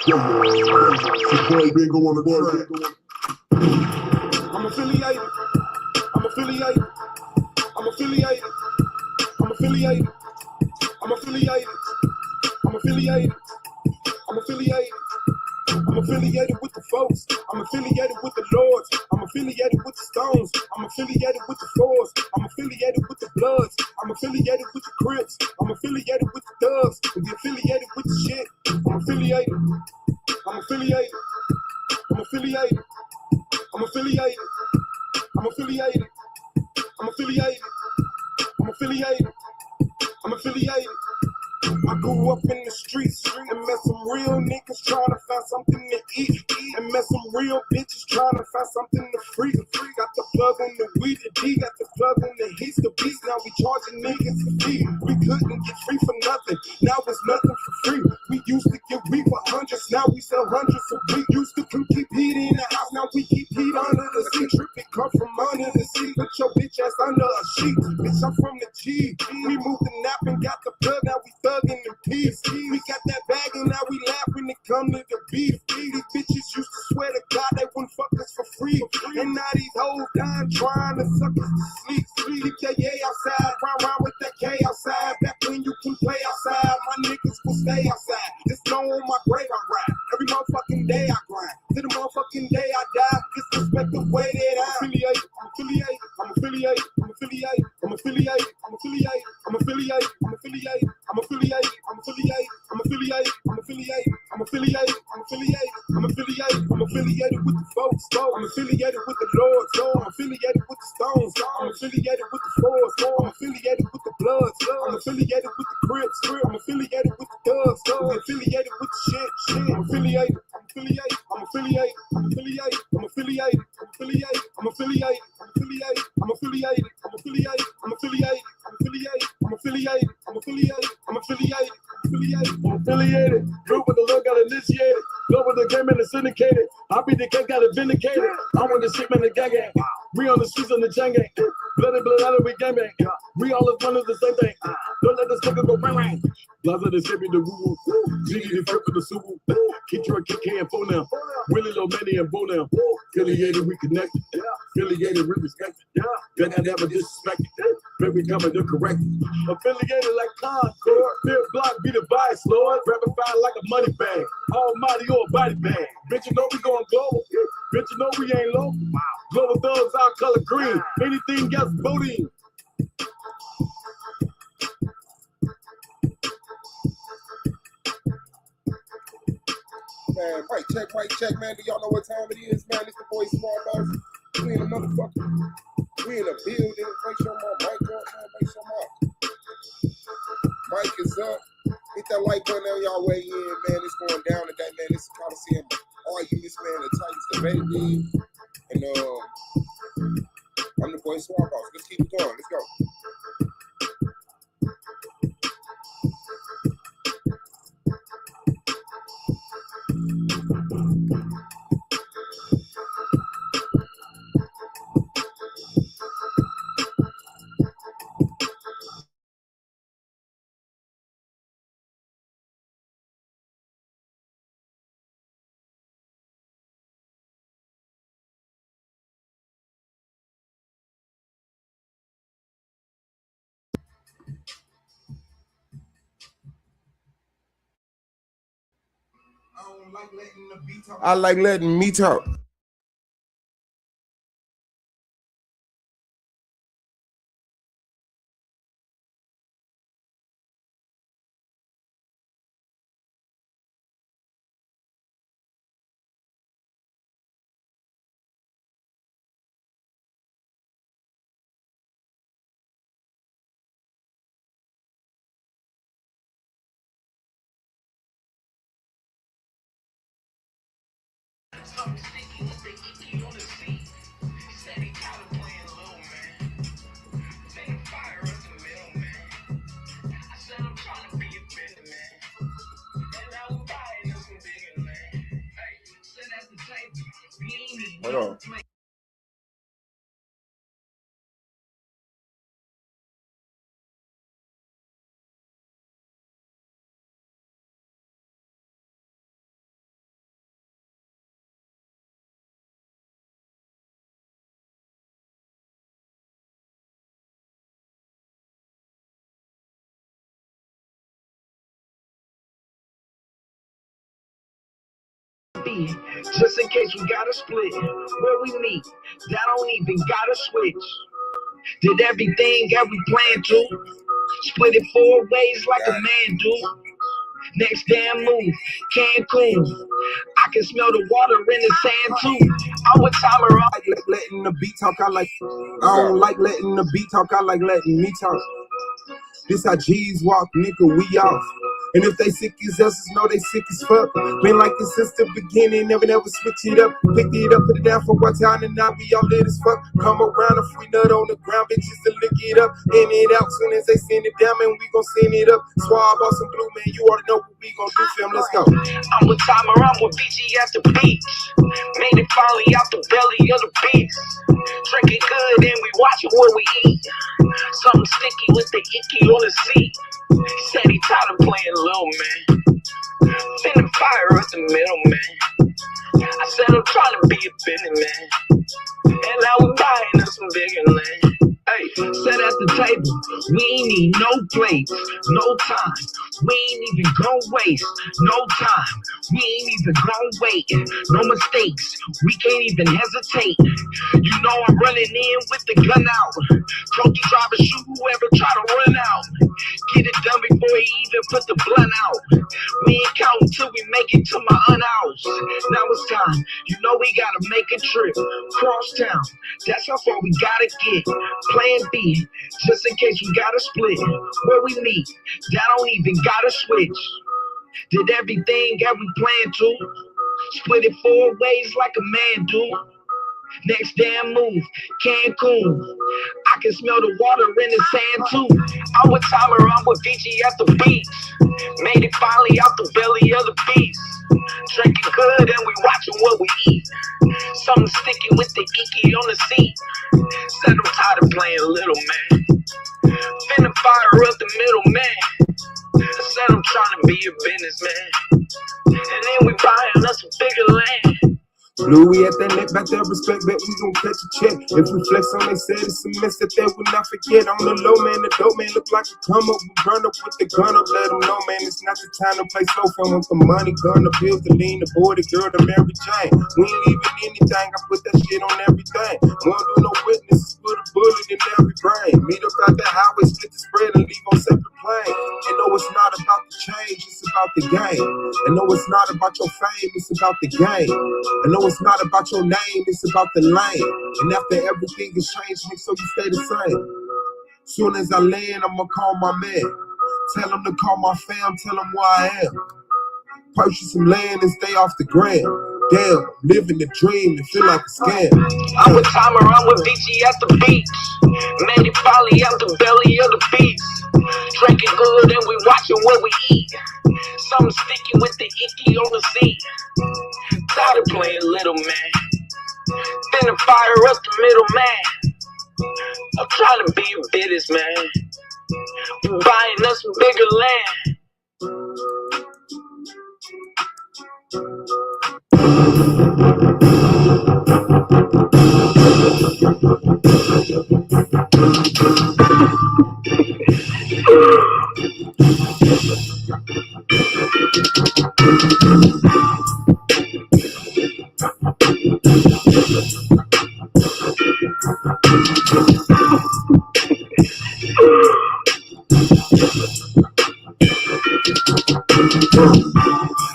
Boy, bingo on the track. I'm affiliated. I'm affiliated. I'm affiliated. I'm affiliated. I'm affiliated. I'm affiliated. I'm affiliated. I'm affiliated with the folks. I'm affiliated with the Lords. I'm affiliated with the Stones. I'm affiliated with the Fours. I'm affiliated with the Bloods. I'm affiliated with the Crips. I'm affiliated with the Thugs. And be affiliated with the shit. I'm affiliated. I'm affiliated. I'm affiliated. I'm affiliated. I'm affiliated. I'm affiliated. I'm affiliated. I'm affiliated. I grew up in the streets and met some real niggas trying to find something to eat. And met some real bitches trying to find something to free. Got the plug on the weed, the D got the plug on the heat. The beats, now we charging niggas a fee. We couldn't get free for nothing, now it's nothing for free. We used to get weed for hundreds, now we sell hundreds. So we used to keep heat in the house, now we keep heat under the seat. Tripping come from under the seat, put your bitch ass under a sheet. Bitch, I'm from the G. We moved the nap and got the plug, now we thugging in peace. We got that bag and now we laugh when it come to the beef. These bitches used to swear to God they wouldn't fuck us for free. And now these hoes dying trying to suck us to sleep. Keep that yay outside, round with that K outside. Back when you can play outside, my niggas will stay outside. Just know on my grave I ride. Every motherfucking day I grind. To the motherfucking day I die. Disrespect the way that I'm affiliated. I'm affiliated. I'm affiliated. I'm affiliated. I'm affiliated. I'm affiliated. I'm affiliated. I'm affiliated. I'm affiliated. I'm affiliated. I'm affiliated. I'm affiliated. I'm affiliated. I'm affiliated. I'm affiliated. I'm affiliated with the folks. I'm affiliated with the Lords. I'm affiliated with the Stones. I'm affiliated with the Fours. I'm affiliated with the Bloods. I'm affiliated with the Crips. I'm affiliated with the Thugs. I'm affiliated with the shit. I'm affiliated. I'm affiliated. I'm affiliated. I'm affiliated. I'm affiliated. I'm affiliated. I'm affiliated. I'm affiliated. I'm affiliated. I'm affiliated. I'm affiliated. I'm affiliated. I'm affiliated. I'm affiliated. I'm affiliated. I'm affiliated. Group with the look got initiated. Go with the game and the syndicated. I be the cat got it vindicated. I want the shit man the gang gang. We on the streets on the chain gang. Blood out of we gang bang. We all is one of the same thing. Don't let this nigga go bang bang. Blaza the shit be the woo woo. Jiggy the flip with the subu. Keep your kick hand phone now. Willie Low Manny and Bo now. Affiliated we connected. Affiliated we respected. Then I never disrespected. Baby coming to correct it. Affiliated like Concord. Fifth block be the vice lord. Rapid fire like a money bag. Almighty or a body bag. Bitch, you know we going global. Bitch, you know we ain't low. Global thugs our color green. Anything else voting. Man, mic check, man. Do y'all know what time it is, man? It's the boy Suave. We in a motherfucker. We in a building. Make sure my mic up, man. Make sure my mic is up. Hit that like button on y'all way in, man. It's going down today, man. This is Coliseum arguments, man. The Titans debate league. And I'm the boy Suave. Let's keep it going. Let's go. I like letting me talk. Hold on. B, just in case we gotta split. Where we meet, that don't even gotta switch. Did everything that we planned to. Split it 4 ways like a man do. Next damn move, Cancun. I can smell the water in the sand too. I'm with timer up. I like letting the beat talk. I don't like letting the beat talk. I like letting me talk. This how G's walk, nigga, we off. And if they sick as us, know they sick as fuck. Been like this since the beginning, never switch it up. Picked it up, put it down for one time, and now we all lit as fuck. Come around, a free nut on the ground, bitches to lick it up. In it out, soon as they send it down, man, we gon' send it up. Suave, some blue, man, you already know what we gon' do, fam, let's go. I'm with timer, I'm with BG at the beach. Made it finally out the belly of the beast. Drinking good, and we watching what we eat. Something sticky with the icky on the seat. He said he tired of playing little man. Finna fire at the middle man. I said I'm trying to be a business man. And now we buying us some bigger land. Hey, sat at the table, we ain't need no plates, no time. We ain't even gon' waste no time. We ain't even gon' wait, no mistakes. We can't even hesitate. You know I'm running in with the gun out. Trophy driver, shoot whoever try to run out. Get it done before he even put the blunt out. We ain't counting till we make it to my aunt house. Now it's time, you know we gotta make a trip. Cross town, that's how far we gotta get. Plan B, just in case we gotta split. Where we meet, that don't even gotta switch. Did everything that we planned to. Split it 4 ways like a man do. Next damn move, Cancun. I can smell the water in the sand too. I'm with timer, I'm with VG at the beach. Made it finally out the belly of the beast. Drinking good and we watching what we eat. Something sticky with the icky on the seat. Said I'm tired of playing little man. Finna fire up the middle man. I said I'm trying to be a businessman. And then we buying us some bigger land. Louis at that neck, back there, respect, bet we gon' catch a check. If we flex on they said it's a mess that they will not forget. On the low, man, the dope man look like a come up. We burn up with the gun up, let them know, man, it's not the time to play slow. Fam with the money, gun, the bills, the lean, the boy, the girl, the Mary Jane. We ain't leaving anything, I put that shit on everything. Won't do no witnesses, put a bullet in every brain. Meet up out the highway, split the spread, and leave on separate plane. And no, it's not about the change, it's about the game. And no, it's not about your fame, it's about the game. And no, it's not about your name, it's about the lane. And after everything is changed, make sure you stay the same. Soon as I land, I'ma call my man. Tell him to call my fam, tell him where I am. Purchase some land and stay off the gram. Damn, living the dream, it feel like a scam. I'm with timer, I'm with VG at the beach. Made it finally out the belly of the beast. Drinking good and we watching what we eat. Something sticky with the icky on the seat. Tired of playing little man. Finna fire up the middle man. I'm trying to be a businessman. We buying us some bigger land.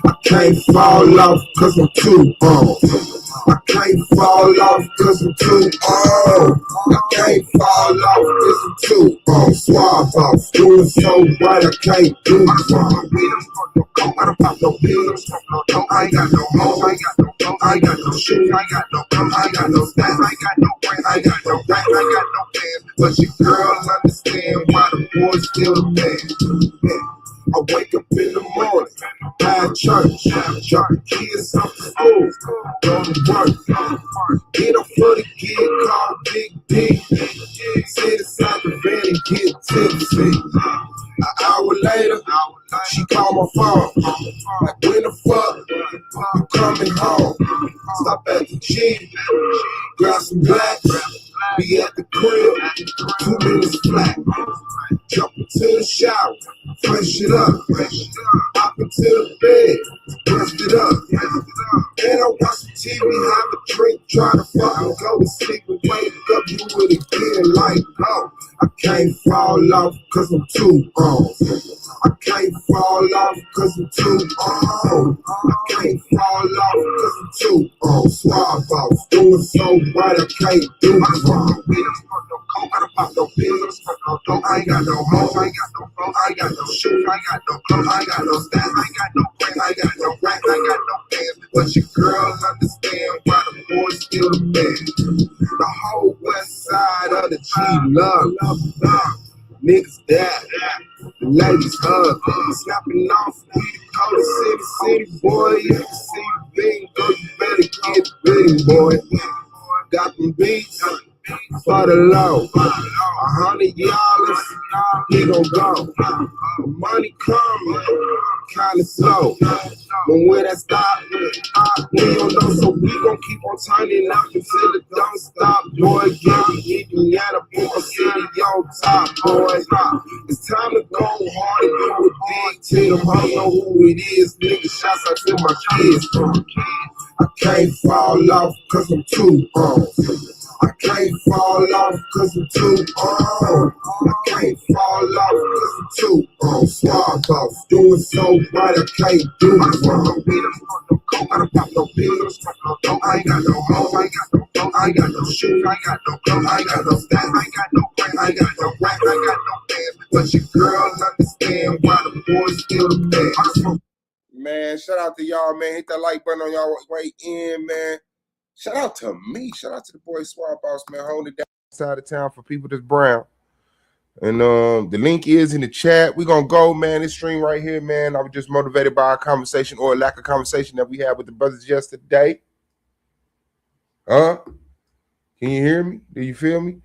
I can't fall off cause I'm too old. I can't fall off cause I'm too old. I can't fall off cause I'm too old. Suave off, doing so right, I can't do wrong. I don't pop no pills, I ain't got no hoes, I ain't got no shoes, I ain't got no guns, I ain't got no stats, I ain't got no friends, I ain't got no rap, I ain't got no fans. But your girls understand why the boy's still a man. I wake up in the morning, have church, drop the kids off to school, go to work, get up for the kid called Big D, sit inside the van and get tipsy. An hour later, she called my phone, like when the fuck you coming home? Stop at the G, grab some black, be at the crib, 2 minutes flat. Jump into the shower, fresh it up, hop into the bed, rest it up. Then I watch some TV, have a drink, try to fuck and go to sleep and wake up, you would again like, oh, I can't fall off cause I'm too old. I can't fall off cause I'm too old. I can't fall off cause I'm too old. Suave off, doing so right, I can't do it wrong. I don't pop no pills, I ain't got no hoes, I ain't got no phone, I ain't got no shoes, I ain't got no clothes, I ain't got no stats, I ain't got no friends, I ain't got no rap, I ain't got no fans. But your girls understand why the boys still the man. The whole west side of the G love. Niggas die, the ladies hug, snapping off, we the city, boy. You can see the bing, go, you better get big, boy. Got them beats for the low, $100, he gon' go. The money coming, kinda slow. But when that stop, we don't know, so we gon' keep on turning up until it don't stop, boy. Yeah, we Indiana, boy, city on top, boy. It's time to go hard and do it big till them hoes know who it is. Nigga, shouts out to my kids. I can't fall off cause I'm too old. I can't fall off cause I'm too old. I can't fall off cause I'm too old. Suave off, doing so right, I can't do it wrong. I don't pop no pills, I ain't got no hoes, I ain't got no phone, I ain't got no shoes, I ain't got no clothes, I ain't got no stats, I ain't got no friends, I ain't got no rap, I ain't got no fans. But your girls understand why the boys still the best. Man, shout out to y'all, man. Hit that like button on y'all way in, man. Shout out to me. Shout out to the boy Suave, man. Holding it down side of town for people that's brown. And the link is in the chat. We're going to go, man. This stream right here, man. I was just motivated by a conversation or a lack of conversation that we had with the brothers yesterday. Can you hear me? Do you feel me?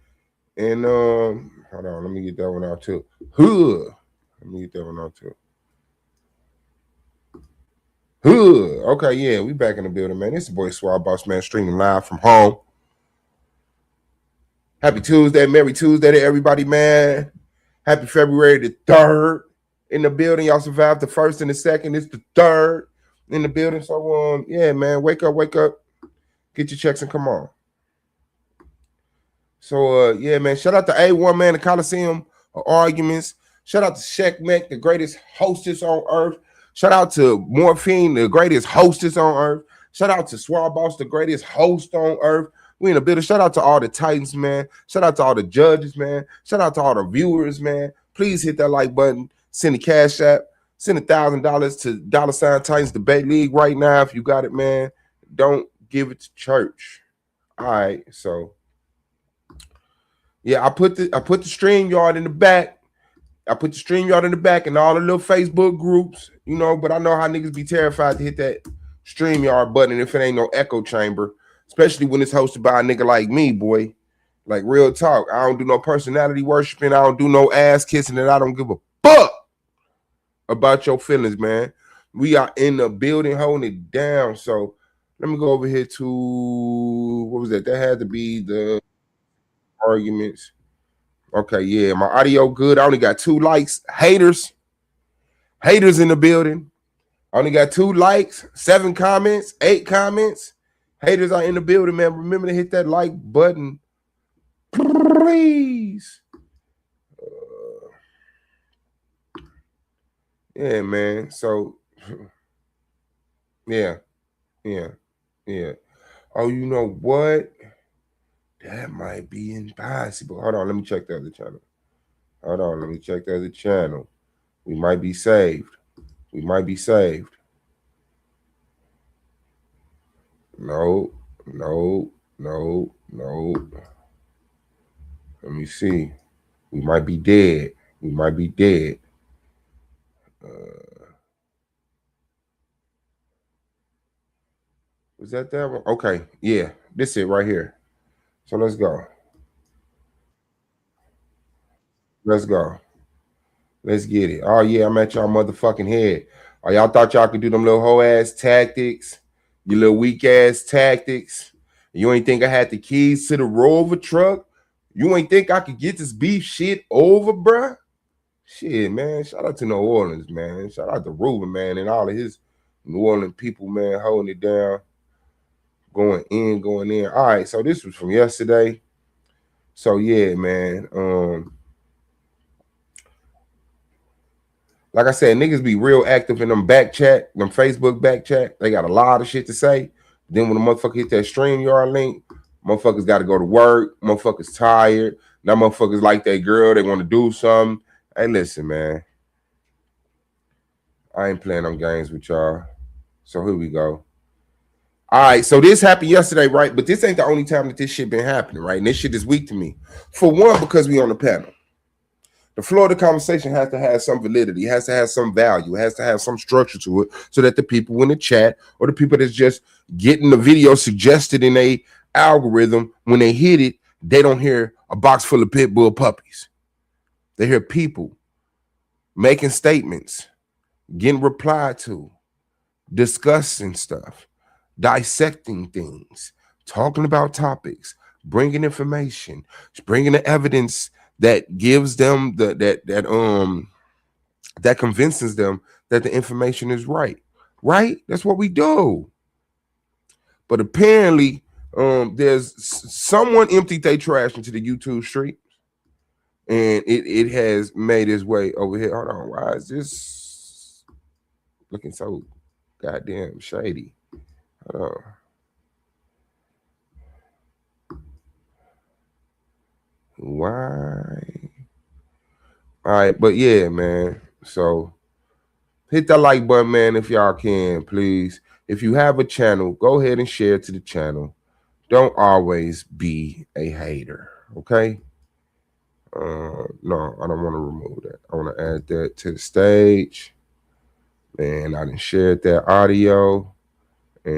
And hold on. Let me get that one out too. Let me get that one out too. Okay, yeah, we back in the building, man. It's the boy Suave, man, streaming live from home. Happy Tuesday, Merry Tuesday to everybody, man. Happy February the 3rd in the building. Y'all survived the 1st and the 2nd. It's the 3rd in the building. So, yeah, man, wake up. Get your checks and come on. So, yeah, man, shout out to A1, man, the Coliseum of Arguments. Shout out to Sheckmec, the greatest hostess on earth. Shout out to Morphine, the greatest hostess on earth. Shout out to Suave, the greatest host on earth. We in the building. Shout out to all the Titans, man. Shout out to all the judges, man. Shout out to all the viewers, man. Please hit that like button. Send a cash app. Send $1,000 to $ Titans Debate League right now if you got it, man. Don't give it to church. All right, so yeah, I put the StreamYard in the back. I put the StreamYard in the back and all the little Facebook groups, you know, but I know how niggas be terrified to hit that StreamYard button if it ain't no echo chamber, especially when it's hosted by a nigga like me, boy. Like, real talk. I don't do no personality worshiping. I don't do no ass kissing, and I don't give a fuck about your feelings, man. We are in the building holding it down. So let me go over here to, what was that? That had to be the arguments. Okay, yeah, my audio good. I only got 2 likes. Haters in the building. I only got 2 likes, 7 comments, 8 comments. Haters are in the building, man. Remember to hit that like button, please. Yeah, man. So, yeah. Oh, you know what? That might be impossible. Hold on, let me check the other channel. We might be saved. No. Let me see. We might be dead. Was that one? Okay, yeah. This it right here. So let's go. Let's get it. Oh, yeah, I'm at y'all motherfucking head. Oh, y'all thought y'all could do them little hoe-ass tactics, your little weak-ass tactics. You ain't think I had the keys to the Rover truck? You ain't think I could get this beef shit over, bruh? Shit, man. Shout out to New Orleans, man. Shout out to Ruben, man, and all of his New Orleans people, man, holding it down, going in. All right, so this was from yesterday. So yeah, man. Like I said, niggas be real active in them back chat, them Facebook back chat. They got a lot of shit to say. Then when the motherfucker hit that StreamYard link, motherfuckers got to go to work. Motherfuckers tired. Now motherfuckers like that girl. They want to do something. Hey, listen, man. I ain't playing them games with y'all. So here we go. All right, so this happened yesterday, right? But this ain't the only time that this shit been happening, right? And this shit is weak to me. For one, because we on the panel. The flow of the conversation has to have some validity. It has to have some value. It has to have some structure to it so that the people in the chat or the people that's just getting the video suggested in a algorithm, when they hit it, they don't hear a box full of pit bull puppies. They hear people making statements, getting replied to, discussing stuff, dissecting things, talking about topics, bringing information, bringing the evidence that gives them that convinces them that the information is right. That's what we do. But apparently, there's someone emptied their trash into the YouTube street, and it has made its way over here. Hold on, why is this looking so goddamn shady? Hold on. Why? All right, but yeah, man. So hit that like button, man, if y'all can, please. If you have a channel, go ahead and share it to the channel. Don't always be a hater, okay? No, I don't want to remove that. I want to add that to the stage. And I done shared that audio. And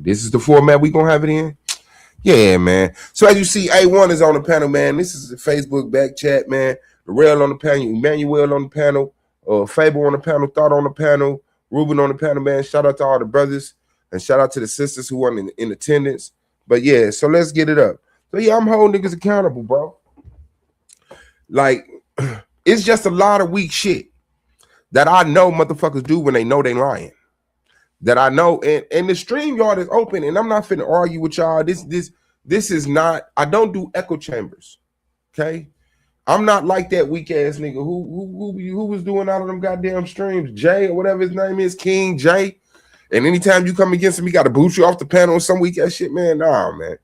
this is the format we gonna have it in. Yeah, man. So as you see, A1 is on the panel, man. This is the Facebook back chat, man. The Rail on the panel, Emmanuel on the panel, Fable on the panel, Thought on the panel, Ruben on the panel, man. Shout out to all the brothers and shout out to the sisters who are in attendance. But yeah, so let's get it up. So yeah, I'm holding niggas accountable, bro. Like, it's just a lot of weak shit that I know motherfuckers do when they know they lying. That I know, and the StreamYard is open, and I'm not finna argue with y'all. This is not. I don't do echo chambers. Okay, I'm not like that weak ass nigga who was doing all of them goddamn streams, Jay or whatever his name is, King Jay. And anytime you come against him, he got to boot you off the panel or some weak ass shit, man. Nah, man.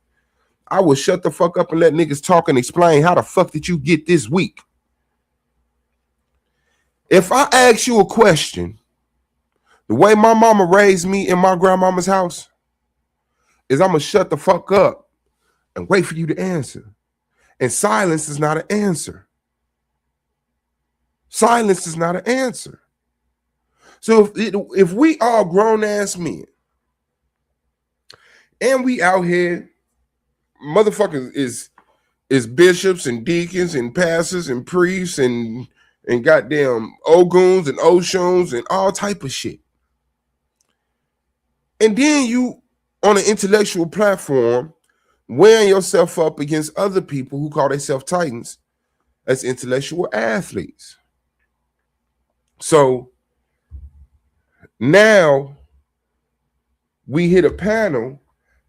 I will shut the fuck up and let niggas talk and explain how the fuck did you get this weak. If I ask you a question, the way my mama raised me in my grandmama's house is I'm going to shut the fuck up and wait for you to answer. And silence is not an answer. Silence is not an answer. So if we all grown-ass men and we out here, motherfuckers is bishops and deacons and pastors and priests and goddamn Oguns and Oshuns and all type of shit. And then you, on an intellectual platform, wearing yourself up against other people who call themselves titans as intellectual athletes. So now we hit a panel,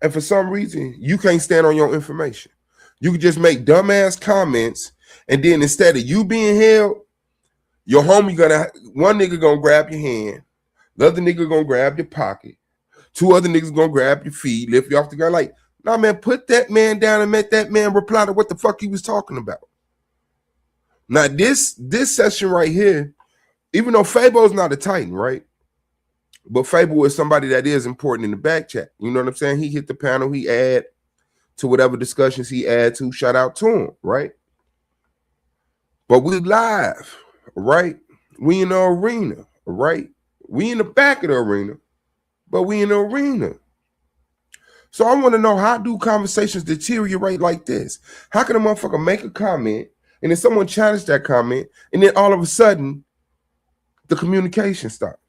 and for some reason, you can't stand on your information. You can just make dumbass comments, and then instead of you being held, your homie one nigga gonna grab your hand, the other nigga gonna grab your pocket, two other niggas gonna grab your feet, lift you off the ground. Like, nah, man, put that man down and make that man reply to what the fuck he was talking about. Now, this session right here, even though Fabo's not a Titan, right? But Fable is somebody that is important in the back chat. You know what I'm saying? He hit the panel, he add to whatever discussions he add to, shout out to him, right? But we live, right? We in the arena, right? We in the back of the arena, but we in the arena. So I want to know, how do conversations deteriorate like this? How can a motherfucker make a comment and then someone challenge that comment and then all of a sudden the communication stops?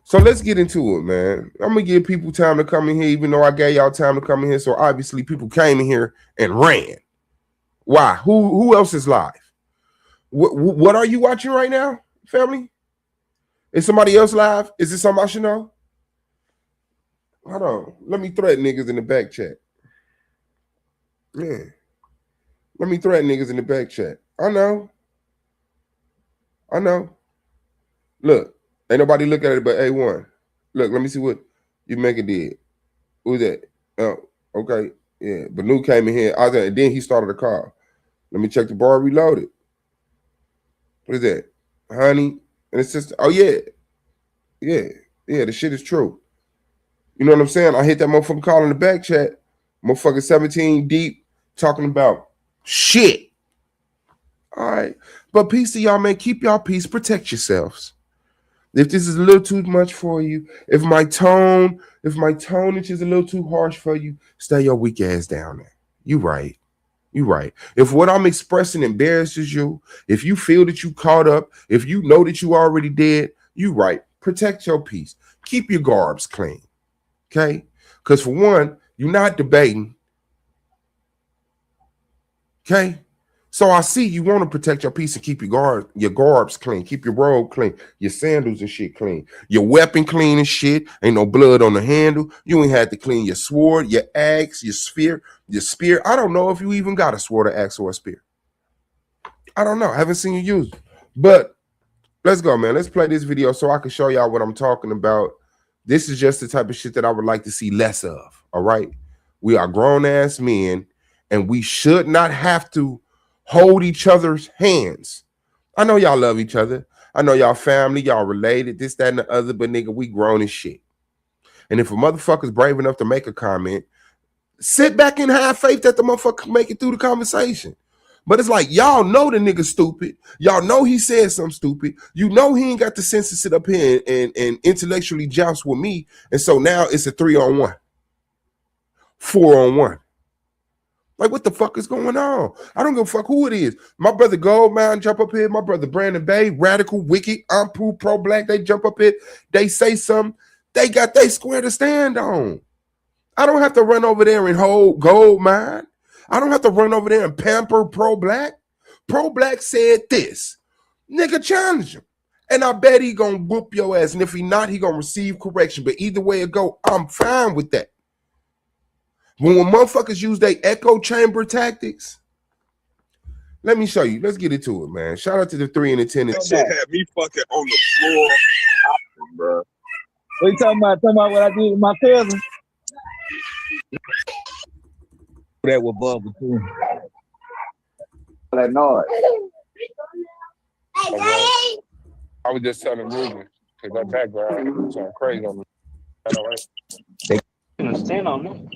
So let's get into it, man. I'm going to give people time to come in here, even though I gave y'all time to come in here. So obviously people came in here and ran. Why? Who else is live? What are you watching right now, family? Is somebody else live? Is this something I should know? Hold on. Let me threat niggas in the back chat. Yeah. Let me threat niggas in the back chat. I know. Look, ain't nobody look at it but A1. Look, let me see what you make it did. Who's that? Oh, okay. Yeah. Banu came in here. And then he started the call. Let me check the bar reloaded. What is that? Honey and it's just oh yeah. Yeah, the shit is true. You know what I'm saying? I hit that motherfucker call in the back chat. Motherfucker 17 deep talking about shit. All right. But peace to y'all, man. Keep y'all peace. Protect yourselves. If this is a little too much for you, if my tone is a little too harsh for you, stay your weak ass down there. You right. If what I'm expressing embarrasses you, if you feel that you caught up, if you know that you already dead, you right. Protect your peace. Keep your garbs clean. Okay? Because for one, you're not debating. Okay? So I see you want to protect your peace and keep your garbs clean, keep your robe clean, your sandals and shit clean, your weapon clean and shit. Ain't no blood on the handle. You ain't had to clean your sword, your axe, your spear. I don't know if you even got a sword, or axe, or a spear. I don't know. I haven't seen you use it. But let's go, man. Let's play this video so I can show y'all what I'm talking about. This is just the type of shit that I would like to see less of. All right. We are grown ass men, and we should not have to hold each other's hands. I know y'all love each other. I know y'all family, y'all related, this, that, and the other, but nigga, we grown as shit. And if a motherfucker's brave enough to make a comment, sit back and have faith that the motherfucker can make it through the conversation. But it's like, y'all know the nigga stupid. Y'all know he said something stupid. You know he ain't got the sense to sit up here and intellectually joust with me. And so now it's a 3-on-1, 4-on-1. Like, what the fuck is going on? I don't give a fuck who it is. My brother Goldmine jump up here. My brother Brandon Bay, Radical, Wicked, I'm pro-black. They jump up here. They say something. They got they square to stand on. I don't have to run over there and hold Goldmine. I don't have to run over there and pamper pro-black. Pro-black said this. Nigga, challenge him. And I bet he gonna whoop your ass. And if he not, he gonna receive correction. But either way it go, I'm fine with that. When motherfuckers use their echo chamber tactics, let me show you. Let's get into it, man. Shout out to the 3 and the 10. That shit had me fucking on the floor, bro. What you talking about? Talking about what I did with my cousin? That was Bubba too. That noise. I was just telling Ruben because that background sound crazy on me. I know, right? Stand on them.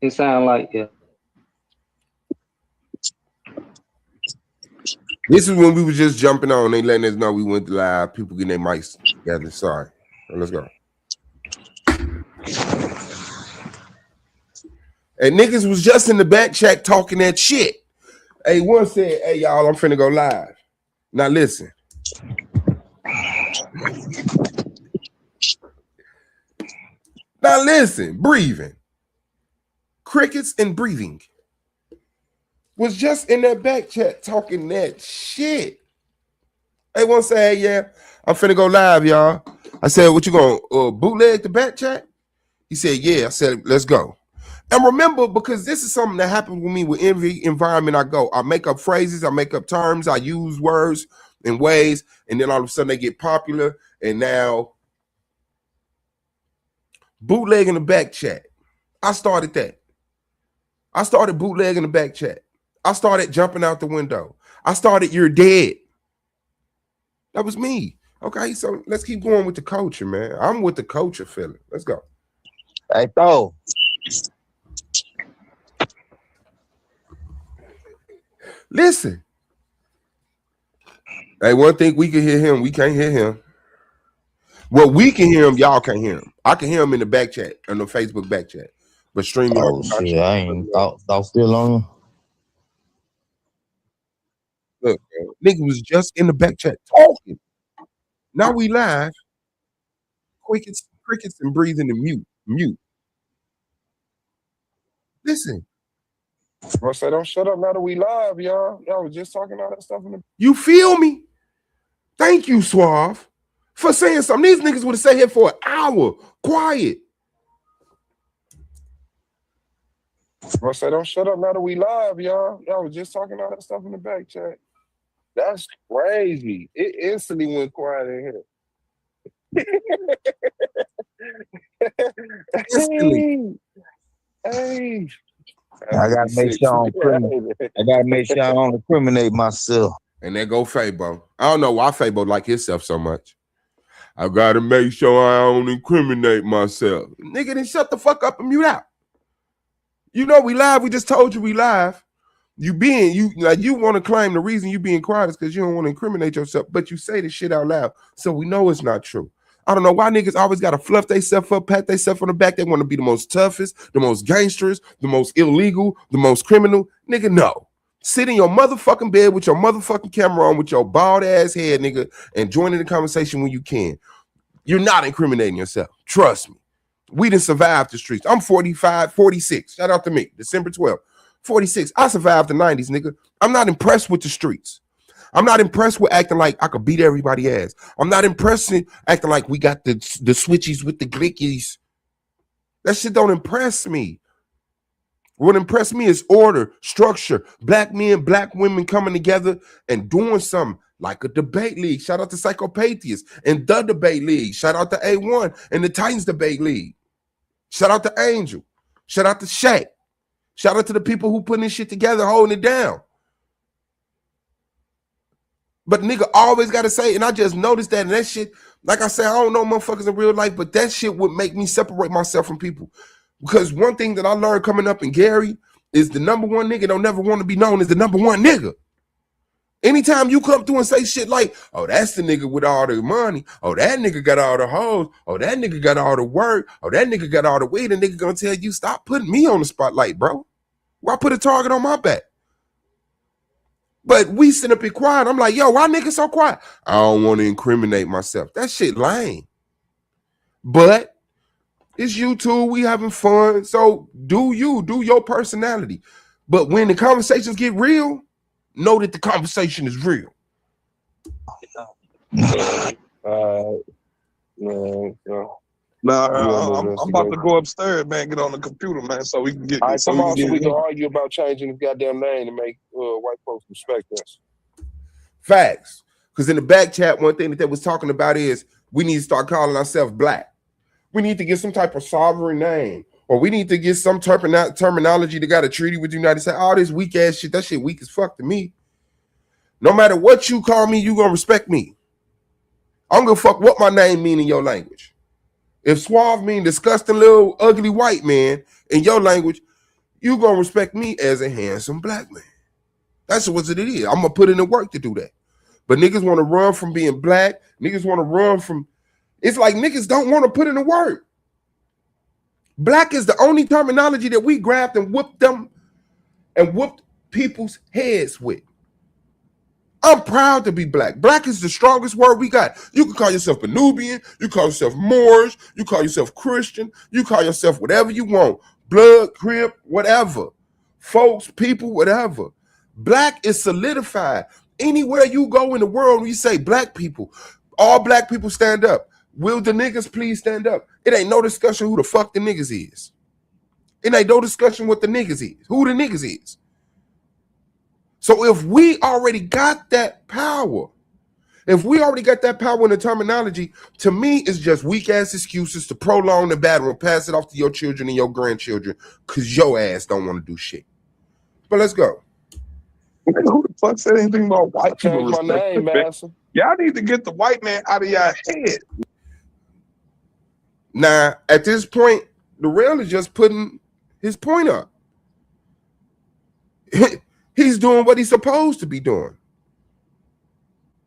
It sound like yeah. This is when we were just jumping on. They letting us know we went live. People getting their mics together. Sorry. Let's go. And niggas was just in the back chat talking that shit. Hey, one said, hey, y'all, I'm finna go live. Now listen. Now listen, breathing. Crickets and breathing was just in that back chat talking that shit. They want to say, hey, yeah, I'm finna go live, y'all. I said, what you gonna bootleg the back chat? He said, yeah. I said, let's go. And remember, because this is something that happens with me with every environment I go. I make up phrases, I make up terms, I use words in ways, and then all of a sudden they get popular. And now, bootlegging the back chat. I started that. I started bootlegging the back chat. I started jumping out the window. I started, you're dead. That was me. Okay, so let's keep going with the culture, man. I'm with the culture feeling. Let's go. Hey, Thor. Listen. Hey, one thing we can hear him, we can't hear him. Well, we can hear him, y'all can't hear him. I can hear him in the back chat, on the Facebook back chat. But streaming. Oh shit, I ain't thought still on. Look, man, nigga was just in the back chat talking. Now we live. Crickets and breathing and mute. Listen. Bro, say don't shut up now that we live, y'all. Y'all was just talking all that stuff in the. You feel me? Thank you, Suave, for saying something. These niggas would have sat here for an hour, quiet. Bro, say don't shut up now that we live, y'all. Y'all was just talking all that stuff in the back chat. That's crazy. It instantly went quiet in here. Instantly. Hey. I gotta make sure I don't incriminate myself. And there go Fabo. I don't know why Fabo like himself so much. I gotta make sure I don't incriminate myself. Nigga, then shut the fuck up and mute out. You know we live. We just told you we live. You want to claim the reason you being quiet is because you don't want to incriminate yourself, but you say this shit out loud, so we know it's not true. I don't know why niggas always gotta fluff themselves up, pat themselves on the back. They want to be the most toughest, the most gangsters, the most illegal, the most criminal. Nigga, no. Sit in your motherfucking bed with your motherfucking camera on with your bald ass head, nigga, and join in the conversation when you can. You're not incriminating yourself. Trust me. We didn't survive the streets. I'm 45, 46. Shout out to me. December 12th. 46. I survived the 90s, nigga. I'm not impressed with the streets. I'm not impressed with acting like I could beat everybody ass. I'm not impressed with acting like we got the switchies with the glickies. That shit don't impress me. What impressed me is order, structure, black men, black women coming together and doing something like a debate league. Shout out to Psychopathias and the debate league. Shout out to A1 and the Titans debate league. Shout out to Angel. Shout out to Shaq. Shout out to the people who putting this shit together, holding it down. But nigga always got to say, and I just noticed that, and that shit, like I said, I don't know motherfuckers in real life, but that shit would make me separate myself from people. Because one thing that I learned coming up in Gary is the number one nigga don't never want to be known as the number one nigga. Anytime you come through and say shit like, oh, that's the nigga with all the money. Oh, that nigga got all the hoes. Oh, that nigga got all the work. Oh, that nigga got all the weed. The nigga gonna tell you, stop putting me on the spotlight, bro. Why put a target on my back? But we sit up here quiet. I'm like, yo, why niggas so quiet? I don't want to incriminate myself. That shit lame. But it's YouTube. We having fun. So do your personality. But when the conversations get real, know that the conversation is real. I'm about to go upstairs, man. Get on the computer, man, so we can get. All right, so we can argue about changing the goddamn name to make white folks respect us. Facts. Because in the back chat, one thing that they was talking about is we need to start calling ourselves black. We need to get some type of sovereign name, or we need to get some terminology that got a treaty with the United States. All this weak ass shit, that shit weak as fuck to me. No matter what you call me, you gonna respect me. I'm gonna fuck what my name mean in your language. If Suave mean disgusting little ugly white man in your language, you gonna respect me as a handsome black man. That's what it is. I'm gonna put in the work to do that. But niggas want to run from being black. Niggas want to run from. It's like niggas don't want to put in the work. Black is the only terminology that we grabbed and whooped people's heads with. I'm proud to be black. Black is the strongest word we got. You can call yourself a Nubian. You call yourself Moorish. You call yourself Christian. You call yourself whatever you want. Blood, crib, whatever. Folks, people, whatever. Black is solidified. Anywhere you go in the world, you say black people. All black people stand up. Will the niggas please stand up? It ain't no discussion who the fuck the niggas is. It ain't no discussion what the niggas is. Who the niggas is. So if we already got that power, if we already got that power in the terminology, to me, it's just weak ass excuses to prolong the battle and pass it off to your children and your grandchildren because your ass don't want to do shit. But let's go. Who the fuck said anything about white people? Change my name, Master. Y'all need to get the white man out of y'all head. Now, at this point, the rail is just putting his point up. He's doing what he's supposed to be doing.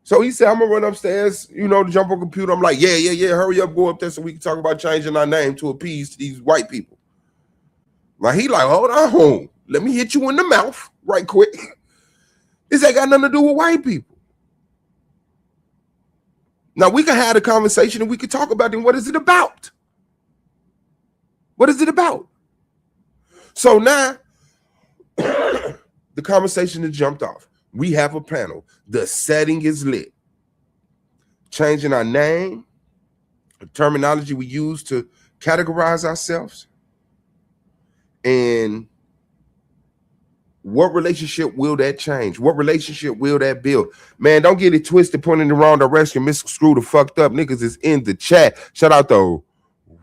So he said, I'm going to run upstairs, to jump on computer. I'm like, yeah, hurry up, go up there so we can talk about changing our name to appease these white people. Like, he like, hold on, let me hit you in the mouth right quick. This ain't got nothing to do with white people. Now, we can have a conversation and we can talk about it. What is it about? What is it about? So now, the conversation that jumped off. We have a panel. The setting is lit. Changing our name, the terminology we use to categorize ourselves, and what relationship will that change? What relationship will that build? Man, don't get it twisted, pointing in the wrong direction. Misconstrue the fucked up niggas is in the chat. Shout out to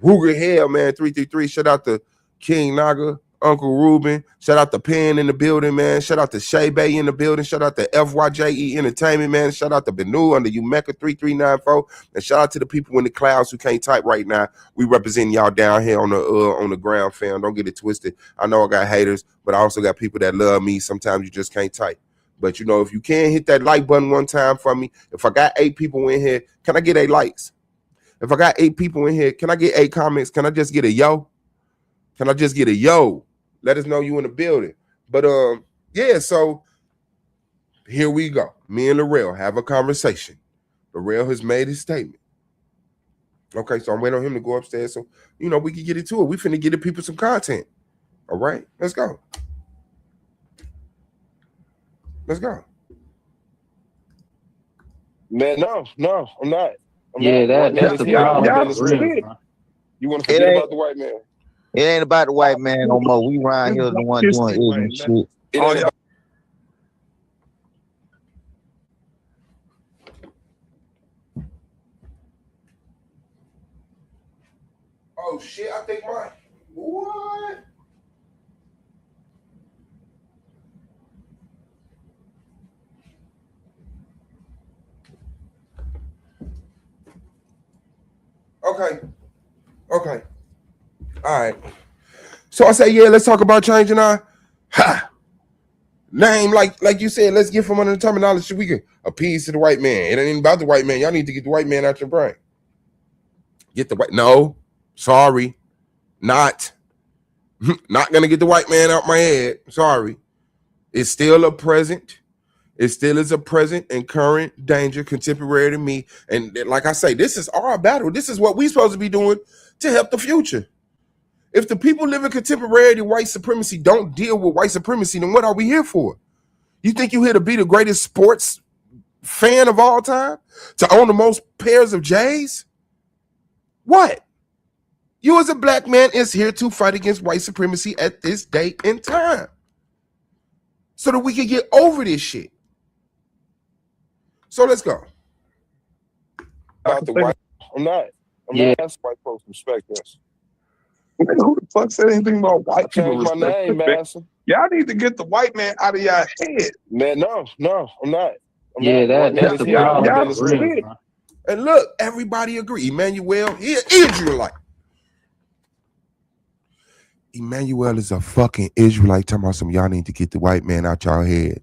Ruger Hell, man, 333. Shout out to King Naga, Uncle Ruben. Shout out to Penn in the building, man. Shout out to Shay Bay in the building. Shout out to FYJE Entertainment, man. Shout out to Benu under Umeka 3394. And shout out to the people in the clouds who can't type right now. We represent y'all down here on the ground, fam. Don't get it twisted. I know I got haters, but I also got people that love me. Sometimes you just can't type. But you know, if you can hit that like button one time for me, if I got 8 people in here, can I get 8 likes? If I got 8 people in here, can I get 8 comments? Can I just get a yo? Can I just get a yo? Let us know you in the building. But yeah, so here we go. Me and Larrell have a conversation. Larrell has made his statement. Okay, so I'm waiting on him to go upstairs so you know we can get into it. We finna get the people some content. All right, let's go. Let's go. Man, no, I'm not. That's the problem. You want to forget about the white man? It ain't about the white man no more. We around here the one doing ignorant shit. Oh shit, I think mine. What? Okay. All right. So I say, yeah, let's talk about changing our name. Like you said, let's get from under the terminology so we can appease to the white man. It ain't even about the white man. Y'all need to get the white man out your brain. Get the white. No, sorry. Not gonna get the white man out my head. Sorry. It's still a present. It still is a present and current danger contemporary to me. And like I say, this is our battle. This is what we're supposed to be doing to help the future. If the people living contemporary to white supremacy don't deal with white supremacy, then what are we here for? You think you're here to be the greatest sports fan of all time? To own the most pairs of J's? What? You as a black man is here to fight against white supremacy at this date and time. So that we can get over this shit. So let's go. About the white, I'm not. That's white folks respect us. Man, who the fuck said anything about white people? Change my name, Master. Y'all need to get the white man out of your head. Man, no, I'm not. That's the problem. And look, everybody agree. Emmanuel, he an Israelite. Emmanuel is a fucking Israelite talking about some y'all need to get the white man out y'all head.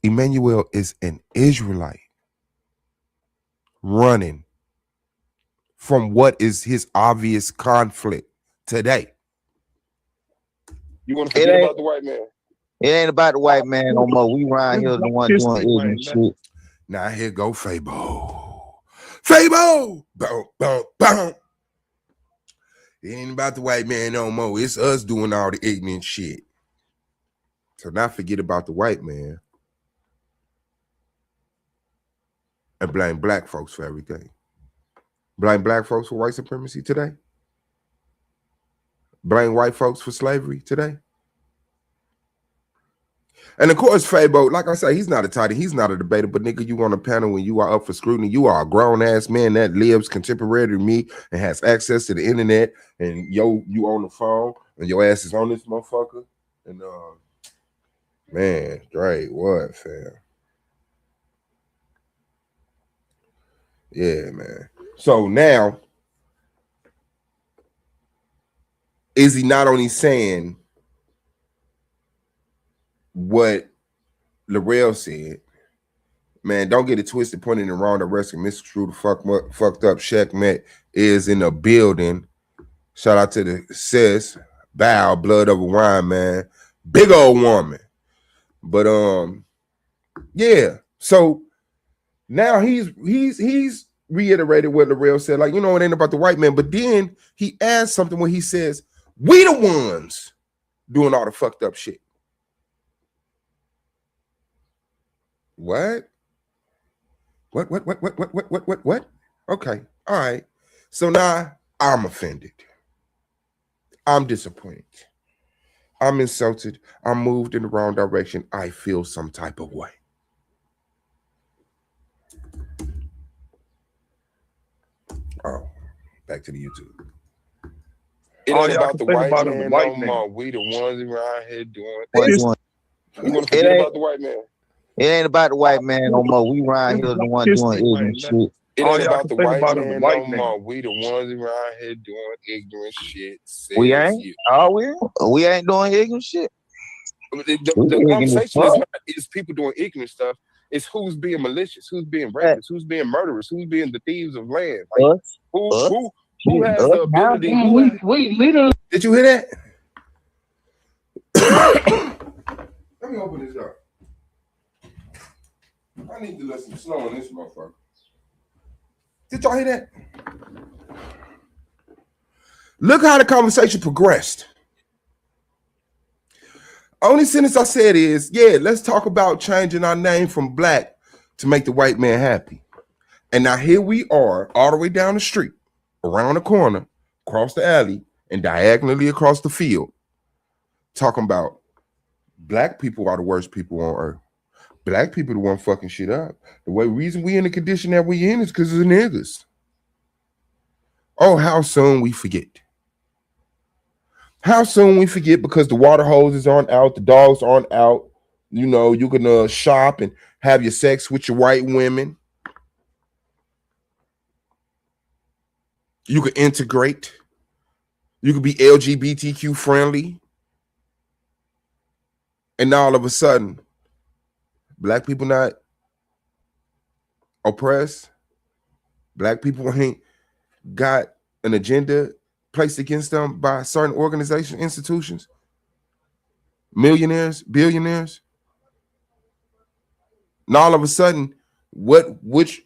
Emmanuel is an Israelite running from what is his obvious conflict today. You want to forget about the white man? It ain't about the white man no more. We around here the one doing ignorant shit. Now here go Fabo. Fabo! Boom, boom, boom. It ain't about the white man no more. It's us doing all the ignorant shit. So now forget about the white man and blame black folks for everything. Blame black folks for white supremacy today. Blame white folks for slavery today. And of course, Fabo, like I say, he's not a title, he's not a debater, but nigga, you on a panel when you are up for scrutiny. You are a grown-ass man that lives contemporary to me and has access to the internet, and you on the phone, and your ass is on this motherfucker. And man, Dre, what, fam? Yeah, man. So now, is he not only saying what Larrell said? Man, don't get it twisted, pointing in the wrong direction. Mr. True, the fucked up Checkmate is in the building. Shout out to the sis, Bow, blood of a wine, man. Big old woman. But yeah. So now he's reiterated what Larrell said, like, you know, it ain't about the white man. But then he adds something when he says, We the ones doing all the fucked up shit. What? What? Okay. All right. So now I'm offended. I'm disappointed. I'm insulted. I'm moved in the wrong direction. I feel some type of way. Oh, back to the YouTube. It All ain't y'all about can the think white about is the man white no man. more. We the ones around here doing. It's- You want to It forget ain't about the white man? it ain't about the white man no more. We around it's here the Black one doing History Month, ignorant man. shit. It All ain't y'all about can the think white about is the man white no man. more. We the ones around here doing ignorant shit. We Says ain't. you. Are we? We ain't doing ignorant shit. We The ignorant as conversation is fuck. not is people doing ignorant stuff. It's who's being malicious, who's being Hey, reckless, who's being murderers, who's being the thieves of land. Like us, who us, who who shit, has us the now. ability? Man, we literally. Did you hear that? Let me open this up. I need to listen slow on this motherfucker. Did y'all hear that? Look how the conversation progressed. Only sentence I said is, yeah, let's talk about changing our name from black to make the white man happy. And now here we are, all the way down the street, around the corner, across the alley, and diagonally across the field, talking about black people are the worst people on earth. Black people the one fucking shit up. The reason we in the condition that we in is because of the niggas. Oh, how soon we forget. How soon we forget because the water hoses aren't out, the dogs aren't out. You know, you can shop and have your sex with your white women. You can integrate. You can be LGBTQ friendly. And now all of a sudden, black people not oppressed. Black people ain't got an agenda placed against them by certain organizations, institutions, millionaires, billionaires. Now all of a sudden, what was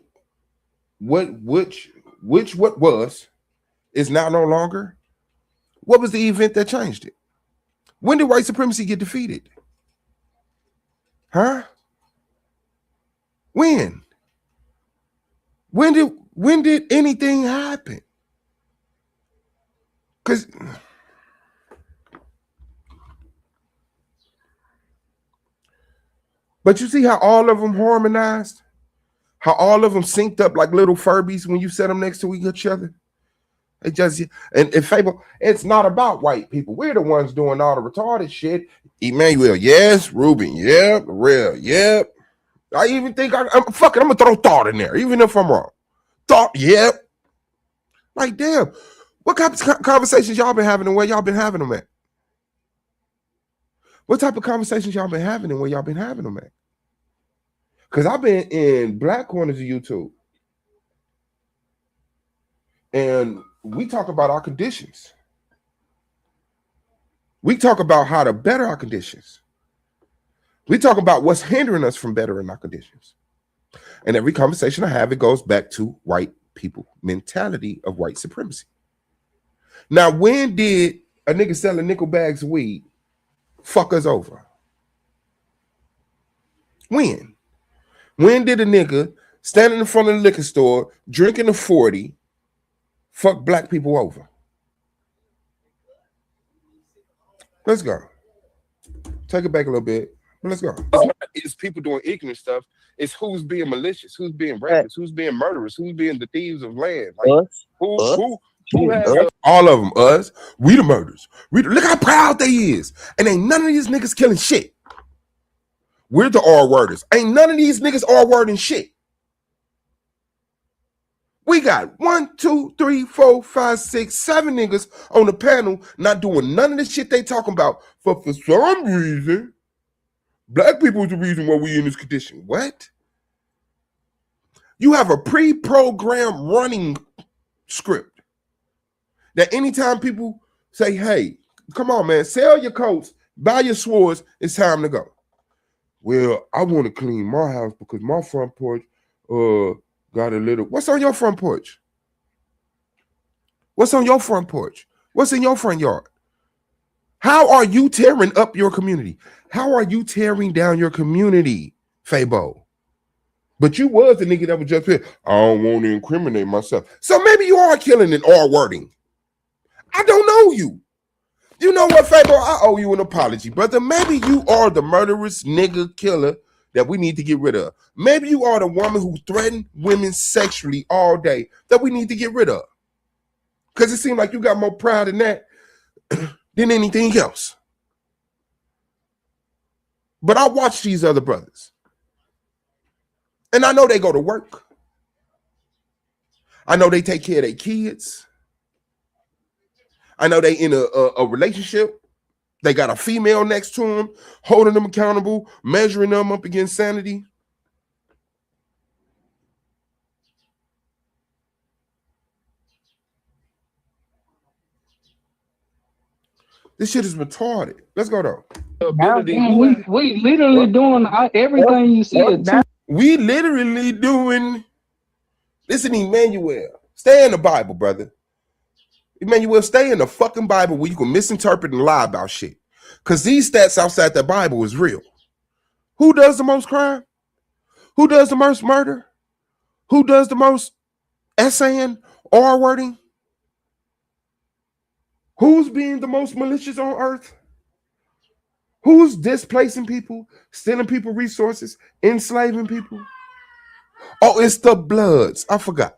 is now no longer. What was the event that changed it? When did white supremacy get defeated? Huh? When? When did anything happen? Because but you see how all of them harmonized? How all of them synced up like little Furbies when you set them next to each other? It just and Fable, it's not about white people. We're the ones doing all the retarded shit. Emmanuel, yes. Ruben, yep. Real, yep. I even think I'm gonna throw thought in there, even if I'm wrong. Thought, yep. Like, damn, what kind of conversations y'all been having and where y'all been having them at? What type of conversations y'all been having and where y'all been having them at? Because I've been in black corners of YouTube. And we talk about our conditions. We talk about how to better our conditions. We talk about what's hindering us from bettering our conditions. And every conversation I have, it goes back to white people mentality of white supremacy. Now, when did a nigga selling nickel bags of weed fuck us over? When? When did a nigga standing in front of the liquor store drinking a 40 fuck black people over? Let's go. Take it back a little bit. Let's go. It's people doing ignorant stuff. It's who's being malicious, who's being reckless, who's being murderers, who's being the thieves of land. Like Us, who has us. All of them, us. We the murders. Look how proud they is. And ain't none of these niggas killing shit. We're the R-worders. Ain't none of these niggas R-wording shit. We got 1, 2, 3, 4, 5, 6, 7 niggas on the panel not doing none of the shit they talking about. But for some reason, black people is the reason why we in this condition. What? You have a pre-programmed running script that anytime people say, hey, come on, man, sell your coats, buy your swords, it's time to go. Well, I want to clean my house because my front porch got a little. What's on your front porch? What's on your front porch? What's in your front yard? How are you tearing up your community? How are you tearing down your community, Fabo? But you was the nigga that was just here. I don't want to incriminate myself. So maybe you are killing an R wording. I don't know you. You know what, Fabo? I owe you an apology, brother. Maybe you are the murderous nigga killer that we need to get rid of. Maybe you are the woman who threatened women sexually all day that we need to get rid of. Because it seemed like you got more pride in that than anything else. But I watch these other brothers. And I know they go to work. I know they take care of their kids. I know they in a relationship. They got a female next to them, holding them accountable, measuring them up against sanity. This shit is retarded. Let's go though. We literally doing everything you said. We literally doing. Listen, Emmanuel, stay in the Bible, brother. Emmanuel, stay in the fucking Bible where you can misinterpret and lie about shit. Because these stats outside the Bible is real. Who does the most crime? Who does the most murder? Who does the most essaying, R-wording? Who's being the most malicious on earth? Who's displacing people, stealing people resources, enslaving people? Oh, it's the Bloods. I forgot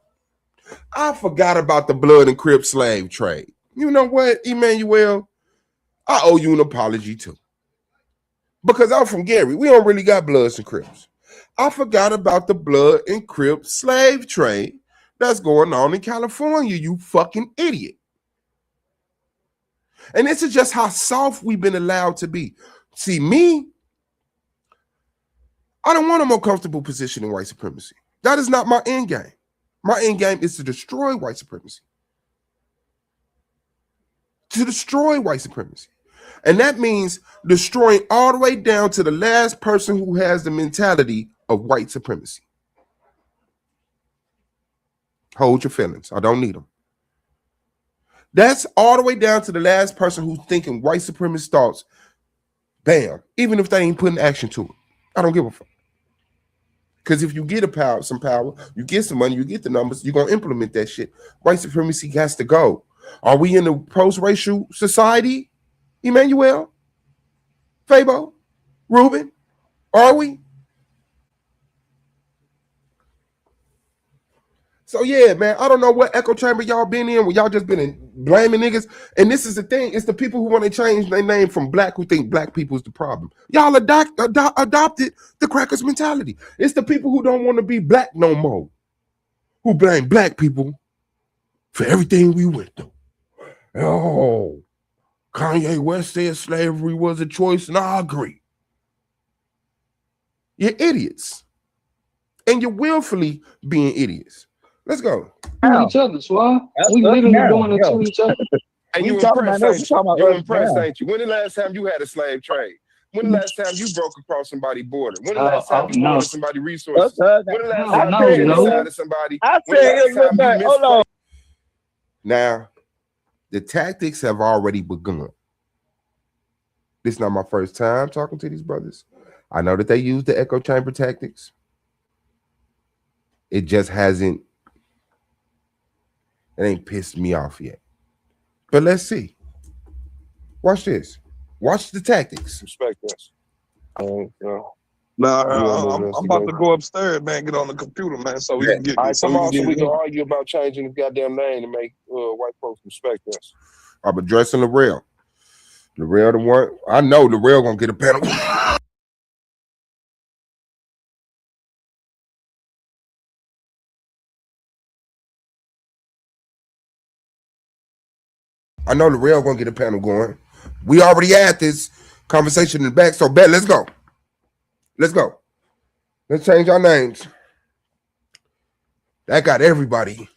about the blood and Crip slave trade. You know what, Emmanuel? I owe you an apology too. Because I'm from Gary. We don't really got Bloods and Crips. I forgot about the blood and Crip slave trade that's going on in California, you fucking idiot. And this is just how soft we've been allowed to be. See, me, I don't want a more comfortable position in white supremacy. That is not my end game. My end game is to destroy white supremacy. To destroy white supremacy. And that means destroying all the way down to the last person who has the mentality of white supremacy. Hold your feelings. I don't need them. That's all the way down to the last person who's thinking white supremacist thoughts. Bam. Even if they ain't putting action to it. I don't give a fuck. Because if you get some power, you get some money, you get the numbers, you're going to implement that shit. White supremacy has to go. Are we in a post-racial society, Emmanuel? Fabo? Ruben? Are we? So yeah, man, I don't know what echo chamber y'all been in, where y'all just been blaming niggas. And this is the thing, it's the people who want to change their name from black who think black people is the problem. Y'all adopted the crackers mentality. It's the people who don't want to be black no more, who blame black people for everything we went through. Oh, Kanye West said slavery was a choice, and I agree. You're idiots. And you're willfully being idiots. Let's go. Each other, Suave. We literally doing it to each other. And you impressed, ain't you? When the last time you had a slave trade? When the last time you broke across somebody's border? When the last time you wanted somebody's resources? When the last time you decided somebody? I said, hold on. Now, the tactics have already begun. This is not my first time talking to these brothers. I know that they use the echo chamber tactics. It just hasn't. It ain't pissed me off yet. But let's see. Watch this. Watch the tactics. Respect this. I'm about to go upstairs, man. Get on the computer, man. So we can get. All right, so we can argue about changing the goddamn name to make white folks respect us. I'm addressing Larrell. Larrell the one. I know Larrell gonna get a penalty. I know Larrell gonna get a panel going. We already had this conversation in the back, so bet, let's go. Let's go. Let's change our names. That got everybody.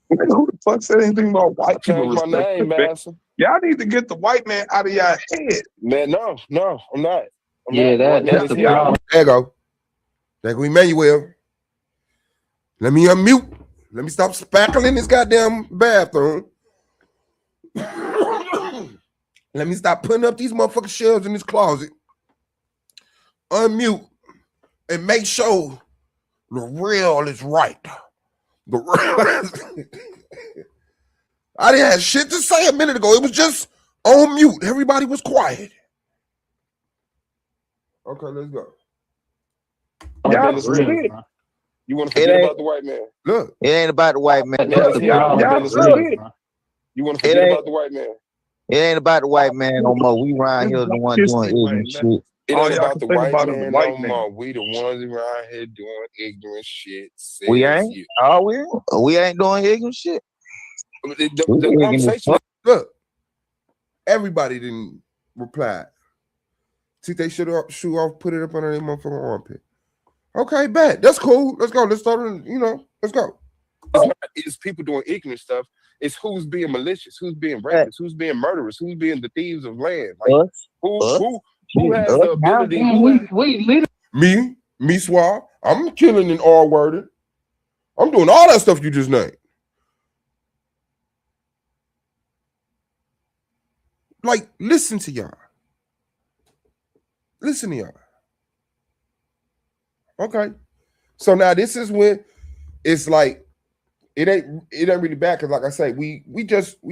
Who the fuck said anything about white people? Change my name, Master. Y'all need to get the white man out of your head. Man, no, I'm not. That's the problem. There you go. There go Emmanuel. Let me unmute. Let me stop spackling this goddamn bathroom. Let me stop putting up these motherfucking shelves in this closet. Unmute and make sure the real is right. The real. I didn't have shit to say a minute ago. It was just on mute. Everybody was quiet. Okay, let's go. Y'all forget. You want to forget about the white man? Look, it ain't about the white man. Y'all forget. You want to forget about the white man? It ain't about the white man no more. We around here the one doing ignorant shit. It ain't about the white man no more. We the ones around here doing ignorant shit. We ain't. We ain't doing ignorant shit. The conversation. Look, everybody didn't reply. See, they should have shoe off, put it up under their motherfucking armpit. Okay, bet. That's cool. Let's go. Let's start. Let's go. It's people doing ignorant stuff. It's who's being malicious, who's being racist, who's being murderous, who's being the thieves of land. Like, who has the ability? Me, Suave. I'm killing an R-worded. I'm doing all that stuff you just named. Like, listen to y'all. Listen to y'all. Okay. So now this is when it's like it ain't really bad because, like I say, we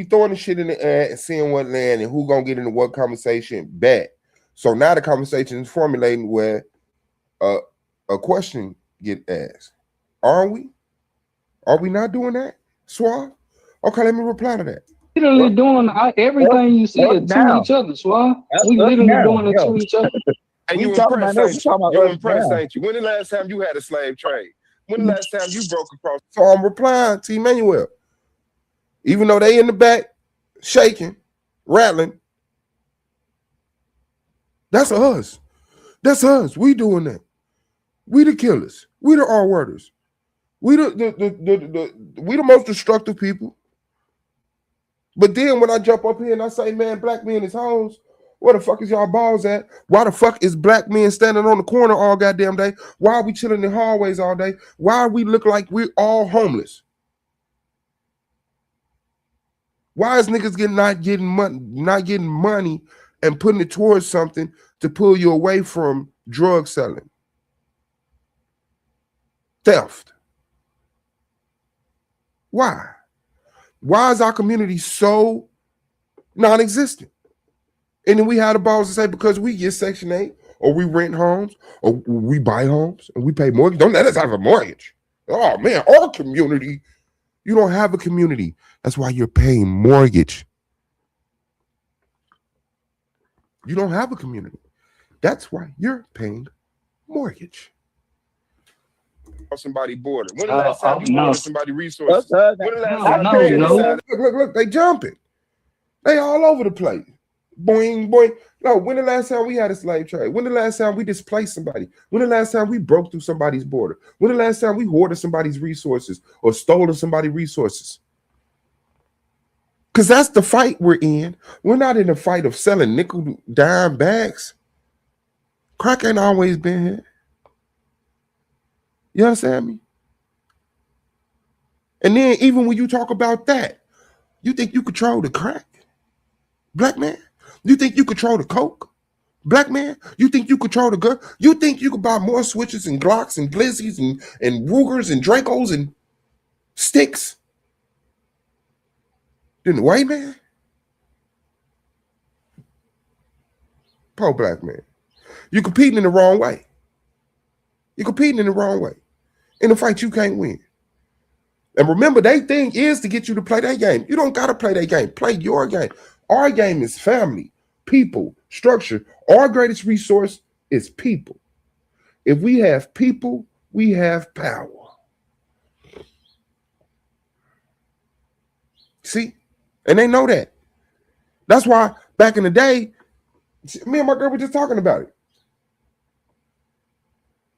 throwing the shit in the air and seeing what land and who gonna get into what conversation bad. So now the conversation is formulating where a question get asked. Are we not doing that, Suave? Okay, let me reply to that. Literally doing everything you said to each other, Suave. We literally doing it to each other. And you impressed, ain't you? When the last time you had a slave trade? When the last time you broke across? So I'm replying to Emmanuel. Even though they in the back, shaking, rattling, that's us. That's us. We doing that. We the killers. We the R-worders. We the most destructive people. But then when I jump up here and I say, man, black men is hoes, where the fuck is y'all balls at? Why the fuck is black men standing on the corner all goddamn day? Why are we chilling in hallways all day? Why we look like we're all homeless? Why is niggas not getting money and putting it towards something to pull you away from drug selling? Theft. Why? Why is our community so non-existent? And then we have the balls to say because we get Section 8 or we rent homes or we buy homes and we pay mortgage. Don't let us have a mortgage. Oh, man, our community. You don't have a community. That's why you're paying mortgage. You don't have a community. That's why you're paying mortgage. Somebody border. When the last time you ordered somebody resources? When the last time look, they jumping. They all over the place. Boing, boing. No, when the last time we had a slave trade? When the last time we displaced somebody? When the last time we broke through somebody's border? When the last time we hoarded somebody's resources or stolen somebody's resources? Because that's the fight we're in. We're not in the fight of selling nickel dime bags. Crack ain't always been here. You understand me? And then even when you talk about that, you think you control the crack? Black man? You think you control the coke? Black man? You think you control the gun? You think you could buy more switches and Glocks and Blizzies and Rugers and Dracos and sticks than the white man? Poor black man. You're competing in the wrong way. You're competing in the wrong way. In a fight you can't win. And remember, their thing is to get you to play that game. You don't got to play that game. Play your game. Our game is family, people, structure. Our greatest resource is people. If we have people, we have power. See? And they know that. That's why back in the day, me and my girl were just talking about it.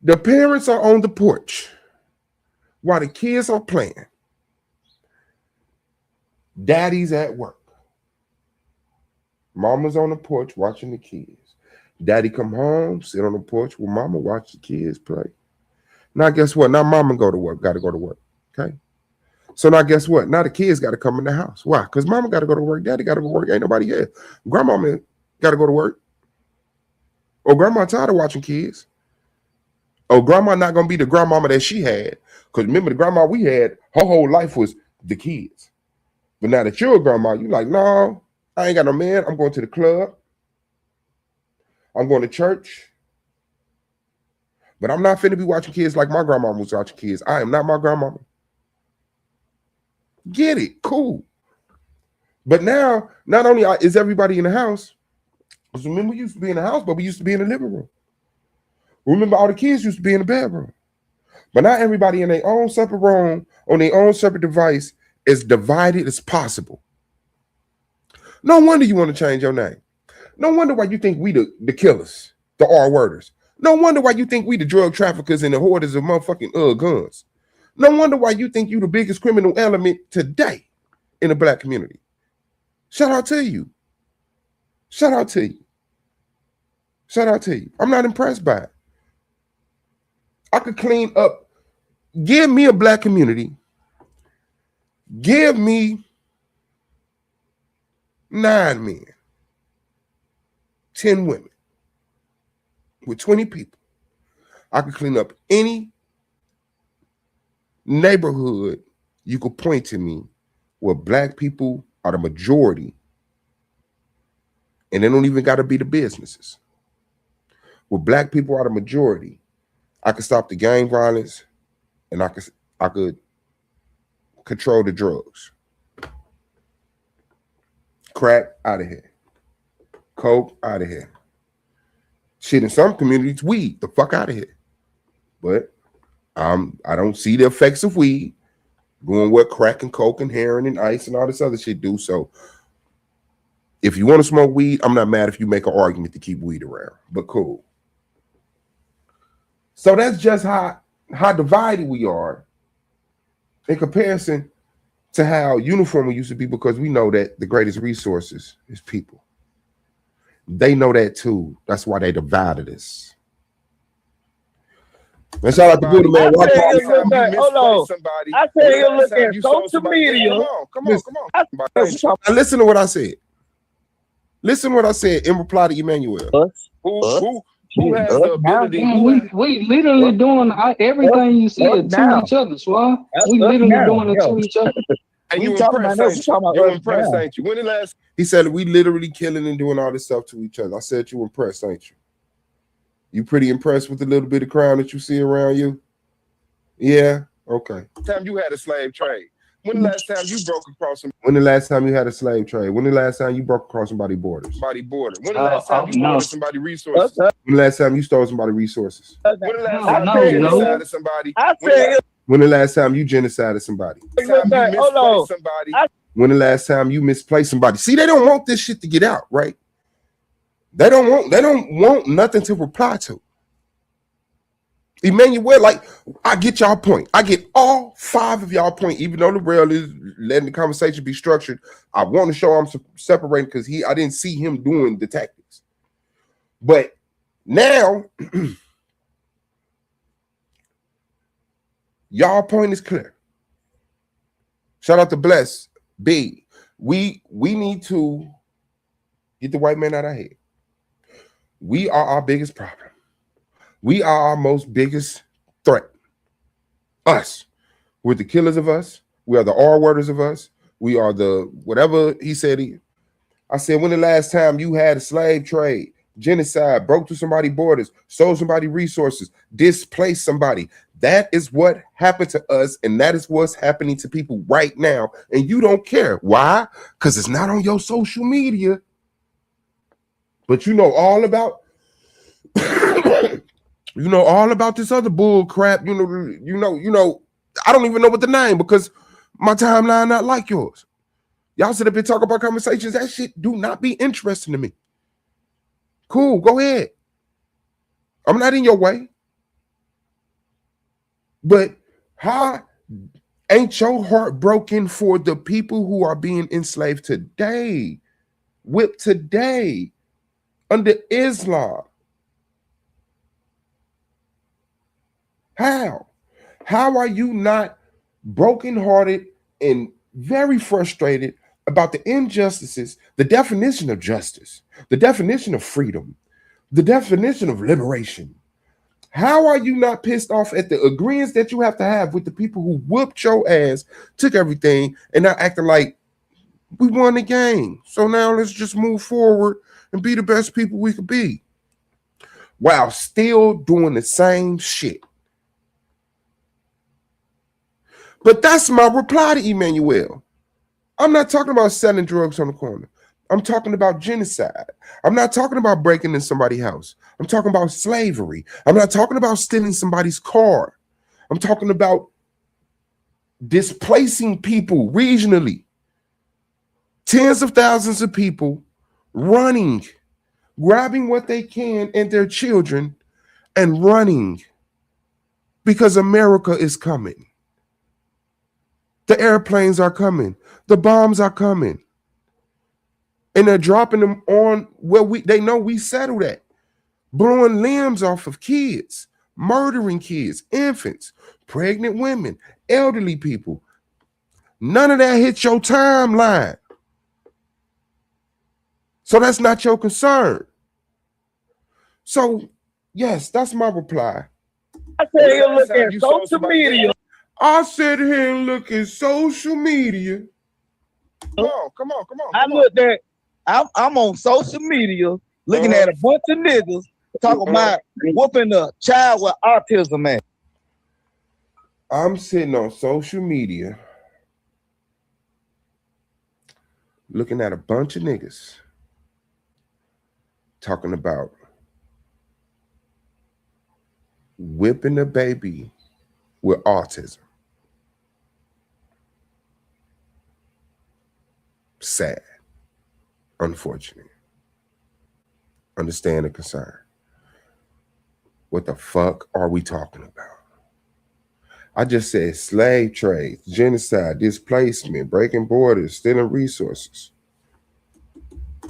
The parents are on the porch while the kids are playing. Daddy's at work. Mama's on the porch watching the kids. Daddy come home, sit on the porch with mama, watch the kids play. Now guess what? Now mama go to work, got to go to work, okay? So now guess what? Now the kids got to come in the house. Why? Because mama got to go to work. Daddy got to go to work. Ain't nobody here. Grandmama got to go to work. Or grandma tired of watching kids. Oh, grandma not going to be the grandmama that she had. Because remember, the grandma we had, her whole life was the kids. But now that you're a grandma, you like, no, I ain't got no man. I'm going to the club. I'm going to church. But I'm not finna be watching kids like my grandmama was watching kids. I am not my grandmama. Get it? Cool. But now, not only is everybody in the house, because remember we used to be in the house, but we used to be in the living room. Remember all the kids used to be in the bedroom. But now everybody in their own separate room, on their own separate device, as divided as possible. No wonder you want to change your name. No wonder why you think we the killers, the R-worders. No wonder why you think we the drug traffickers and the hoarders of motherfucking guns. No wonder why you think you the biggest criminal element today in the black community. Shout out to you. Shout out to you. Shout out to you. I'm not impressed by it. I could clean up. Give me a black community. Give me 9 men, 10 women, with 20 people. I could clean up any neighborhood you could point to me where black people are the majority, and they don't even got to be the businesses. Where black people are the majority, I could stop the gang violence, and I could control the drugs. Crack out of here. Coke out of here. Shit, in some communities, weed the fuck out of here. But I don't see the effects of weed doing what crack and coke and heroin and ice and all this other shit do. So if you want to smoke weed, I'm not mad if you make an argument to keep weed around. But cool. So that's just how divided we are in comparison to how uniform we used to be, because we know that the greatest resources is people. They know that too. That's why they divided us. And shout out to Buddha, man. Hold on. I tell you, look at social media. Come on. Listen to what I said. Listen to what I said in reply to Emmanuel. Who has the ability? We literally doing everything you said to each other, Suave. We literally doing it to each other. And you impressed, ain't you? When the last? He said we literally killing and doing all this stuff to each other. I said you impressed, ain't you? You pretty impressed with the little bit of crime that you see around you? Yeah. Okay. Time you had a slave trade. When the last time you broke across some? When the last time you had a slave trade? When the last time you broke across somebody's borders? When the last time you stole somebody's resources? When the last time you stole somebody's resources? When the last time you genocided somebody? When the last time you genocided somebody? When the last time you misplaced somebody? See, they don't want this shit to get out, right? They don't want nothing to reply to. Emmanuel, like, I get y'all point. I get all 5 of y'all point, even though the rail is letting the conversation be structured. I want to show I'm separating because I didn't see him doing the tactics. But now, y'all point is clear. Shout out to Bless B. We need to get the white man out of here. We are our biggest problem. We are our most biggest threat. Us. We're the killers of us. We are the R-worders of us. We are the whatever he said. I said, when the last time you had a slave trade, genocide, broke through somebody's borders, stole somebody's resources, displaced somebody? That is what happened to us, and that is what's happening to people right now. And you don't care. Why? Because it's not on your social media. But you know all about you know all about this other bull crap. You know, I don't even know what the name, because my timeline not like yours. Y'all sit up here talk about conversations. That shit do not be interesting to me. Cool, go ahead. I'm not in your way. But how ain't your heart broken for the people who are being enslaved today, whipped today under Islam? How are you not brokenhearted and very frustrated about the injustices, the definition of justice, the definition of freedom, the definition of liberation. How are you not pissed off at the agreements that you have to have with the people who whooped your ass, took everything, and now acting like we won the game? So now let's just move forward and be the best people we could be, while still doing the same shit. But that's my reply to Emmanuel. I'm not talking about selling drugs on the corner. I'm talking about genocide. I'm not talking about breaking in somebody's house. I'm talking about slavery. I'm not talking about stealing somebody's car. I'm talking about displacing people regionally. Tens of thousands of people running, grabbing what they can and their children and running because America is coming. The airplanes are coming. The bombs are coming. And they're dropping them on where they know we settled at. Blowing limbs off of kids, murdering kids, infants, pregnant women, elderly people. None of that hits your timeline. So that's not your concern. So, yes, that's my reply. I said here look at social media. I sit here and look at social media. Come on. I looked at, I'm on social media looking at a bunch of niggas talking about whooping a child with autism, man. I'm sitting on social media looking at a bunch of niggas talking about whipping a baby with autism. Sad. Unfortunate. Understand the concern. What the fuck are we talking about? I just said slave trade, genocide, displacement, breaking borders, stealing resources.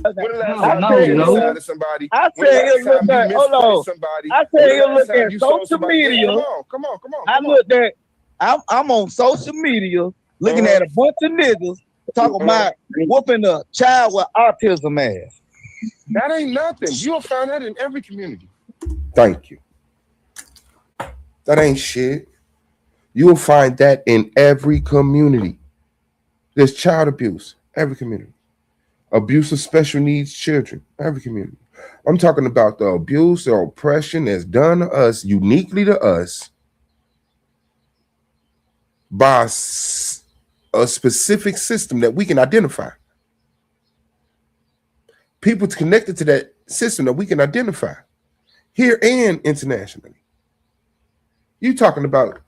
When the last time you genocided somebody? I said you look at, hold on. Somebody? I said you look at social media. Come on. I looked at, I'm on social media looking at a bunch of niggas talking about whooping a child with autism ass. That ain't nothing. You'll find that in every community. Thank you. That ain't shit. You'll find that in every community. There's child abuse, every community. Abuse of special needs children, every community. I'm talking about the abuse or oppression that's done to us, uniquely to us, by a specific system that we can identify. People connected to that system that we can identify here and internationally. You talking about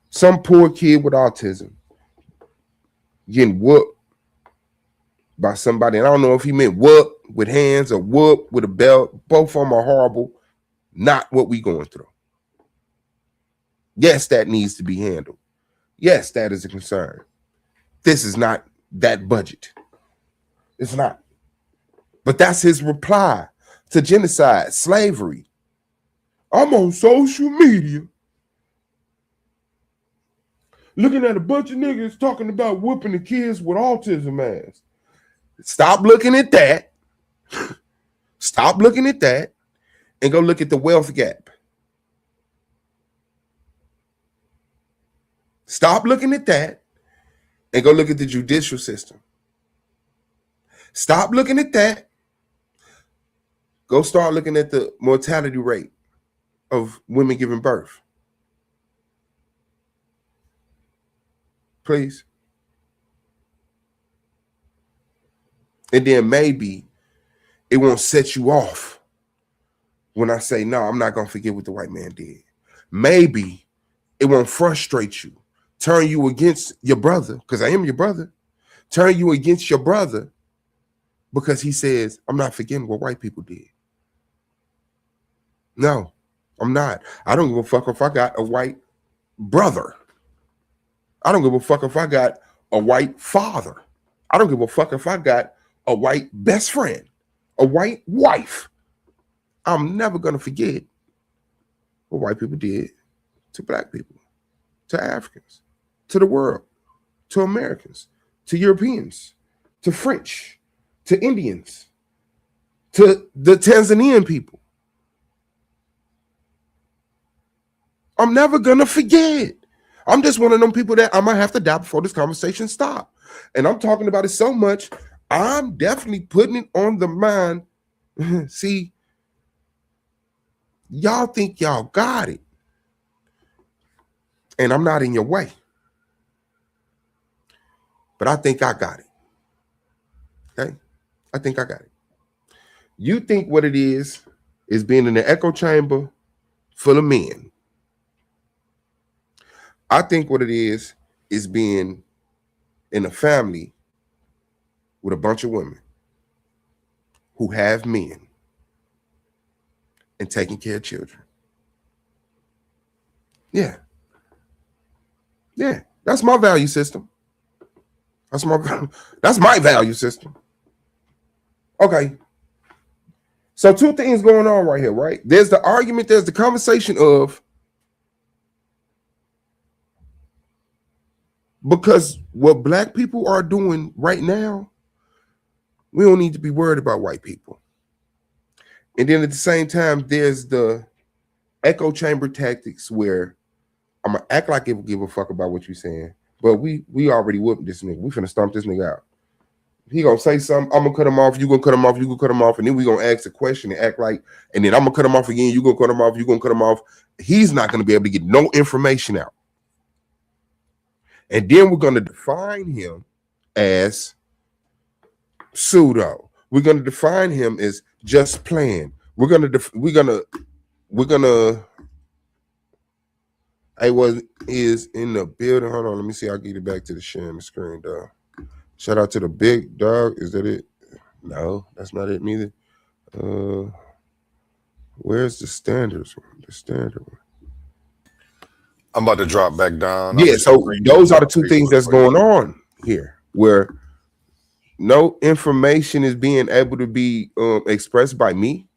some poor kid with autism getting whooped by somebody. And I don't know if he meant whoop with hands or whoop with a belt. Both of them are horrible. Not what we going through. Yes, that needs to be handled. Yes, that is a concern. This is not that budget. It's not. But that's his reply to genocide, slavery. I'm on social media looking at a bunch of niggas talking about whooping the kids with autism ass. Stop looking at that. Stop looking at that and go look at the wealth gap. Stop looking at that and go look at the judicial system. Stop looking at that. Go start looking at the mortality rate of women giving birth. Please. And then maybe it won't set you off when I say, no, I'm not going to forget what the white man did. Maybe it won't frustrate you, turn you against your brother, because I am your brother, turn you against your brother because he says, I'm not forgetting what white people did. No, I'm not. I don't give a fuck if I got a white brother. I don't give a fuck if I got a white father. I don't give a fuck if I got a white best friend, a white wife. I'm never going to forget what white people did to black people, to Africans, to the world, to Americans, to Europeans, to French, to Indians, to the Tanzanian people. I'm never gonna forget. I'm just one of them people that I might have to die before this conversation stops. And I'm talking about it so much, I'm definitely putting it on the mind. See, y'all think y'all got it. And I'm not in your way. But I think I got it. Okay? I think I got it. You think what it is being in an echo chamber full of men. I think what it is being in a family with a bunch of women who have men and taking care of children. Yeah. Yeah. That's my value system. That's my value system. Okay. So two things going on right here, right? There's the argument, there's the conversation of because what black people are doing right now, we don't need to be worried about white people. And then at the same time, there's the echo chamber tactics where I'm gonna act like it give a fuck about what you're saying, but we already whooped this nigga. We finna stomp this nigga out. He gonna say something, I'm gonna cut him off, you gonna cut him off, you gonna cut him off, and then we gonna ask a question and act like, and then I'm gonna cut him off again, you gonna cut him off, you gonna cut him off. He's not gonna be able to get no information out. And then we're gonna define him as pseudo. We're gonna define him as just playing. We're gonna I is in the building. Hold on, let me see. I'll get it back to the sharing the screen, dog. Shout out to the big dog. Is that it? No, that's not it neither. Where's the standards one? The standard one. I'm about to drop back down. Yeah, so those are the two things that's going on here, where no information is being able to be expressed by me.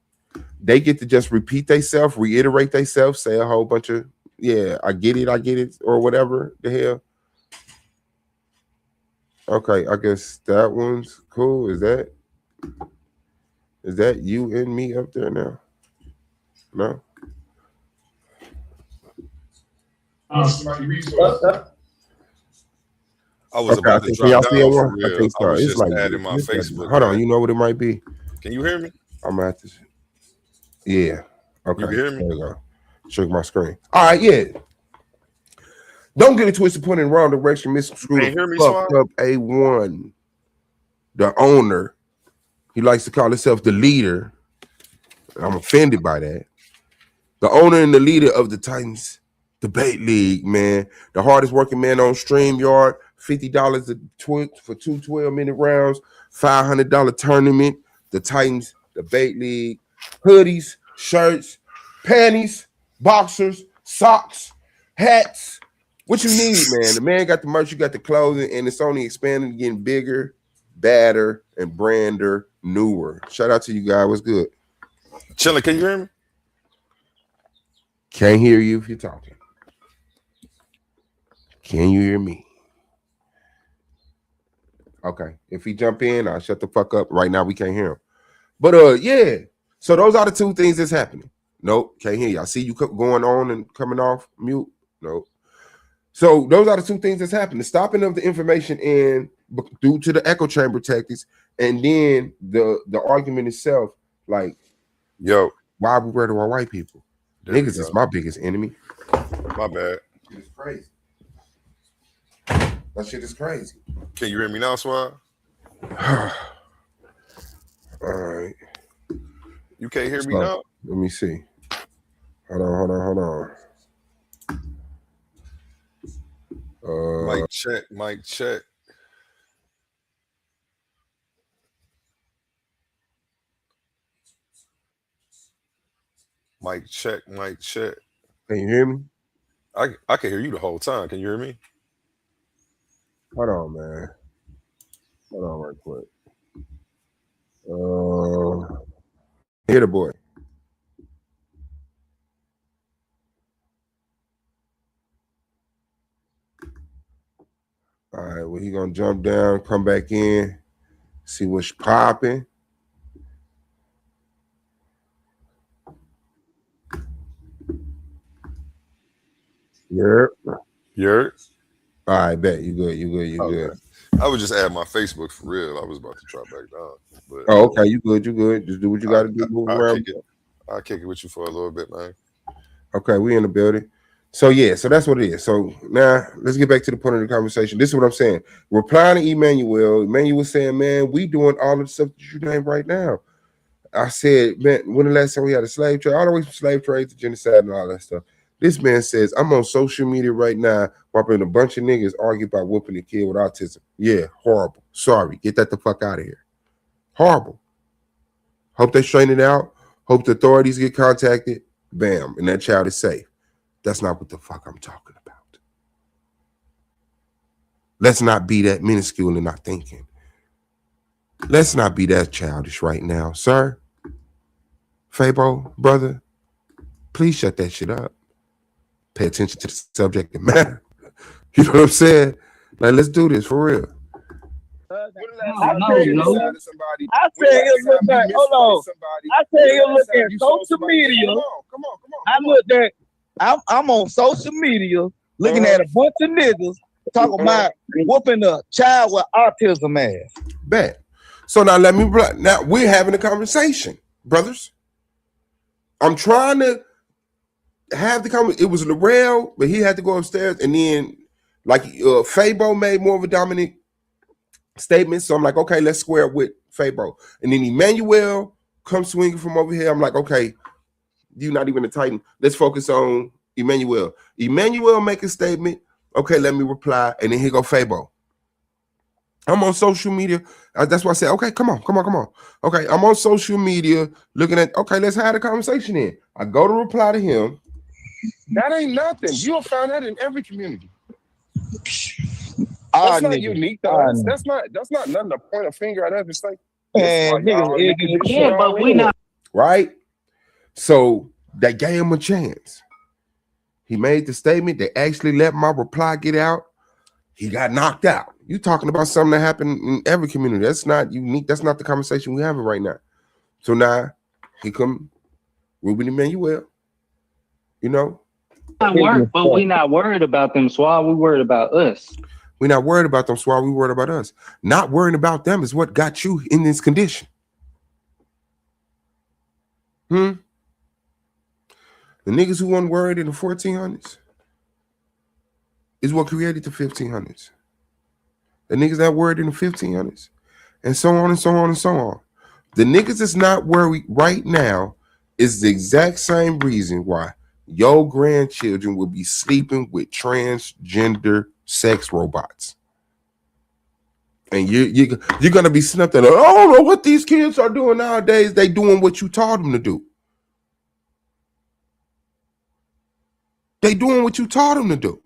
They get to just repeat themselves, reiterate themselves, say a whole bunch of, yeah, I get it, or whatever the hell. Okay, I guess that one's cool. Is that you and me up there now? No? I was about to drop down for real. I was just like, adding my Facebook. Hold on, you know what it might be? Can you hear me? I'm gonna have to. Yeah. Okay. You can hear me? There you go. Shook my screen. All right, yeah. Don't get it twisted, pointing in the wrong direction. Mr. Scrooge fucked up A1. The owner. He likes to call himself the leader. I'm offended by that. The owner and the leader of the Titans Debate League, man. The hardest working man on StreamYard. $50 for two 12-minute rounds. $500 tournament. The Titans Debate League. Hoodies, shirts, panties, boxers, socks, hats. What you need, man? The man got the merch, you got the clothing, and it's only expanding, getting bigger, badder, and brander, newer. Shout out to you guys. What's good? Chilling, can you hear me? Can't hear you if you're talking. Can you hear me? Okay. If he jump in, I'll shut the fuck up. Right now, we can't hear him. But yeah. So those are the two things that's happening. Nope, can't hear you. I see you going on and coming off mute. Nope. So those are the two things that's happening. The stopping of the information in due to the echo chamber tactics, and then the argument itself, like, yo, why are we worried about white people? Niggas is my biggest enemy. My bad. It's crazy. That shit is crazy. Can you hear me now, Suave? All right. You can't hear me now? Let me see. Hold on. Mic check. Mic check. Can you hear me? I can hear you the whole time. Can you hear me? Hold on, man. Hold on right quick. Hear the boy. All right, well, he gonna jump down, come back in, see what's popping. Yep. You're All right, bet you good. You good. You good. I would just add my Facebook for real. I was about to drop back down, but Oh, okay. You good. You good. Just do what you got to do. Move I'll around. I'll kick it with you for a little bit, man. Okay, we in the building. So yeah, so that's what it is. So now let's get back to the point of the conversation. This is what I'm saying. Replying to Emmanuel. Emmanuel saying, "Man, we doing all of the stuff that you named right now." I said, "Man, when the last time we had a slave trade, all the way from slave trade to genocide and all that stuff." This man says, "I'm on social media right now, watching a bunch of niggas argue about whooping a kid with autism." Yeah, horrible. Sorry, get that the fuck out of here. Horrible. Hope they straighten it out. Hope the authorities get contacted. Bam, and that child is safe. That's not what the fuck I'm talking about. Let's not be that minuscule in our thinking. Let's not be that childish right now, sir. Fabo, brother, please shut that shit up. Pay attention to the subject that matter. You know what I'm saying? Like, let's do this for real. I said him look at, hold on. I said him look at social media. Come on. I looked at, I'm on social media looking at a bunch of niggas talking about whooping a child with autism ass. Bet. So now now we're having a conversation, brothers. I'm trying to have the conversation. It was Larrell, but he had to go upstairs, and then like Fabo made more of a dominant statement. So I'm like, okay, let's square it with Fabo. And then Emmanuel comes swinging from over here. I'm like, okay, you're not even a Titan. Let's focus on Emmanuel. Emmanuel make a statement. Okay, let me reply. And then here go Fabo. I'm on social media. That's why I said, okay, come on. Okay, I'm on social media looking at, okay, let's have a conversation in. I go to reply to him. That ain't nothing. You'll find that in every community. That's not unique to us. That's not nothing to point a finger at us. It's like, yeah, but we not right. So they gave him a chance. He made the statement. They actually let my reply get out. He got knocked out. You talking about something that happened in every community. That's not unique. That's not the conversation we're having right now. So now he come Ruben Emmanuel. You know, but we're not worried about them. So why we worried about us? We're not worried about them. So why we worried about us? Not worrying about them is what got you in this condition. The niggas who weren't worried in the 1400s is what created the 1500s. The niggas that worried in the 1500s, and so on and so on and so on. The niggas that's not worried right now is the exact same reason why your grandchildren will be sleeping with transgender sex robots. And you're gonna be sitting up there, I don't know what these kids are doing nowadays. They doing what you taught them to do. They doing what you taught them to do.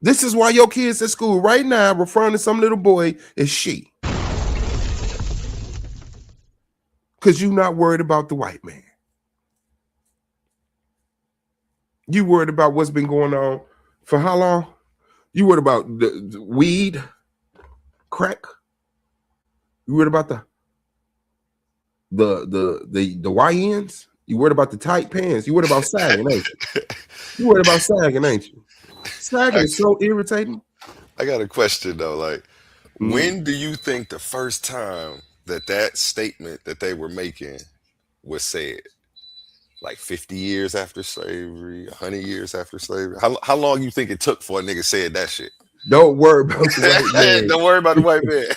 This is why your kids at school right now referring to some little boy as she. Because you're not worried about the white man. You worried about what's been going on for how long? You worried about the weed, crack. You worried about the YNs. You worried about the tight pants. You worried about sagging, ain't you? You worried about sagging, ain't you? Sagging is so irritating. I got a question though. Like, when do you think the first time that statement that they were making was said? Like 50 years after slavery, 100 years after slavery? How long you think it took for a nigga said that shit? Don't worry about the white man. Don't worry about the white man.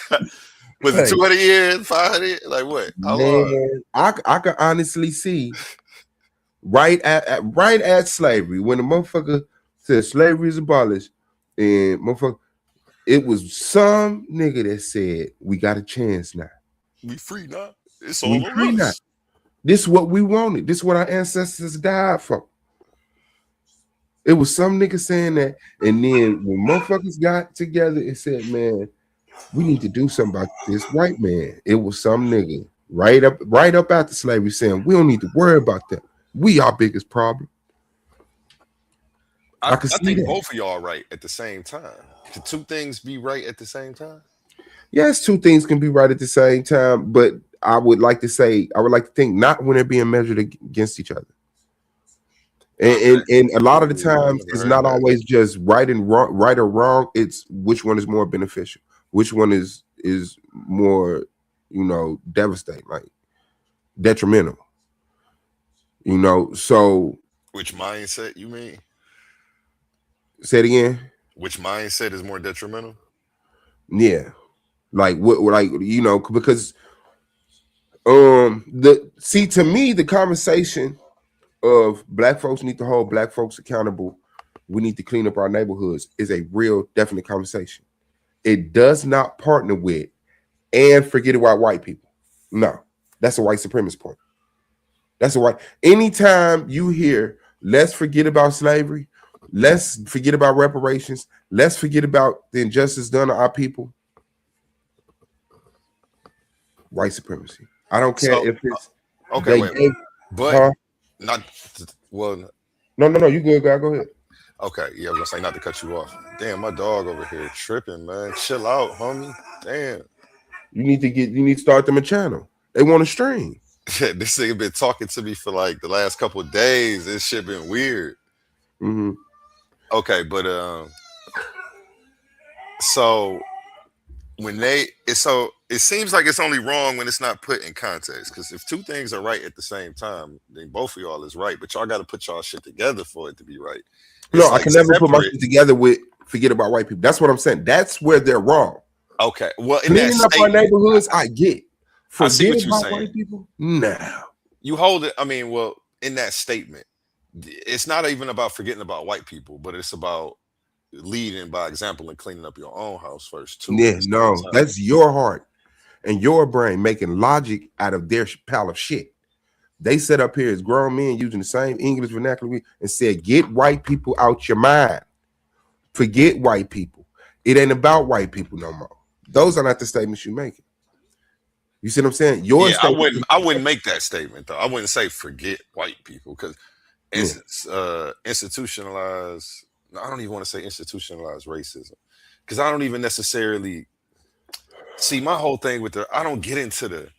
Was it 200 years, 500? Like what? How long? I can honestly see right at slavery, when the motherfucker said slavery is abolished, and motherfucker, it was some nigga that said we got a chance now. We free now. It's all over us. This is what we wanted. This is what our ancestors died for. It was some nigga saying that, and then when motherfuckers got together and said, man, we need to do something about this white man. It was some nigga right up after slavery saying, we don't need to worry about that. We our biggest problem. I think both of y'all are right at the same time. Could two things be right at the same time? Yes, two things can be right at the same time, but I would like to say, I would like to think not when they're being measured against each other. Okay. And a lot of the Ooh, I times never it's heard not that. always just right and wrong, right or wrong. It's which one is more beneficial, which one is more, devastating, like detrimental. So Which mindset you mean? say it again. Which mindset is more detrimental? Yeah, like what like because the see to me the conversation of black folks need to hold black folks accountable. We need to clean up our neighborhoods is a real definite conversation. It does not partner with and forget about white people. No, that's a white supremacist point. That's a white. Anytime you hear, let's forget about slavery, let's forget about reparations, let's forget about the injustice done to our people, white supremacy. I don't care So if it's okay, they wait, gave, but huh? not well. No. You good, guy? Go ahead. Okay, yeah, I was gonna say not to cut you off. Damn, my dog over here tripping, man. Chill out, homie. Damn. You need to start them a channel. They want to stream. This nigga been talking to me for like the last couple of days. This shit been weird. Mm-hmm. Okay, but so so it seems like it's only wrong when it's not put in context. Because if two things are right at the same time, then both of y'all is right. But y'all got to put y'all shit together for it to be right. No, It's I like can never put my separate. shit together with forget about white people. That's what I'm saying. That's where they're wrong. Okay, well, in that Cleaning up our statement, neighborhoods, I get. I see Forget what you're about saying. white people? No. You hold it. I mean, well, in that statement, it's not even about forgetting about white people, but it's about leading by example and cleaning up your own house first too at Yeah, the same no. time. That's your heart and your brain making logic out of their pile of shit. They set up here as grown men using the same English vernacular and said, get white people out your mind. Forget white people. It ain't about white people no more. Those are not the statements you're making. You see what I'm saying? Your Yeah, I statement. wouldn't. I wouldn't make that statement though. I wouldn't say forget white people because Yeah. institutionalized. No, I don't even want to say institutionalized racism because I don't even necessarily see my whole thing with the. I don't get into the,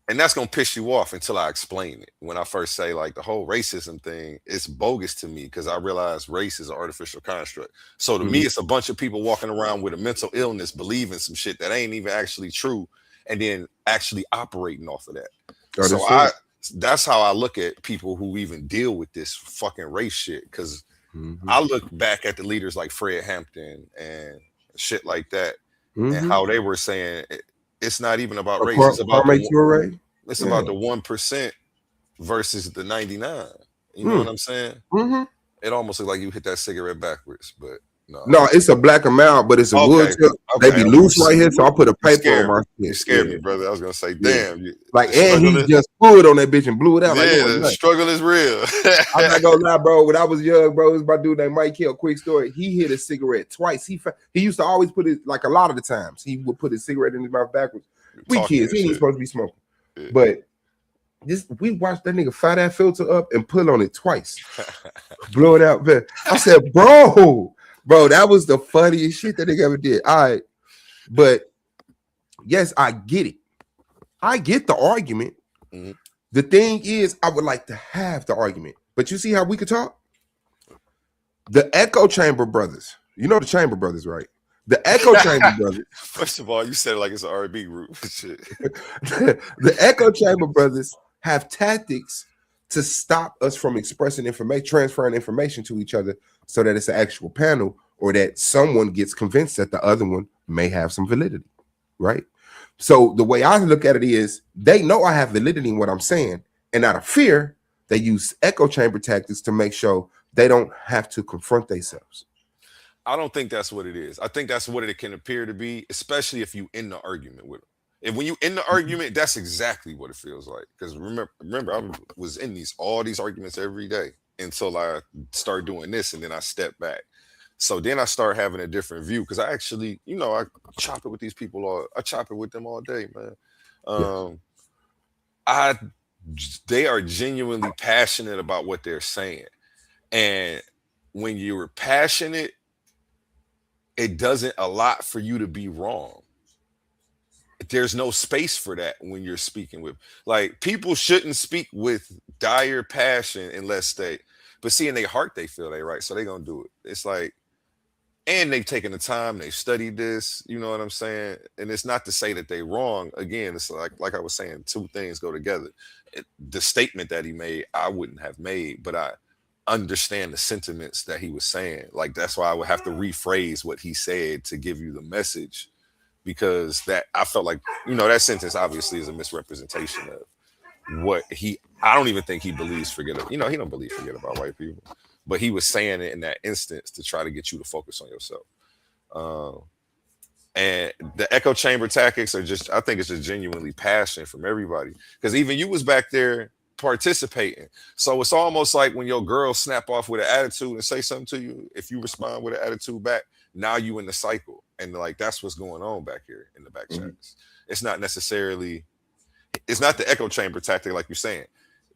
and that's gonna piss you off until I explain it. When I first say like the whole racism thing, it's bogus to me because I realize race is an artificial construct. So to me, Mhm. it's a bunch of people walking around with a mental illness, believing some shit that ain't even actually true, and then actually operating off of that. So Understood. that's how I look at people who even deal with this fucking race shit. Because Mm-hmm. I look back at the leaders like Fred Hampton and shit like that, and Mm-hmm. how they were saying it's not even about A race. It's about Kwame Ture? Yeah. the 1% versus the 99. You know Mm. what I'm saying? Mm-hmm. It almost looks like you hit that cigarette backwards, but no. No, it's a black amount, but it's a wood Okay, tip. They okay, be okay. loose right here, so I put a You paper on scared my me. You shit. scared me, Yeah. brother. I was gonna say, Yeah. damn, Like, the and he struggle is just pulled on that bitch and blew it out like it yeah, wasn't the nothing. struggle is real. I'm not gonna lie, bro. When I was young, bro, it was my dude named Mike Hill. Quick story. He hit a cigarette twice. He used to always put it like a lot of the times he would put his cigarette in his mouth backwards. We Talking kids, and he ain't shit. supposed to be smoking. Yeah. But we watched that nigga fire that filter up and pull on it twice, blow it out. I said, bro, that was the funniest shit that nigga ever did. All right, but yes, I get it. I get the argument. Mm-hmm. The thing is, I would like to have the argument, but you see how we could talk? The Echo Chamber brothers, you know the Chamber brothers, right? The Echo Chamber brothers. First of all, you said it like it's an R&B group. Shit. The Echo Chamber brothers have tactics to stop us from expressing information, transferring information to each other so that it's an actual panel or that someone gets convinced that the other one may have some validity, right? So the way I look at it is they know I have validity in what I'm saying, and out of fear, they use echo chamber tactics to make sure they don't have to confront themselves. I don't think that's what it is. I think that's what it can appear to be, especially if you in the argument with them. If when you in the argument, that's exactly what it feels like. Because remember, I was in all these arguments every day until I start doing this, and then I step back. So then I start having a different view because I actually, I chop it with these people I chop it with them all day, man. They are genuinely passionate about what they're saying, and when you're passionate, it doesn't allot for you to be wrong. There's no space for that when you're speaking with, like, people shouldn't speak with dire passion unless they, but see, in their heart they feel they right, so they gonna do it. It's like, and they've taken the time, they've studied this, you know what I'm saying? And it's not to say that they wrong. Again, it's like I was saying, two things go together. The statement that he made, I wouldn't have made, but I understand the sentiments that he was saying. Like, that's why I would have to rephrase what he said to give you the message, because that, I felt like, that sentence obviously is a misrepresentation of what he, I don't even think he believes he don't believe forget about white people, but he was saying it in that instance to try to get you to focus on yourself. And the echo chamber tactics are just, I think it's just genuinely passion from everybody, because even you was back there participating. So it's almost like when your girl snap off with an attitude and say something to you, if you respond with an attitude back, now you in the cycle. And like, that's what's going on back here in the back chats. It's not necessarily, it's not the echo chamber tactic like you're saying.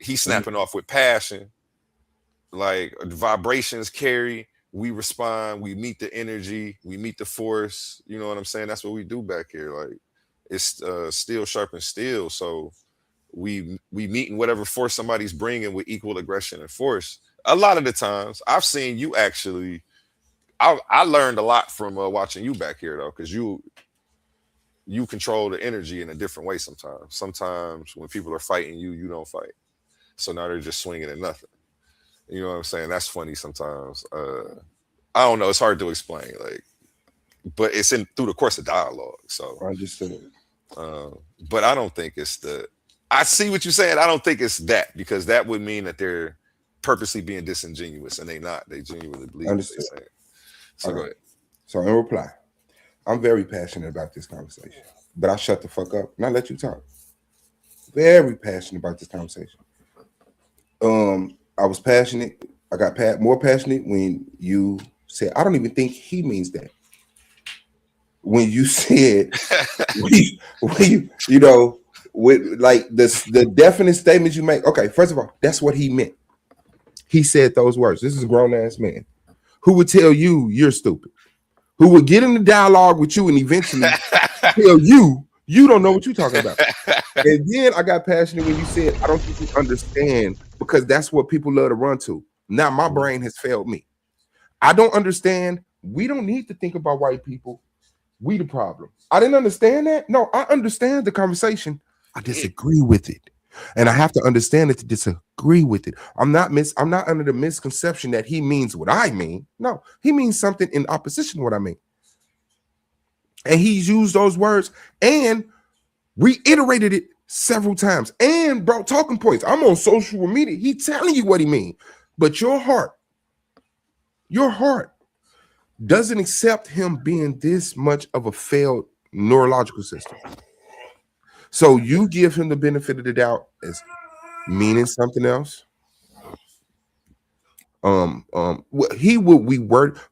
He's snapping off with passion, like vibrations carry, we respond, we meet the energy, we meet the force, you know what I'm saying? That's what we do back here. Like, it's steel sharpens steel. So we meet in whatever force somebody's bringing with equal aggression and force. A lot of the times I've seen you actually, I learned a lot from watching you back here though, because you control the energy in a different way sometimes. Sometimes when people are fighting you, you don't fight. So now they're just swinging at nothing. You know what I'm saying? That's funny sometimes. I don't know. It's hard to explain, like, but it's through the course of dialogue. So I just said it. But I don't think it's I see what you're saying. I don't think it's that, because that would mean that they're purposely being disingenuous, and they not. They genuinely believe what they're saying. So go ahead. So in reply, I'm very passionate about this conversation, but I shut the fuck up and I let you talk. Very passionate about this conversation. I was passionate. I got more passionate when you said, I don't even think he means that. When you said, with like the definite statements you make. Okay, first of all, that's what he meant. He said those words. This is a grown ass man who would tell you you're stupid, who would get in the dialogue with you and eventually tell you don't know what you're talking about. And then I got passionate when you said, I don't think you understand, because that's what people love to run to. Now my brain has failed me. I don't understand. We don't need to think about white people. We the problem. I didn't understand that. No, I understand the conversation. I disagree with it. And I have to understand it to disagree with it. I'm not under the misconception that he means what I mean. No, he means something in opposition to what I mean. And he's used those words and reiterated it several times and brought talking points. I'm on social media. He telling you what he means. But your heart doesn't accept him being this much of a failed neurological system. So you give him the benefit of the doubt as meaning something else. He would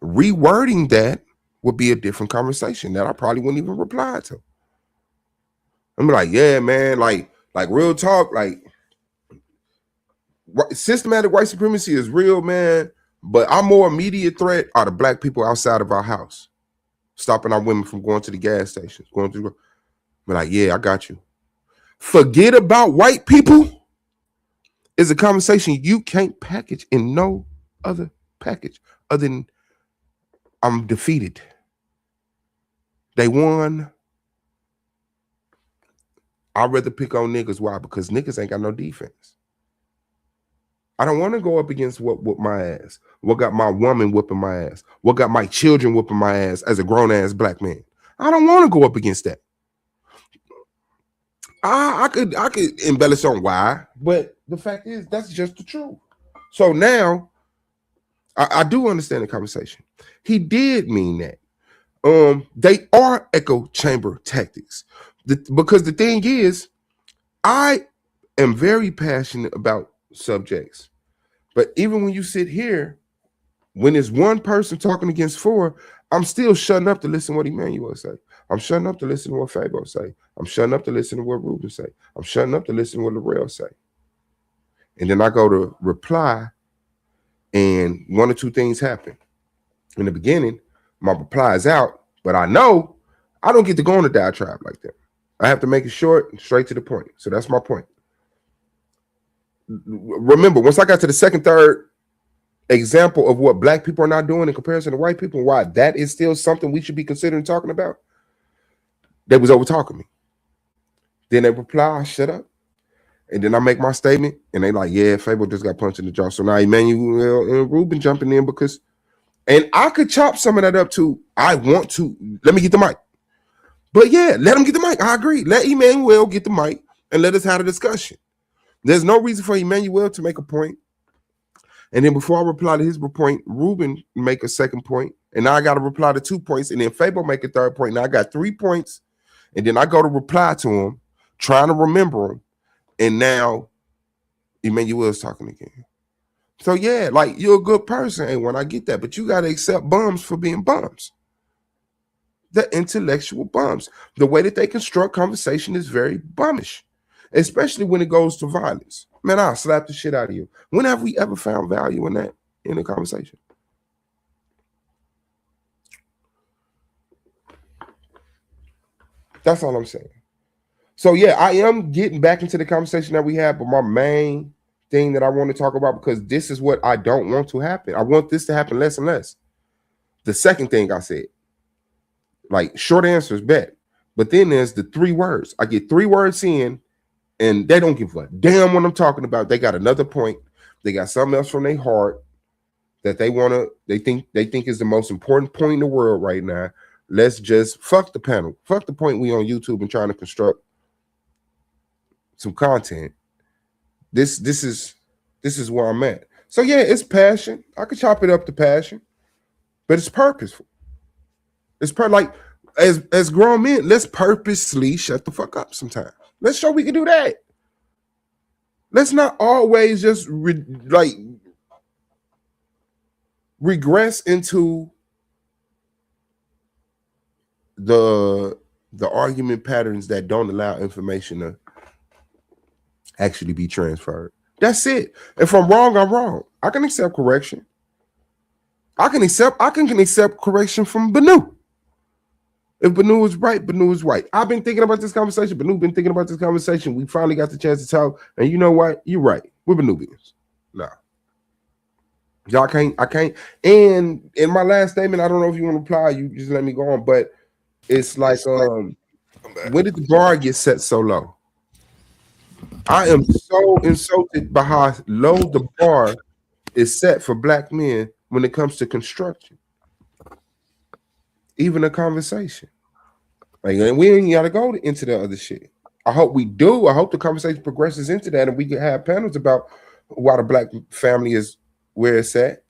rewording that would be a different conversation that I probably wouldn't even reply to. I'm like, yeah, man, like real talk, like systematic white supremacy is real, man. But our more immediate threat are the black people outside of our house, stopping our women from going to the gas stations, going through. But like, yeah, I got you. Forget about white people is a conversation you can't package in no other package other than I'm defeated. They won. I'd rather pick on niggas. Why? Because niggas ain't got no defense. I don't want to go up against what whooped my ass. What got my woman whooping my ass? What got my children whooping my ass as a grown ass black man? I don't want to go up against that. I could embellish on why, but the fact is that's just the truth. So now I do understand the conversation. He did mean that. They are echo chamber tactics. Because the thing is, I am very passionate about subjects. But even when you sit here, when it's one person talking against four, I'm still shutting up to listen to what Emmanuel say. I'm shutting up to listen to what Fabo say. I'm shutting up to listen to what Ruben say. I'm shutting up to listen to what Laurel say. And then I go to reply, and one or two things happen. In the beginning, My reply is out, but I know I don't get to go on a diatribe like that. I have to make it short and straight to the point. So that's my point. Remember, once I got to the second, third example of what black people are not doing in comparison to white people, and why that is still something we should be considering talking about, they was over talking me. Then they reply, I shut up. And then I make my statement, and they like, yeah, Fable just got punched in the jaw. So now Emmanuel and Ruben jumping in because, and I could chop some of that up too. I want to. Let me get the mic. But yeah, let him get the mic. I agree. Let Emmanuel get the mic and let us have a discussion. There's no reason for Emmanuel to make a point. And then before I reply to his point, Ruben make a second point. And now I got to reply to 2 points. And then Fable make a third point. Now I got 3 points. And then I go to reply to him, trying to remember him. And now Emmanuel's talking again. So yeah, like you're a good person, and when I get that, but you got to accept bums for being bums. The intellectual bums. The way that they construct conversation is very bummish, especially when it goes to violence. Man, I'll slap the shit out of you. When have we ever found value in that in a conversation? That's all I'm saying. So yeah, I am getting back into the conversation that we had, but my main thing that I want to talk about, because this is what I don't want to happen. I want this to happen less and less. The second thing I said, like short answers bet, but then there's the 3 words. I get 3 words in, and they don't give a damn what I'm talking about. They got another point. They got something else from their heart that they think is the most important point in the world right now. Let's just fuck the panel. Fuck the point we on YouTube and trying to construct some content. This is where I'm at. So yeah, it's passion. I could chop it up to passion, but it's purposeful. It's like as grown men, let's purposely shut the fuck up sometimes. Let's show we can do that. Let's not always just regress into the argument patterns that don't allow information to actually be transferred. That's it. If I'm wrong, I'm wrong. I can accept correction. I can accept correction from Banu. If Banu is right, Banu is right. I've been thinking about this conversation. Banu been thinking about this conversation. We finally got the chance to talk. And you know what? You're right. We're Banubians. No. I can't. And in my last statement, I don't know if you want to reply. You just let me go on. But it's like, when did the bar get set so low? I am so insulted by how low the bar is set for black men when it comes to construction. Even a conversation. Like, and we ain't gotta go into the other shit. I hope we do. I hope the conversation progresses into that and we can have panels about why the black family is where it's at.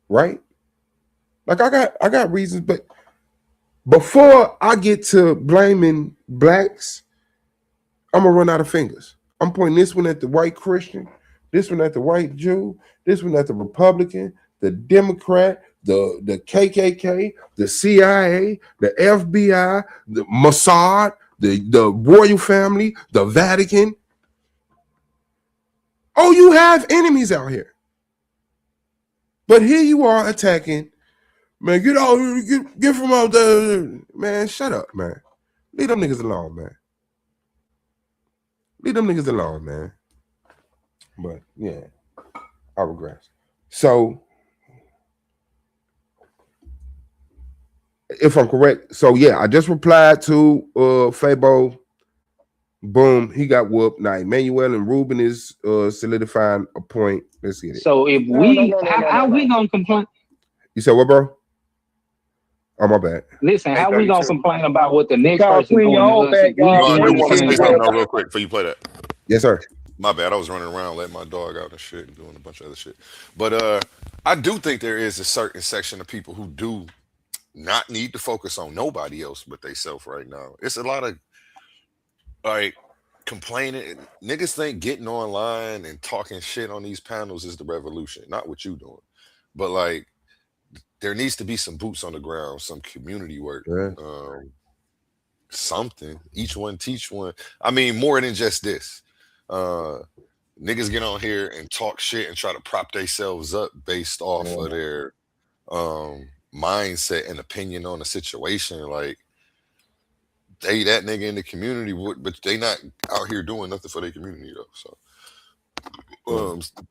Right? Like I got reasons, but before I get to blaming blacks, I'm gonna run out of fingers. I'm pointing this one at the white Christian, this one at the white Jew, this one at the Republican, the Democrat, the KKK, the CIA, the FBI, the Mossad, the royal family, the Vatican. Oh, you have enemies out here. But here you are attacking. Man, get out here, get from out there. Man, shut up, man. Leave them niggas alone, man. Leave them niggas alone, man. But yeah, I regress. So if I'm correct, so yeah, I just replied to Fabo. Boom, he got whooped. Now Emmanuel and Ruben is solidifying a point. Let's get it. So if how we gonna complain? You said what, bro? Oh, my bad. Listen, how we gonna complain about what the next person doing? I do want to say something real quick before you play that. Yes, sir. My bad. I was running around, letting my dog out and shit, and doing a bunch of other shit. But I do think there is a certain section of people who do not need to focus on nobody else but theyself right now. It's a lot of like complaining. Niggas think getting online and talking shit on these panels is the revolution. Not what you doing, but like there needs to be some boots on the ground, some community work, something. Each one teach one. I mean, more than just this. Niggas get on here and talk shit and try to prop themselves up based off of their mindset and opinion on the situation. Like they that nigga in the community would, but they not out here doing nothing for their community though. So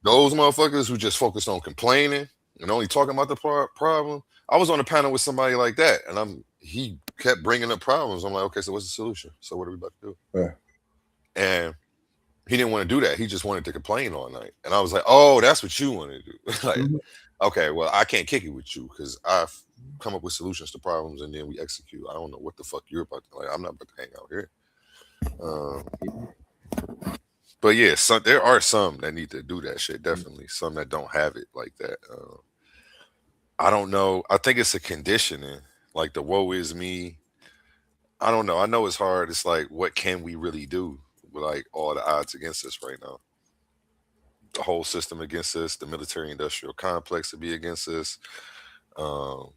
those motherfuckers who just focus on complaining and only talking about the problem. I was on a panel with somebody like that, and he kept bringing up problems. I'm like, okay, so what's the solution? So what are we about to do? Yeah. And he didn't want to do that. He just wanted to complain all night. And I was like, oh, that's what you want to do. Like, okay, well, I can't kick it with you because I've come up with solutions to problems and then we execute. I don't know what the fuck you're about to, like, I'm not about to hang out here. But yeah, there are some that need to do that shit. Definitely, some that don't have it like that. I don't know. I think it's a conditioning, like the woe is me. I don't know. I know it's hard. It's like, what can we really do with like all the odds against us right now? The whole system against us, the military-industrial complex to be against us. All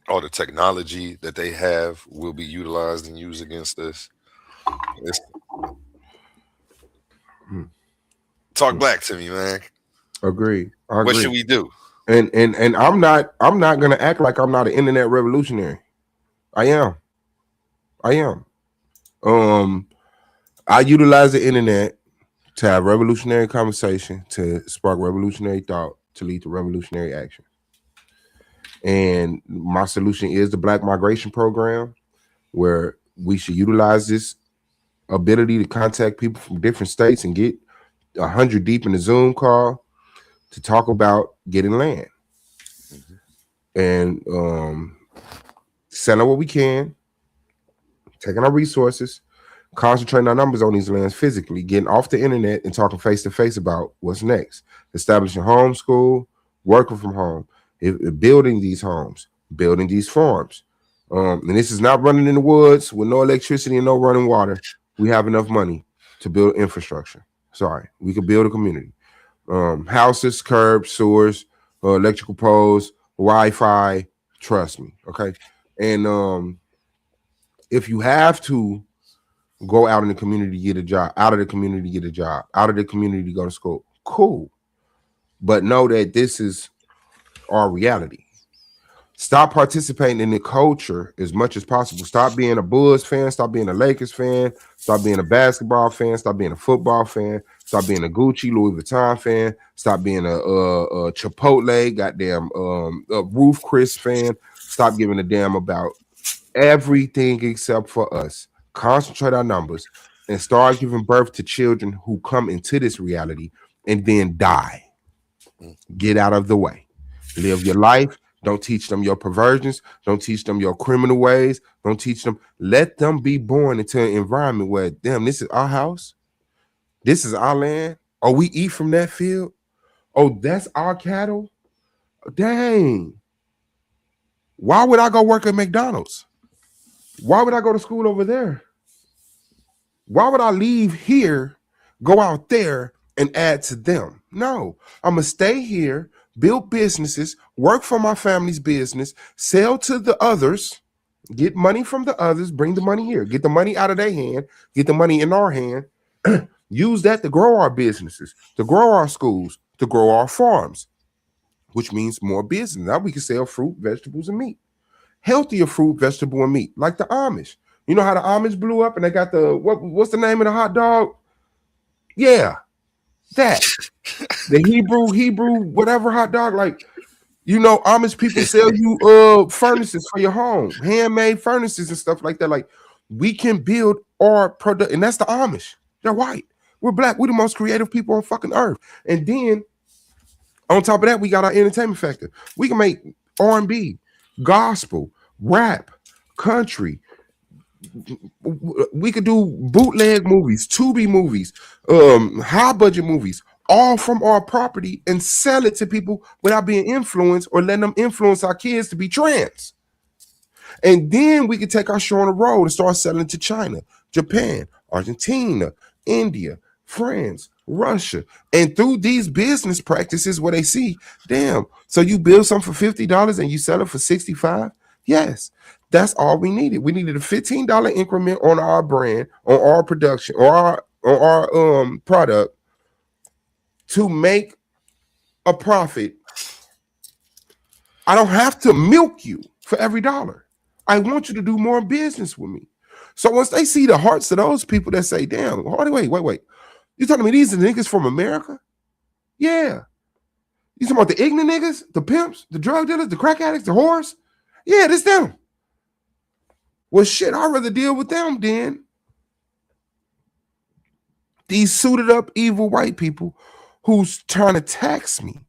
the technology that they have will be utilized and used against us. Talk black to me, man. Agreed. I agree. What should we do? And I'm not gonna act like I'm not an internet revolutionary. I am. I utilize the internet to have revolutionary conversation, to spark revolutionary thought, to lead to revolutionary action. And my solution is the Black Migration Program, where we should utilize this ability to contact people from different states and get 100 deep in the Zoom call to talk about getting land. And selling what we can, taking our resources, concentrating our numbers on these lands physically, getting off the internet and talking face to face about what's next, establishing homeschool, working from home, building these homes, building these farms. And this is not running in the woods with no electricity and no running water. We have enough money to build infrastructure. Sorry, we could build a community. Houses, curbs, sewers, electrical poles, Wi-Fi. Trust me, okay? And if you have to go out in the community to get a job, out of the community to get a job, out of the community to go to school, cool. But know that this is our reality. Stop participating in the culture as much as possible. Stop being a Bulls fan. Stop being a Lakers fan. Stop being a basketball fan. Stop being a football fan. Stop being a Gucci, Louis Vuitton fan. Stop being a Chipotle, goddamn Roof Chris fan. Stop giving a damn about everything except for us. Concentrate our numbers and start giving birth to children who come into this reality and then die. Get out of the way. Live your life. Don't teach them your perversions. Don't teach them your criminal ways. Don't teach them. Let them be born into an environment where, damn, this is our house. This is our land. Oh, we eat from that field. Oh, that's our cattle. Dang. Why would I go work at McDonald's? Why would I go to school over there? Why would I leave here, go out there, and add to them? No, I'm going to stay here, build businesses, work for my family's business, sell to the others, get money from the others, bring the money here, get the money out of their hand, get the money in our hand, use that to grow our businesses, to grow our schools, to grow our farms, which means more business. Now we can sell fruit, vegetables, and meat. Healthier fruit, vegetable, and meat, like the Amish. You know how the Amish blew up and they got the, what's the name of the hot dog? Yeah, that. The Hebrew, whatever hot dog. Like, you know, Amish people sell you furnaces for your home, handmade furnaces and stuff like that. Like, we can build our product, and that's the Amish. They're white. We're black. We're the most creative people on fucking earth. And then on top of that, we got our entertainment factor. We can make R&B, gospel, rap, country. We could do bootleg movies, Tubi movies, high budget movies, all from our property, and sell it to people without being influenced or letting them influence our kids to be trans. And then we could take our show on the road and start selling to China, Japan, Argentina, India, France, Russia. And through these business practices where they see, damn, so you build something for $50 and you sell it for $65? Yes. That's all we needed. We needed a $15 increment on our brand, on our production, or our product to make a profit I don't have to milk you for every dollar. I want you to do more business with me. So once they see the hearts of those people that say, damn, wait. You telling me these are niggas from America? Yeah. You talking about the ignorant niggas, the pimps, the drug dealers, the crack addicts, the whores? Yeah, this them. Well, shit, I'd rather deal with them than these suited up evil white people who's trying to tax me.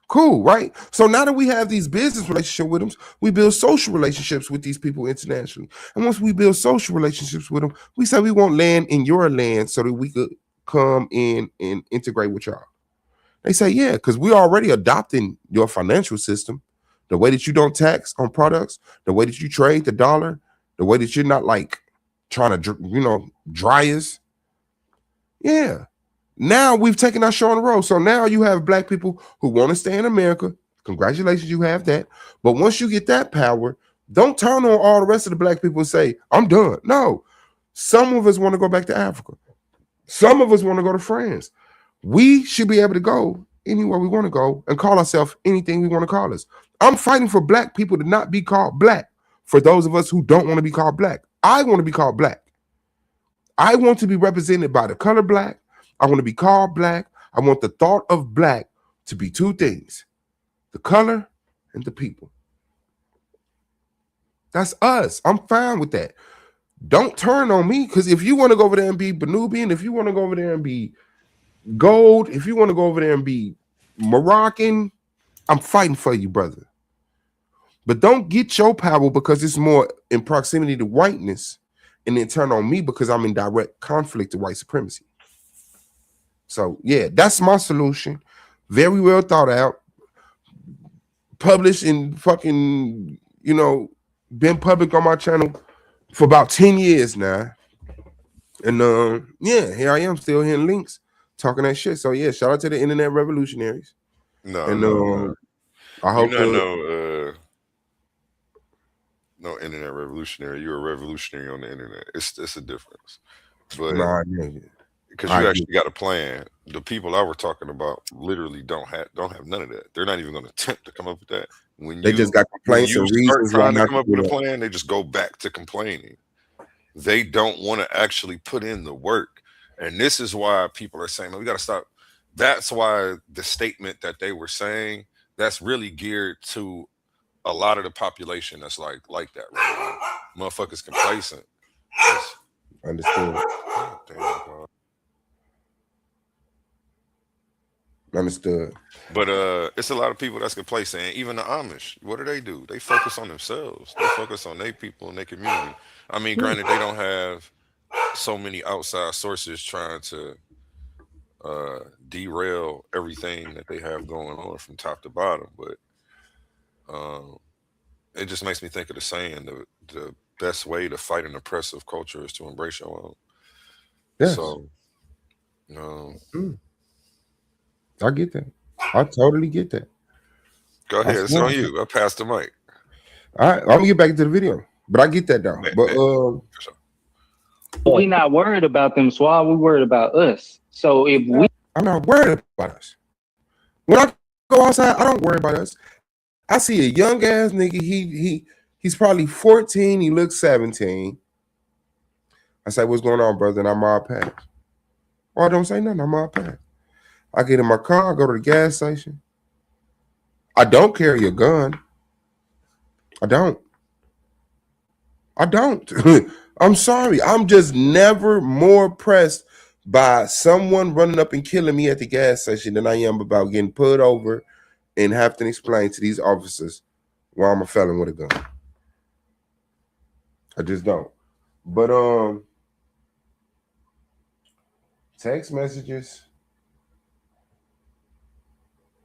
Cool, right? So now that we have these business relationships with them, we build social relationships with these people internationally. And once we build social relationships with them, we say we want land in your land so that we could come in and integrate with y'all. They say, yeah, because we're already adopting your financial system, the way that you don't tax on products, the way that you trade the dollar, the way that you're not like trying to, dry us. Yeah. Now we've taken our show on the road. So now you have black people who want to stay in America. Congratulations, you have that. But once you get that power, don't turn on all the rest of the black people and say, I'm done. No. Some of us want to go back to Africa. Some of us want to go to France. We should be able to go anywhere we want to go and call ourselves anything we want to call us. I'm fighting for black people to not be called black. For those of us who don't want to be called black, I want to be called black. I want to be represented by the color black. I want to be called black. I want the thought of black to be two things: the color and the people. That's us. I'm fine with that. Don't turn on me, because if you want to go over there and be Benubian, if you want to go over there and be gold, if you want to go over there and be Moroccan, I'm fighting for you, brother. But don't get your power because it's more in proximity to whiteness and then turn on me because I'm in direct conflict to white supremacy. So, yeah, that's my solution. Very well thought out. Published in fucking, been public on my channel for about 10 years now. And, here I am still hitting links, talking that shit. So, yeah, shout out to the internet revolutionaries. No, I hope no internet revolutionary. You're a revolutionary on the internet. It's a difference. But because you actually got a plan. The people I were talking about literally don't have none of that. They're not even going to attempt to come up with that. When they just got complaints and reasons trying to come up with a plan, they just go back to complaining. They don't want to actually put in the work. And this is why people are saying, we got to stop. That's why the statement that they were saying, that's really geared to a lot of the population that's like that right now. Motherfuckers complacent. Understood. Understood. But it's a lot of people that's complacent. Even the Amish, what do? They focus on themselves. They focus on their people and their community. I mean, granted, they don't have so many outside sources trying to derail everything that they have going on from top to bottom. But it just makes me think of the saying: the best way to fight an oppressive culture is to embrace your own. Yes. So, I get that. I totally get that. Go ahead. It's on you. I passed the mic. All right. I'm going to get back to the video. But I get that though. But we not worried about them, Suave. We worried about us. So if we... I'm not worried about us. When I go outside, I don't worry about us. I see a young ass nigga. He's probably 14. He looks 17. I say, what's going on, brother? And I'm all packed. Or I don't say nothing. I'm all packed. I get in my car, I go to the gas station. I don't carry a gun. I don't. I'm sorry. I'm just never more pressed by someone running up and killing me at the gas station than I am about getting pulled over and have to explain to these officers why I'm a felon with a gun. I just don't. But text messages.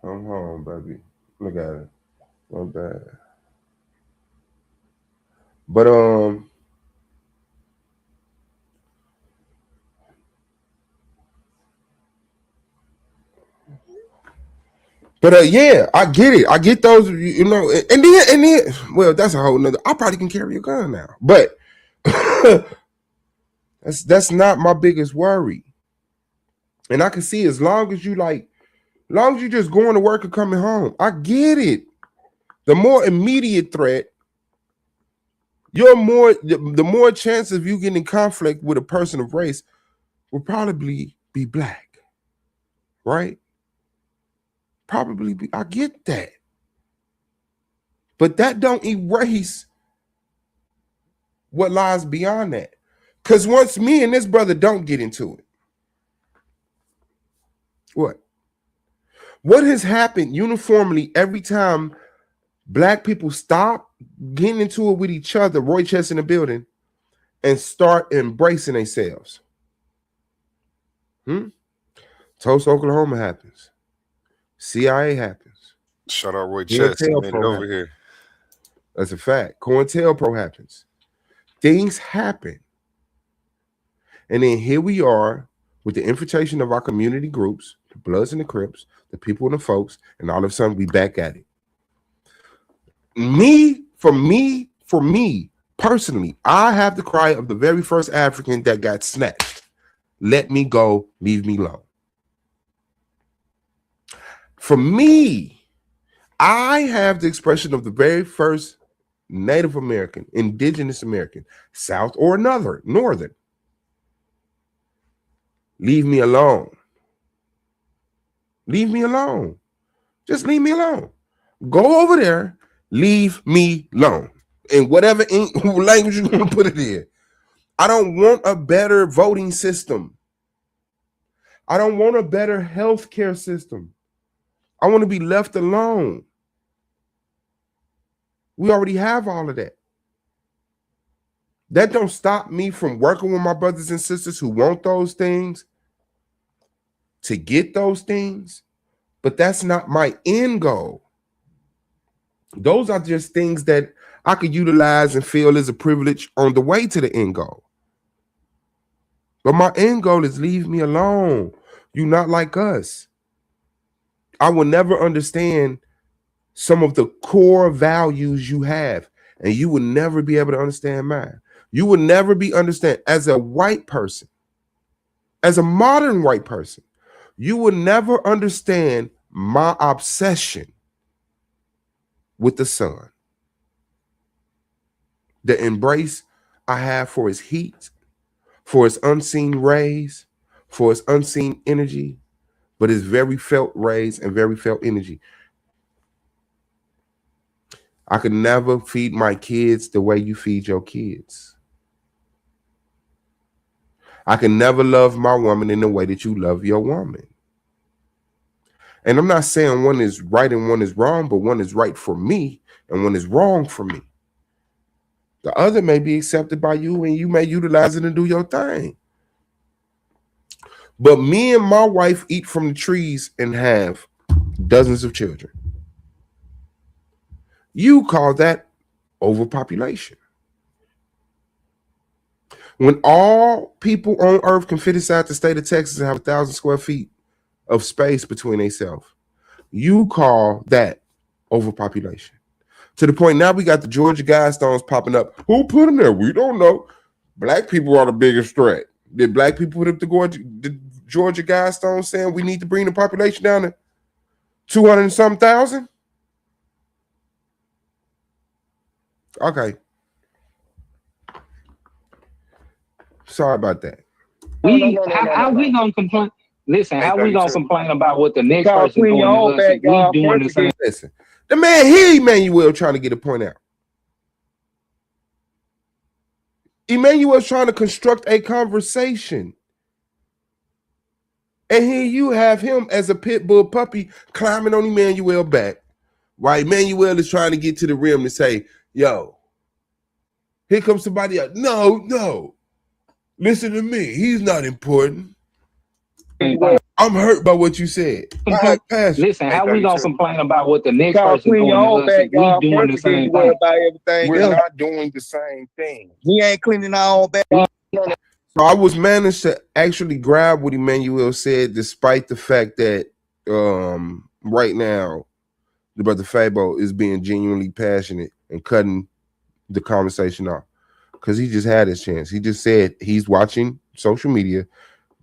I'm home, baby. Look at it. Not bad. But yeah, I get it. I get those, and then, well, that's a whole nother. I probably can carry a gun now, but that's not my biggest worry. And I can see as long as you just going to work and coming home, I get it. The more immediate threat, the more chance of you getting in conflict with a person of race will probably be black, right? Probably be. I get that, but that don't erase what lies beyond that. Because once me and this brother don't get into it, what has happened uniformly every time black people stop getting into it with each other, Roy Chess in the building, and start embracing themselves? Tulsa, Oklahoma happens. CIA happens. Shout out Roy Chess. He made it over here. That's a fact. COINTELPRO happens. Things happen. And then here we are with the infiltration of our community groups, the Bloods and the Crips, the people and the folks, and all of a sudden we back at it. For me, personally, I have the cry of the very first African that got snatched. Let me go, leave me alone. For me, I have the expression of the very first Native American, Indigenous American, South or Northern. Leave me alone. Leave me alone. Just leave me alone. Go over there, leave me alone. In whatever language you want to put it in. I don't want a better voting system. I don't want a better healthcare system. I want to be left alone. We already have all of that. That don't stop me from working with my brothers and sisters who want those things to get those things, but that's not my end goal. Those are just things that I could utilize and feel is a privilege on the way to the end goal. But my end goal is leave me alone. You're not like us. I will never understand some of the core values you have, and you will never be able to understand mine. You will never be understand as a white person, as a modern white person, you will never understand my obsession with the sun. The embrace I have for its heat, for its unseen rays, for its unseen energy, but its very felt rays and very felt energy. I could never feed my kids the way you feed your kids. I can never love my woman in the way that you love your woman. And I'm not saying one is right and one is wrong, but one is right for me and one is wrong for me. The other may be accepted by you and you may utilize it and do your thing. But me and my wife eat from the trees and have dozens of children. You call that overpopulation. When all people on earth can fit inside the state of Texas and have 1,000 square feet of space between themselves, you call that overpopulation. To the point now we got the Georgia Guidestones popping up. Who put them there? We don't know. Black people are the biggest threat. Did black people put up the Georgia Guidestones saying we need to bring the population down to 200 and some thousand? Okay. Sorry about that. How we gonna complain? Listen, how we gonna complain about what the next person doing to us if we doing the same? Listen, the man here, Emmanuel, trying to get a point out. Emmanuel's trying to construct a conversation. And here you have him as a pit bull puppy climbing on Emmanuel's back. While Emmanuel is trying to get to the rim to say, yo, here comes somebody else. No. Listen to me. He's not important. I'm hurt by what you said. Listen, how we gonna complain about what the next person doing to us if we doing the same thing? We're not doing the same thing. We ain't cleaning our own back. So I was managed to actually grab what Emmanuel said, despite the fact that right now the brother Fabo is being genuinely passionate and cutting the conversation off because he just had his chance. He just said he's watching social media.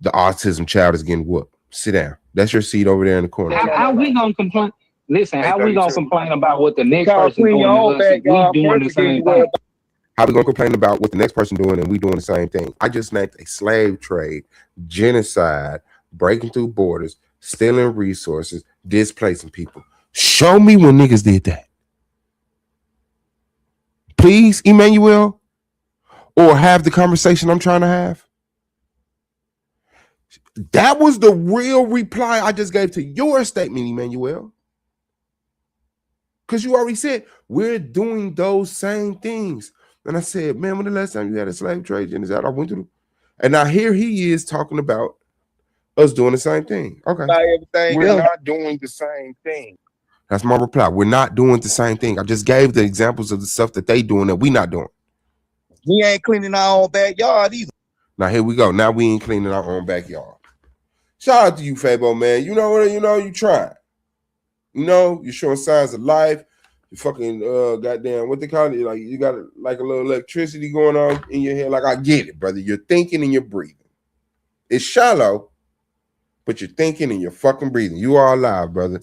The autism child is getting whooped. Sit down. That's your seat over there in the corner. How we gonna complain? Listen, how we gonna 8:32. complain about what the next person doing to us if we doing the same thing? How we gonna complain about what the next person doing and we doing the same thing? I just named a slave trade, genocide, breaking through borders, stealing resources, displacing people. Show me when niggas did that. Please, Emmanuel, or have the conversation I'm trying to have. That was the real reply I just gave to your statement, Emmanuel. Because you already said we're doing those same things. And I said, man, when the last time you had a slave trade genocide? I went through, and now here he is talking about us doing the same thing. Okay. We're not doing the same thing. That's my reply. We're not doing the same thing. I just gave the examples of the stuff that they doing that we not doing. We ain't cleaning our own backyard either. Now here we go. Now we ain't cleaning our own backyard. Shout out to you, Fabo, man. You know what? You trying. You're showing signs of life. You fucking goddamn, what they call it? Like you got like a little electricity going on in your head. Like I get it, brother. You're thinking and you're breathing. It's shallow, but you're thinking and you're fucking breathing. You are alive, brother.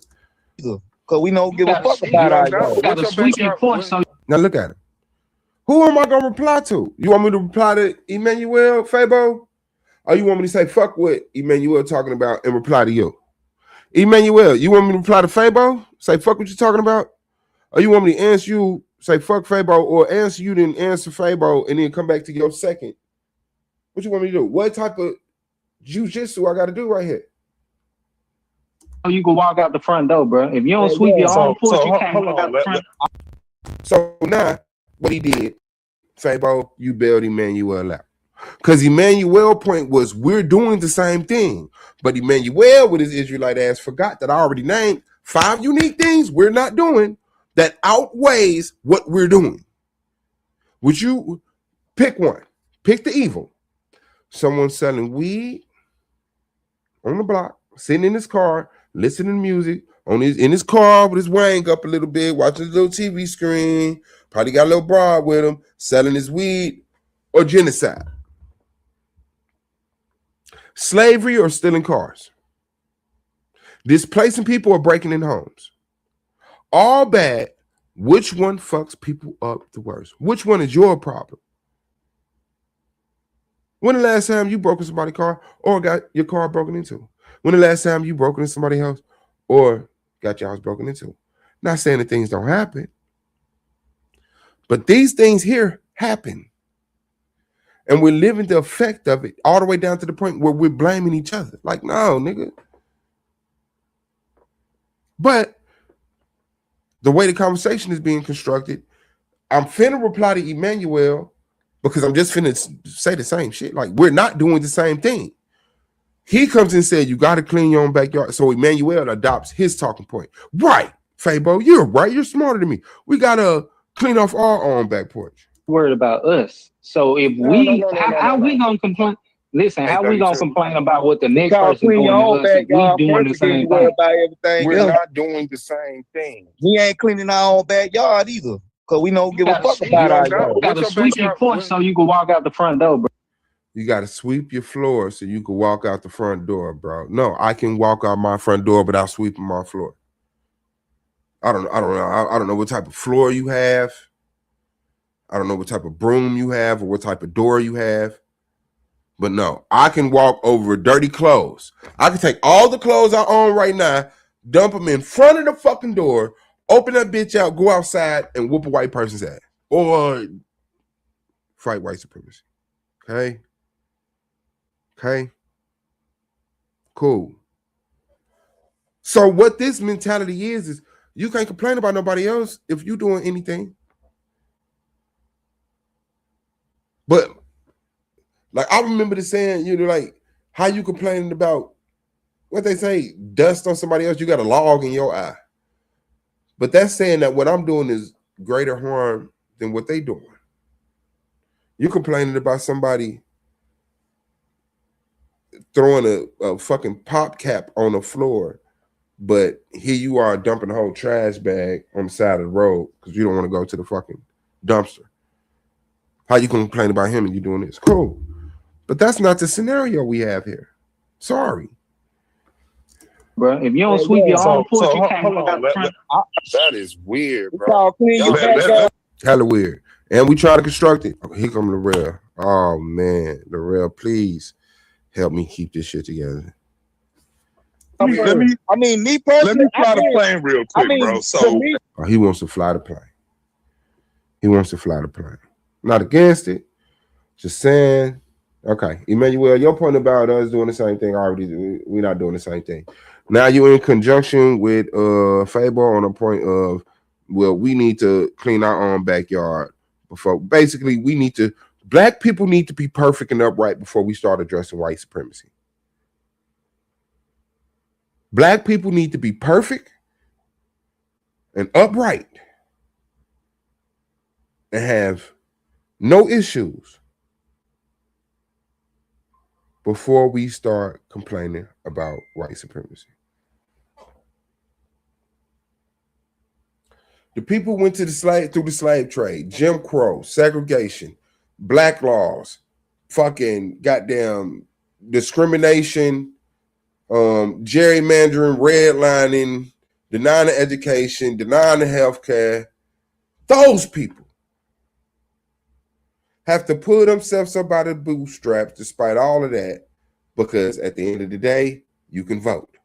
Cause we don't give a fuck about our yard. Now look at it. Who am I gonna reply to? You want me to reply to Emmanuel, Fabo? Or you want me to say fuck what Emmanuel talking about and reply to you? Emmanuel, you want me to reply to Fabo? Say fuck what you're talking about? Or you want me to answer you, say fuck Fabo, or answer you, then answer Fabo, and then come back to your second? What you want me to do? What type of jujitsu I got to do right here? You can walk out the front door, bro. If you don't sweep your own porch, you can't walk out the front. So now, what he did, Fabo, you bailed Emmanuel out. Because Emmanuel's point was we're doing the same thing. But Emmanuel, with his Israelite ass, forgot that I already named 5 unique things we're not doing that outweighs what we're doing. Would you pick one? Pick the evil. Someone selling weed on the block, sitting in his car, listening to music in his car with his wang up a little bit, watching a little TV screen, probably got a little broad with him, selling his weed, or genocide. Slavery or stealing cars. Displacing people or breaking in homes. All bad. Which one fucks people up the worst? Which one is your problem? When the last time you broke in somebody's car or got your car broken into? When the last time you broke into somebody's house or got your house broken into? Not saying that things don't happen, but these things here happen. And we're living the effect of it all the way down to the point where we're blaming each other. Like, no, nigga. But the way the conversation is being constructed, I'm finna reply to Emmanuel because I'm just finna say the same shit. Like, we're not doing the same thing. He comes and said, you got to clean your own backyard. So Emmanuel adopts his talking point. Right, Fabo, you're right. You're smarter than me. We got to clean off our own back porch. Worried about us. So if how we gonna complain? Listen, how we gonna complain about what the next person doing to us if we doing the same thing? We're not doing the same thing. We ain't cleaning our own backyard either. Cause we don't give a fuck about our yard. You gotta sweep your porch so you can walk out the front door, bro. You gotta sweep your floor so you can walk out the front door, bro. No, I can walk out my front door without sweeping my floor. I don't know what type of floor you have. I don't know what type of broom you have or what type of door you have. But no, I can walk over dirty clothes. I can take all the clothes I own right now, dump them in front of the fucking door, open that bitch out, go outside, and whoop a white person's ass. Or fight white supremacy. Okay? Okay? Cool. So what this mentality is you can't complain about nobody else if you're doing anything. But like I remember the saying, like how you complaining about what they say, dust on somebody else, you got a log in your eye. But that's saying that what I'm doing is greater harm than what they doing. You complaining about somebody throwing a fucking pop cap on the floor, but here you are dumping a whole trash bag on the side of the road because you don't want to go to the fucking dumpster. How you complain about him and you doing this? Cool. But that's not the scenario we have here. Sorry. bro. If you don't sweep your own porch, you can't hold walk out on. the front. That is weird, bro. Y'all clean your backyard. Hella weird. And we try to construct it. Here come the rail. Oh man, the rail, please help me keep this shit together. Me personally, fly the plane real quick, bro. So he wants to fly the plane. He wants to fly the plane. Not against it. Just saying. Okay, Emmanuel, your point about us doing the same thing already. We're not doing the same thing. Now you're in conjunction with Fable on a point of, well, we need to clean our own backyard before. Basically, black people need to be perfect and upright before we start addressing white supremacy. Black people need to be perfect and upright and have no issues before we start complaining about white supremacy. The people went to through the slave trade, Jim Crow, segregation, black laws, fucking goddamn discrimination, gerrymandering, redlining, denying the education, denying the healthcare. Those people have to pull themselves up by the bootstraps despite all of that, because at the end of the day, you can vote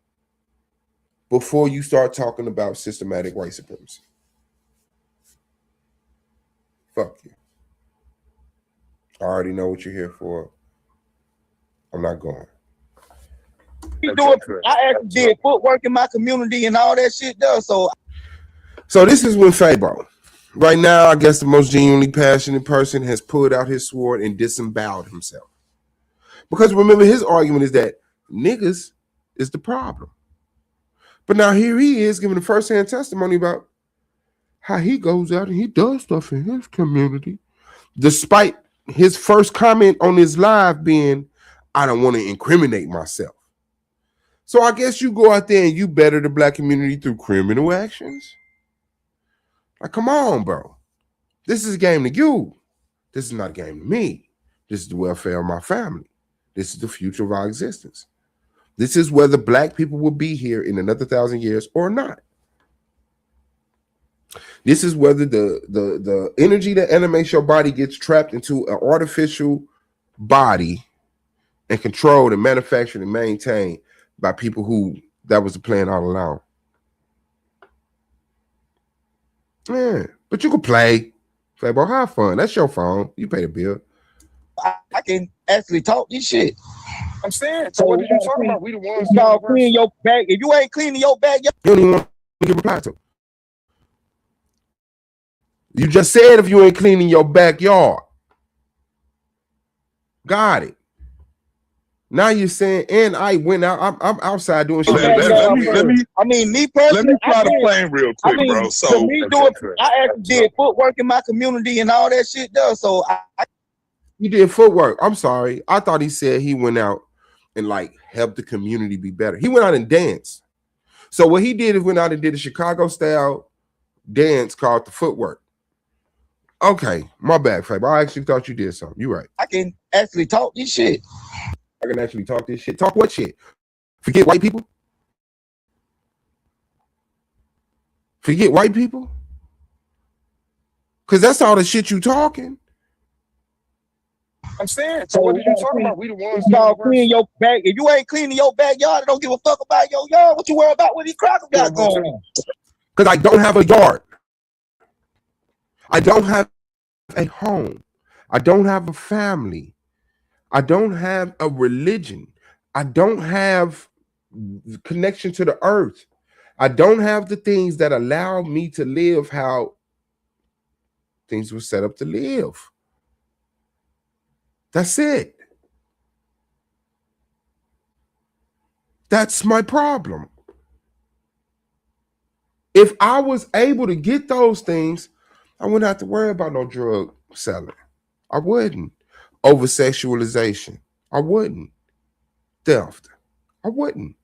before you start talking about systematic white supremacy. Fuck you. I already know what you're here for. I'm not going. I actually did footwork in my community and all that shit though. So this is when Fabo. Right now, I guess the most genuinely passionate person has pulled out his sword and disemboweled himself. Because remember, his argument is that niggas is the problem. But now here he is giving a first-hand testimony about how he goes out and he does stuff in his community, despite his first comment on his live being, I don't want to incriminate myself. So I guess you go out there and you better the black community through criminal actions? Like, come on, bro. This is a game to you. This is not a game to me. This is the welfare of my family. This is the future of our existence. This is whether black people will be here in another 1,000 years or not. This is whether the energy that animates your body gets trapped into an artificial body and controlled and manufactured and maintained by people who that was the plan all along. Yeah, but you can play. Bro, have fun. That's your phone. You pay the bill. I can actually talk this shit. I'm saying. So what are you talking about? We the ones about cleaning your back. If you ain't cleaning your backyard, you don't even want to get replied to. You just said if you ain't cleaning your backyard. Got it. Now you're saying, and I went out. I'm outside doing shit. Let me me personally, let me fly the plane real quick, bro. So I actually did footwork in my community and all that shit though. So you did footwork. I'm sorry. I thought he said he went out and like helped the community be better. He went out and danced. So what he did is went out and did a Chicago style dance called the footwork. Okay, my bad, Fab. I actually thought you did something. You're right. I can actually talk this shit. I can actually talk this shit. Talk what shit? Forget white people? Forget white people? Because that's all the shit you talking. I'm saying. So what are you talking about? We the ones about cleaning your back. If you ain't cleaning your backyard, I don't give a fuck about your yard. What you worry about what these crackers got going on? Because I don't have a yard. I don't have a home. I don't have a family. I don't have a religion. I don't have connection to the earth. I don't have the things that allow me to live how things were set up to live. That's it. That's my problem. If I was able to get those things, I wouldn't have to worry about no drug selling. I wouldn't. Over sexualization. I wouldn't. Theft. I wouldn't.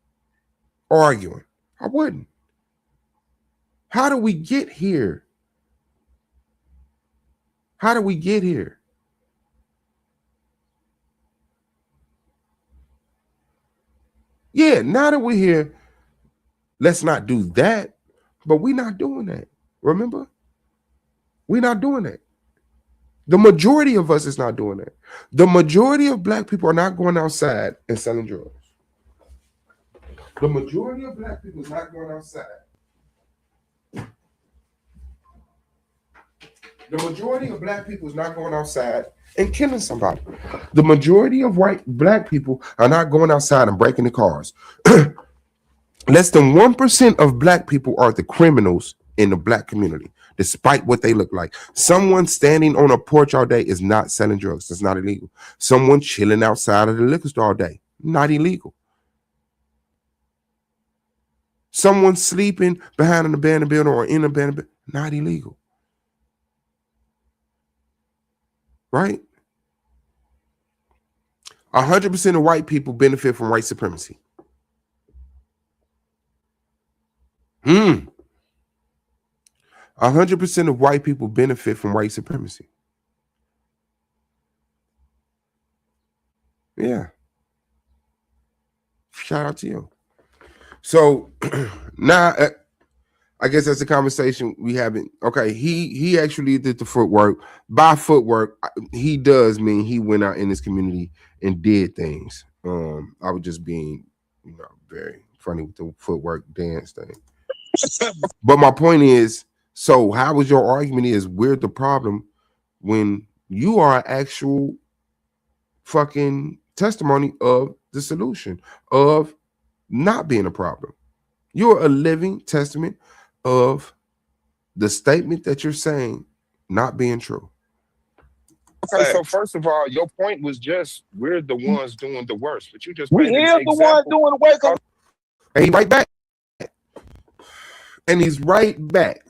Arguing. I wouldn't. How do we get here? How do we get here? Yeah, now that we're here, Let's not do that. But we're not doing that. Remember? We're not doing that. The majority of us is not doing that. The majority of black people are not going outside and selling drugs. The majority of black people is not going outside. The majority of black people is not going outside and killing somebody. The majority of black people are not going outside and breaking the cars. Less than 1% of black people are the criminals in the black community, despite what they look like. Someone standing on a porch all day is not selling drugs. That's not illegal. Someone chilling outside of the liquor store all day, not illegal. Someone sleeping behind an abandoned building or in an abandoned building, not illegal. Right? 100% of white people benefit from white supremacy. 100% of white people benefit from white supremacy. Yeah. Shout out to you. So now I guess that's a conversation we haven't. Okay, he actually did the footwork. By footwork, he does mean he went out in his community and did things. I was just being, very funny with the footwork dance thing. But my point is, so how was your argument is we're the problem when you are actual fucking testimony of the solution of not being a problem. You're a living testament of the statement that you're saying not being true. Okay, so first of all, your point was just we're the ones doing the worst, but you just we are the ones doing the wake up. And he's right back. And he's right back.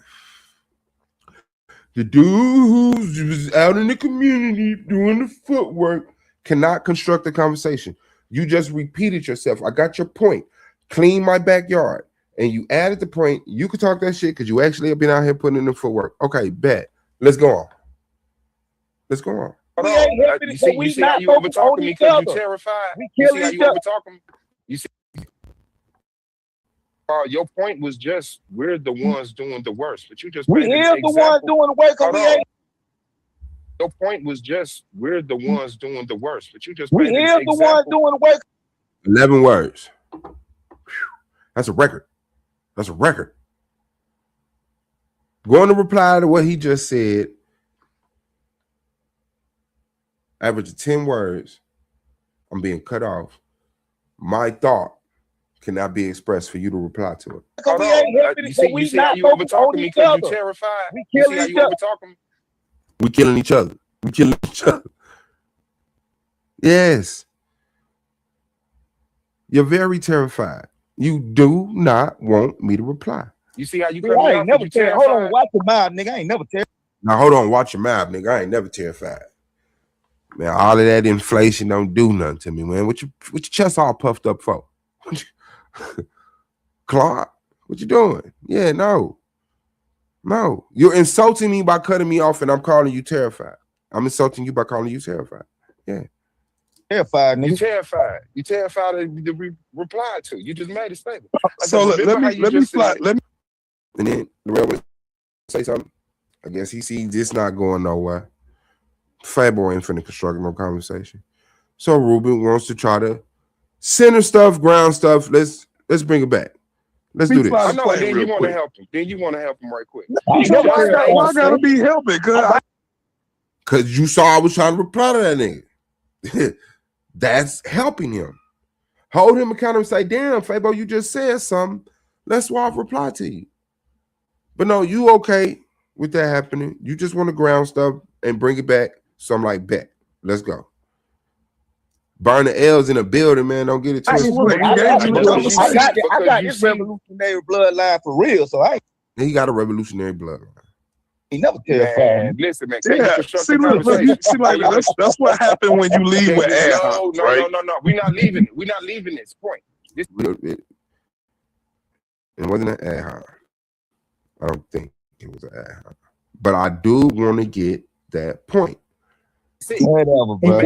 The dude who's out in the community doing the footwork cannot construct a conversation. You just repeated yourself. I got your point. Clean my backyard. And you added the point. You could talk that shit because you actually have been out here putting in the footwork. Okay, bet. Let's go on. Let's go on. You see how you over talking me because you're terrified? You see how you over talking? You see? Your point was just we're the ones doing the worst, but you just we are the ones doing the wake up. Your point was just we're the ones doing the worst, but you just we are the ones doing the wake up. 11 words. That's a record. That's a record. Going to reply to what he just said. Average of 10 words. I'm being cut off. My thought cannot be expressed for you to reply to it. You see how you over talking me because you're terrified? You see how you over talking? We killing each other. We killing each other. Yes. You're very terrified. You do not want me to reply. You see how you cut me off? Never terrified. Hold on, watch your mouth, nigga. I ain't never terrified. Now hold on, watch your mouth, nigga. I ain't never terrified. Man, all of that inflation don't do nothing to me, man. What your chest all puffed up for? Clark, what you doing? Yeah, no. You're insulting me by cutting me off, and I'm calling you terrified. I'm insulting you by calling you terrified. Yeah. Terrified, nigga. You terrified. You terrified to reply to. You just made a statement. So let me fly. And then the railway say something. I guess he sees this not going nowhere. Fabo ain't finna construct no conversation. So Ruben wants to try to center stuff, ground stuff. Let's bring it back. Let's do this. I know. Then you want to help him. Then you want to help him right quick. Why I gotta be helping? Because you saw I was trying to reply to that nigga. That's helping him. Hold him accountable and say, damn, Fabo, you just said something. Let's Suave reply to you. But no, you okay with that happening. You just want to ground stuff and bring it back. So I'm like, bet. Let's go. Burn the L's in a building, man. Don't get it twisted. I got this revolutionary bloodline for real, so he got a revolutionary bloodline. He never terrified. Listen, man. Yeah. See, like that's what happened when you leave with air. No. We're not leaving it. We're not leaving this point. It wasn't an ad hoc. I don't think it was an ad hoc. But I do want to get that point. See, whatever, bro.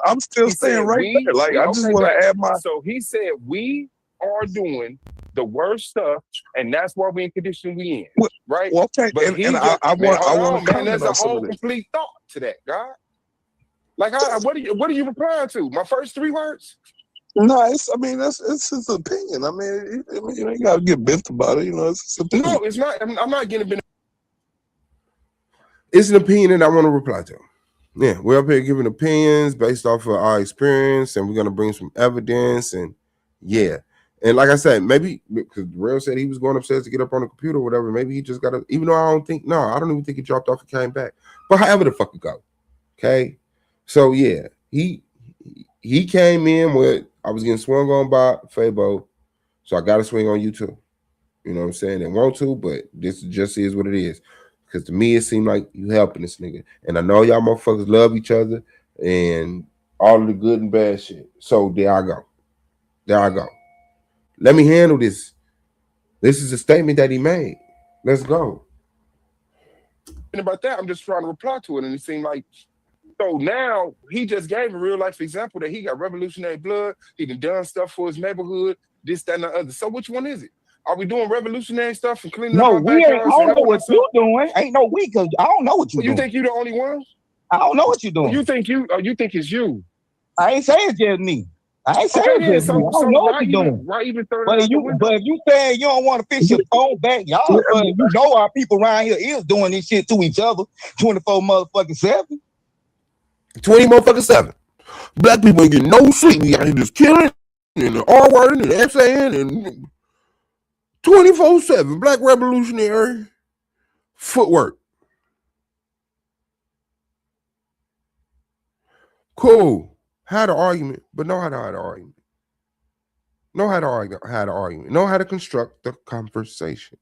I'm still standing right there. Like, I just want to add my. So he said we are doing the worst stuff, and that's why we in condition we in, right? Well, okay, But and he I just man, want hold on, man. comment There's a on some whole of this. complete thought to that, God. Like, what are you replying to? My first 3 words? No, it's his opinion. I mean, you ain't gotta get bent about it. You know, it's his opinion. No, it's not. I'm not getting bent. It's an opinion that I want to reply to. Yeah, we're up here giving opinions based off of our experience, and we're gonna bring some evidence. And yeah, and like I said, maybe because Rail said he was going upstairs to get up on the computer or whatever. Maybe he just got to. Even though I don't even think he dropped off and came back. But however the fuck it go, okay. So yeah, he came in with I was getting swung on by Fabo, so I got to swing on you too. You know what I'm saying? They want to, but this just is what it is. Because to me, it seemed like you helping this nigga. And I know y'all motherfuckers love each other and all of the good and bad shit. So there I go. Let me handle this. This is a statement that he made. Let's go. About that, I'm just trying to reply to it. And it seemed like, so now he just gave a real life example that he got revolutionary blood. He done stuff for his neighborhood, this, that, and the other. So which one is it? Are we doing revolutionary stuff and cleaning up our backyards? I don't know what you're doing. Ain't no we, because I don't know what you're doing. You think you the only one? I don't know what you're doing. You think it's you? I ain't saying it's just me. I ain't saying it's just me. I don't know what you're doing. Why even but if you saying you don't want to fish your own backyard, you know our people around here is doing this shit to each other 24 motherfucking 7. 20 motherfucking 7. Black people ain't getting no sleep. We out here just killing and the R-wording and F-saying and 24/7 Black revolutionary footwork. Cool. Had an argument, but know how to have an argument. Know how to argue, how to argument. Know how to construct the conversation.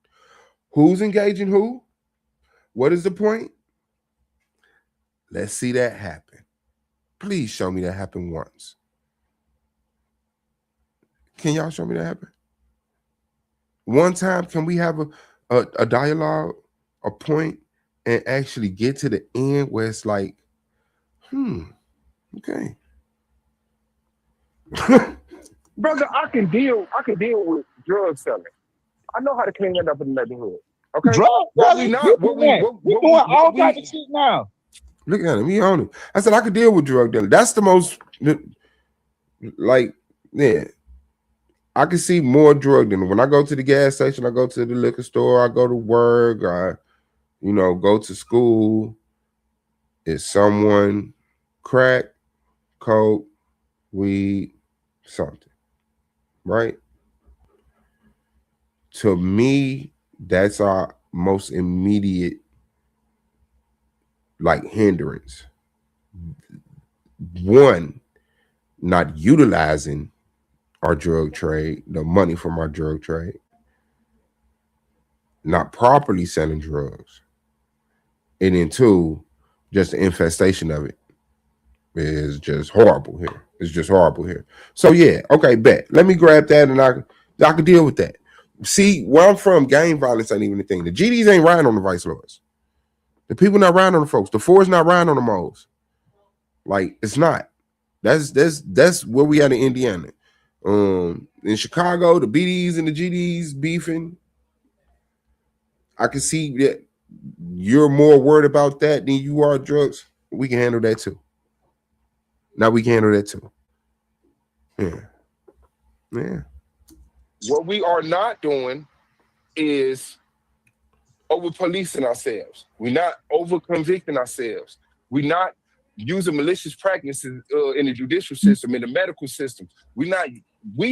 Who's engaging who? What is the point? Let's see that happen. Please show me that happen once. Can y'all show me that happen? One time, can we have a dialogue, a point, and actually get to the end where it's like, okay. Brother, I can deal with drug selling. I know how to clean that up in the neighborhood. Okay. Drug selling? We doing all types of shit now. Look at him, he on it. I said I could deal with drug dealing. That's the most I can see more drug dealing. When I go to the gas station, I go to the liquor store, I go to work, I go to school. Is someone crack, coke, weed, something, right? To me, that's our most immediate hindrance. One, not utilizing our drug trade, the money from our drug trade, not properly selling drugs. And then 2, just the infestation of it is just horrible here. It's just horrible here. So yeah, okay, bet. Let me grab that and I can deal with that. See, where I'm from, gang violence ain't even a thing. The GDs ain't riding on the vice lords. The people not riding on the folks. The 4's not riding on the moles. It's not. That's where we at in Indiana. In Chicago, the BDs and the GDs beefing. I can see that you're more worried about that than you are drugs. We can handle that too. Now we can handle that too. Yeah. What we are not doing is over policing ourselves. We're not over convicting ourselves. We're not using malicious practices in the judicial system, in the medical system. We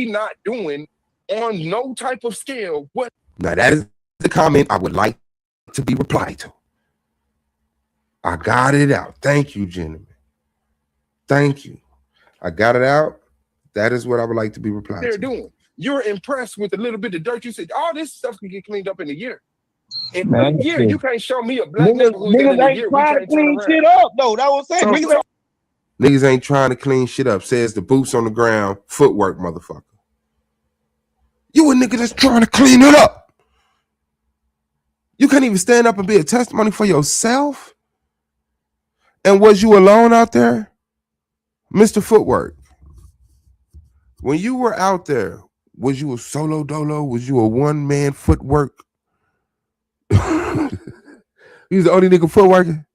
not doing on no type of scale what. Now that is the comment I would like to be replied to. I got it out. Thank you, gentlemen. Thank you. I got it out. That is what I would like to be replied to. They're doing. You're impressed with a little bit of dirt. You said all this stuff can get cleaned up in a year. In a year, you can't show me a black neighborhood that in a year we can't clean shit up. No, that was saying. Niggas ain't trying to clean shit up. Says the boots on the ground, footwork, motherfucker. You a nigga that's trying to clean it up. You can't even stand up and be a testimony for yourself. And was you alone out there? Mr. Footwork, when you were out there, Was you a solo dolo? Was you a one-man footwork? You was the only nigga footworking?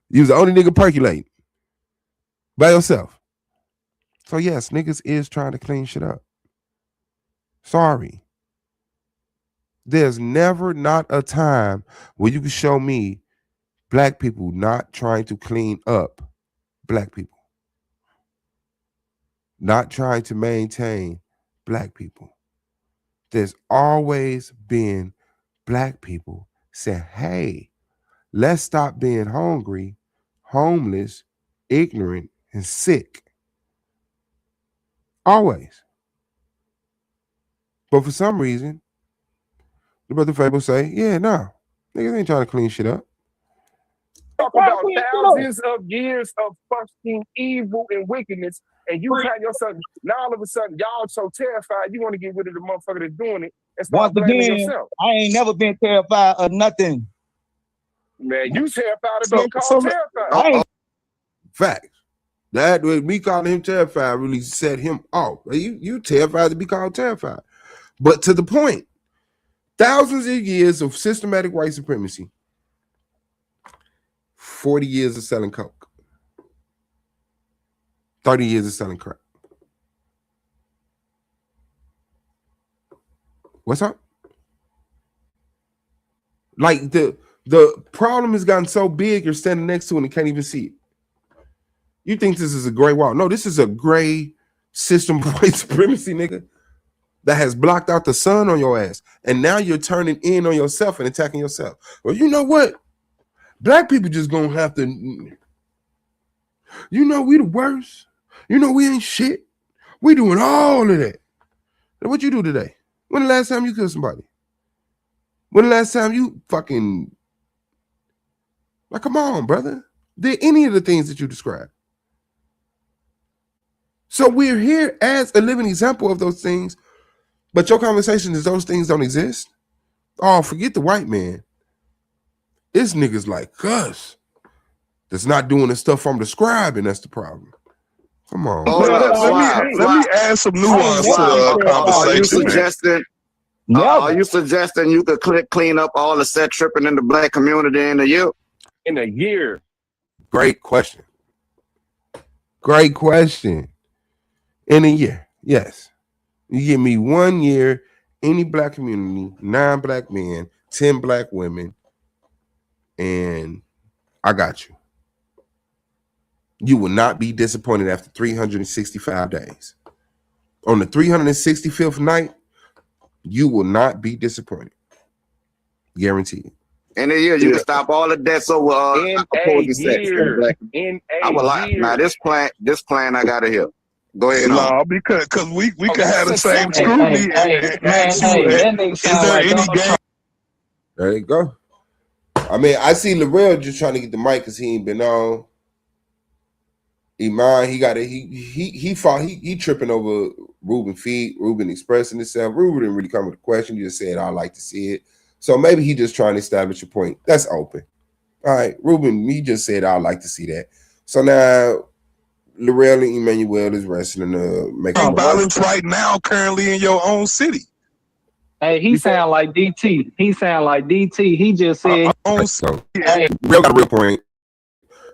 You was the only nigga percolating by yourself. So yes, niggas is trying to clean shit up. Sorry. There's never not a time where you can show me black people not trying to clean up black people. Not trying to maintain black people. There's always been black people saying, hey, let's stop being hungry, homeless, ignorant, and sick. Always. But for some reason, the brother Fable say, yeah, no, niggas ain't trying to clean shit up. Talk about thousands of years of fucking evil and wickedness, and you find yourself now all of a sudden y'all so terrified you want to get rid of the motherfucker that's doing it and start blaming yourself. I ain't never been terrified of nothing. Man, you terrified of being called terrified. Facts. That with me calling him terrified really set him off. You terrified to be called terrified. But to the point, thousands of years of systematic white supremacy, 40 years of selling coke, 30 years of selling crack. What's up? Like the problem has gotten so big, you're standing next to it and can't even see it. You think this is a gray wall? No, this is a gray system of white supremacy, nigga, that has blocked out the sun on your ass. And now you're turning in on yourself and attacking yourself. Well, you know what? Black people just gonna have to, you know, we the worst. You know, we ain't shit. We doing all of that. Now, what you do today? When the last time you killed somebody? When the last time you fucking, like, come on, brother. Did any of the things that you described? So we're here as a living example of those things, but your conversation is those things don't exist. Oh, forget the white man. It's niggas like us that's not doing the stuff I'm describing. That's the problem. Come on. Let me add some nuance to the conversation. Are you suggesting you could clean up all the set tripping in the black community in a year? In a year. Great question. Great question. In a year, yes. You give me 1 year, any black community, 9 black men, 10 black women, and I got you. You will not be disappointed after 365 days. On the 365th night, you will not be disappointed. Guaranteed. In a year, you can stop all the deaths over opposing sex. I would like now this plan I gotta hear. Go ahead. No, because we can have the same scrutiny and ask you, is there any game? There you go. I mean, I see Larrell just trying to get the mic because he ain't been on. Iman, he tripping over Ruben feet, Ruben expressing himself. Ruben didn't really come with a question. He just said, I'd like to see it. So maybe he just trying to establish a point. That's open. All right, Ruben, he just said, I'd like to see that. So now Larrell and Emmanuel is wrestling making violence right now, currently in your own city. Hey, he sound like DT. He sound like DT. He just said, hey, Real got a real point.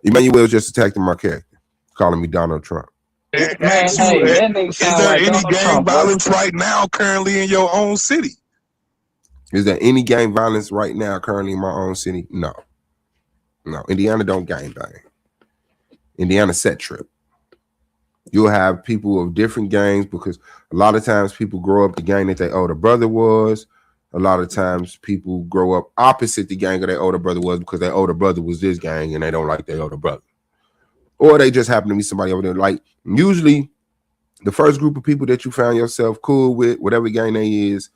Emmanuel just attacked my character, calling me Donald Trump. Is there any gang violence right now, currently in your own city? Is there any gang violence right now, currently in my own city? No. Indiana don't gang bang. Indiana set trip. You'll have people of different gangs because a lot of times people grow up the gang that their older brother was. A lot of times people grow up opposite the gang that their older brother was because their older brother was this gang and they don't like their older brother. Or they just happen to be somebody over there. Like usually the first group of people that you found yourself cool with, whatever gang they is,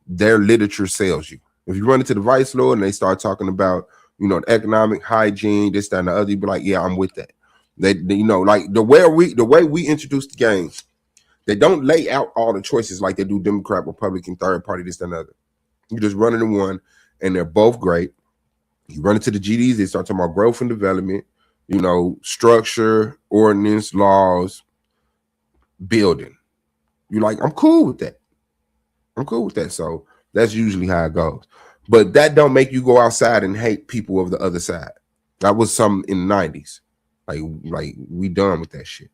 their literature sells you. If you run into the vice lord and they start talking about, you know, economic hygiene, this, that, and the other, you be like, yeah, I'm with that. They you know, like the way we introduce the games, they don't lay out all the choices like they do Democrat, Republican, third party, this, that, and other. You just run into one, and they're both great. You run into the GDs, they start talking about growth and development, you know, structure, ordinance, laws, building. You're like, I'm cool with that. I'm cool with that. So that's usually how it goes. But that don't make you go outside and hate people of the other side. That was something in the 90s. Like we done with that shit.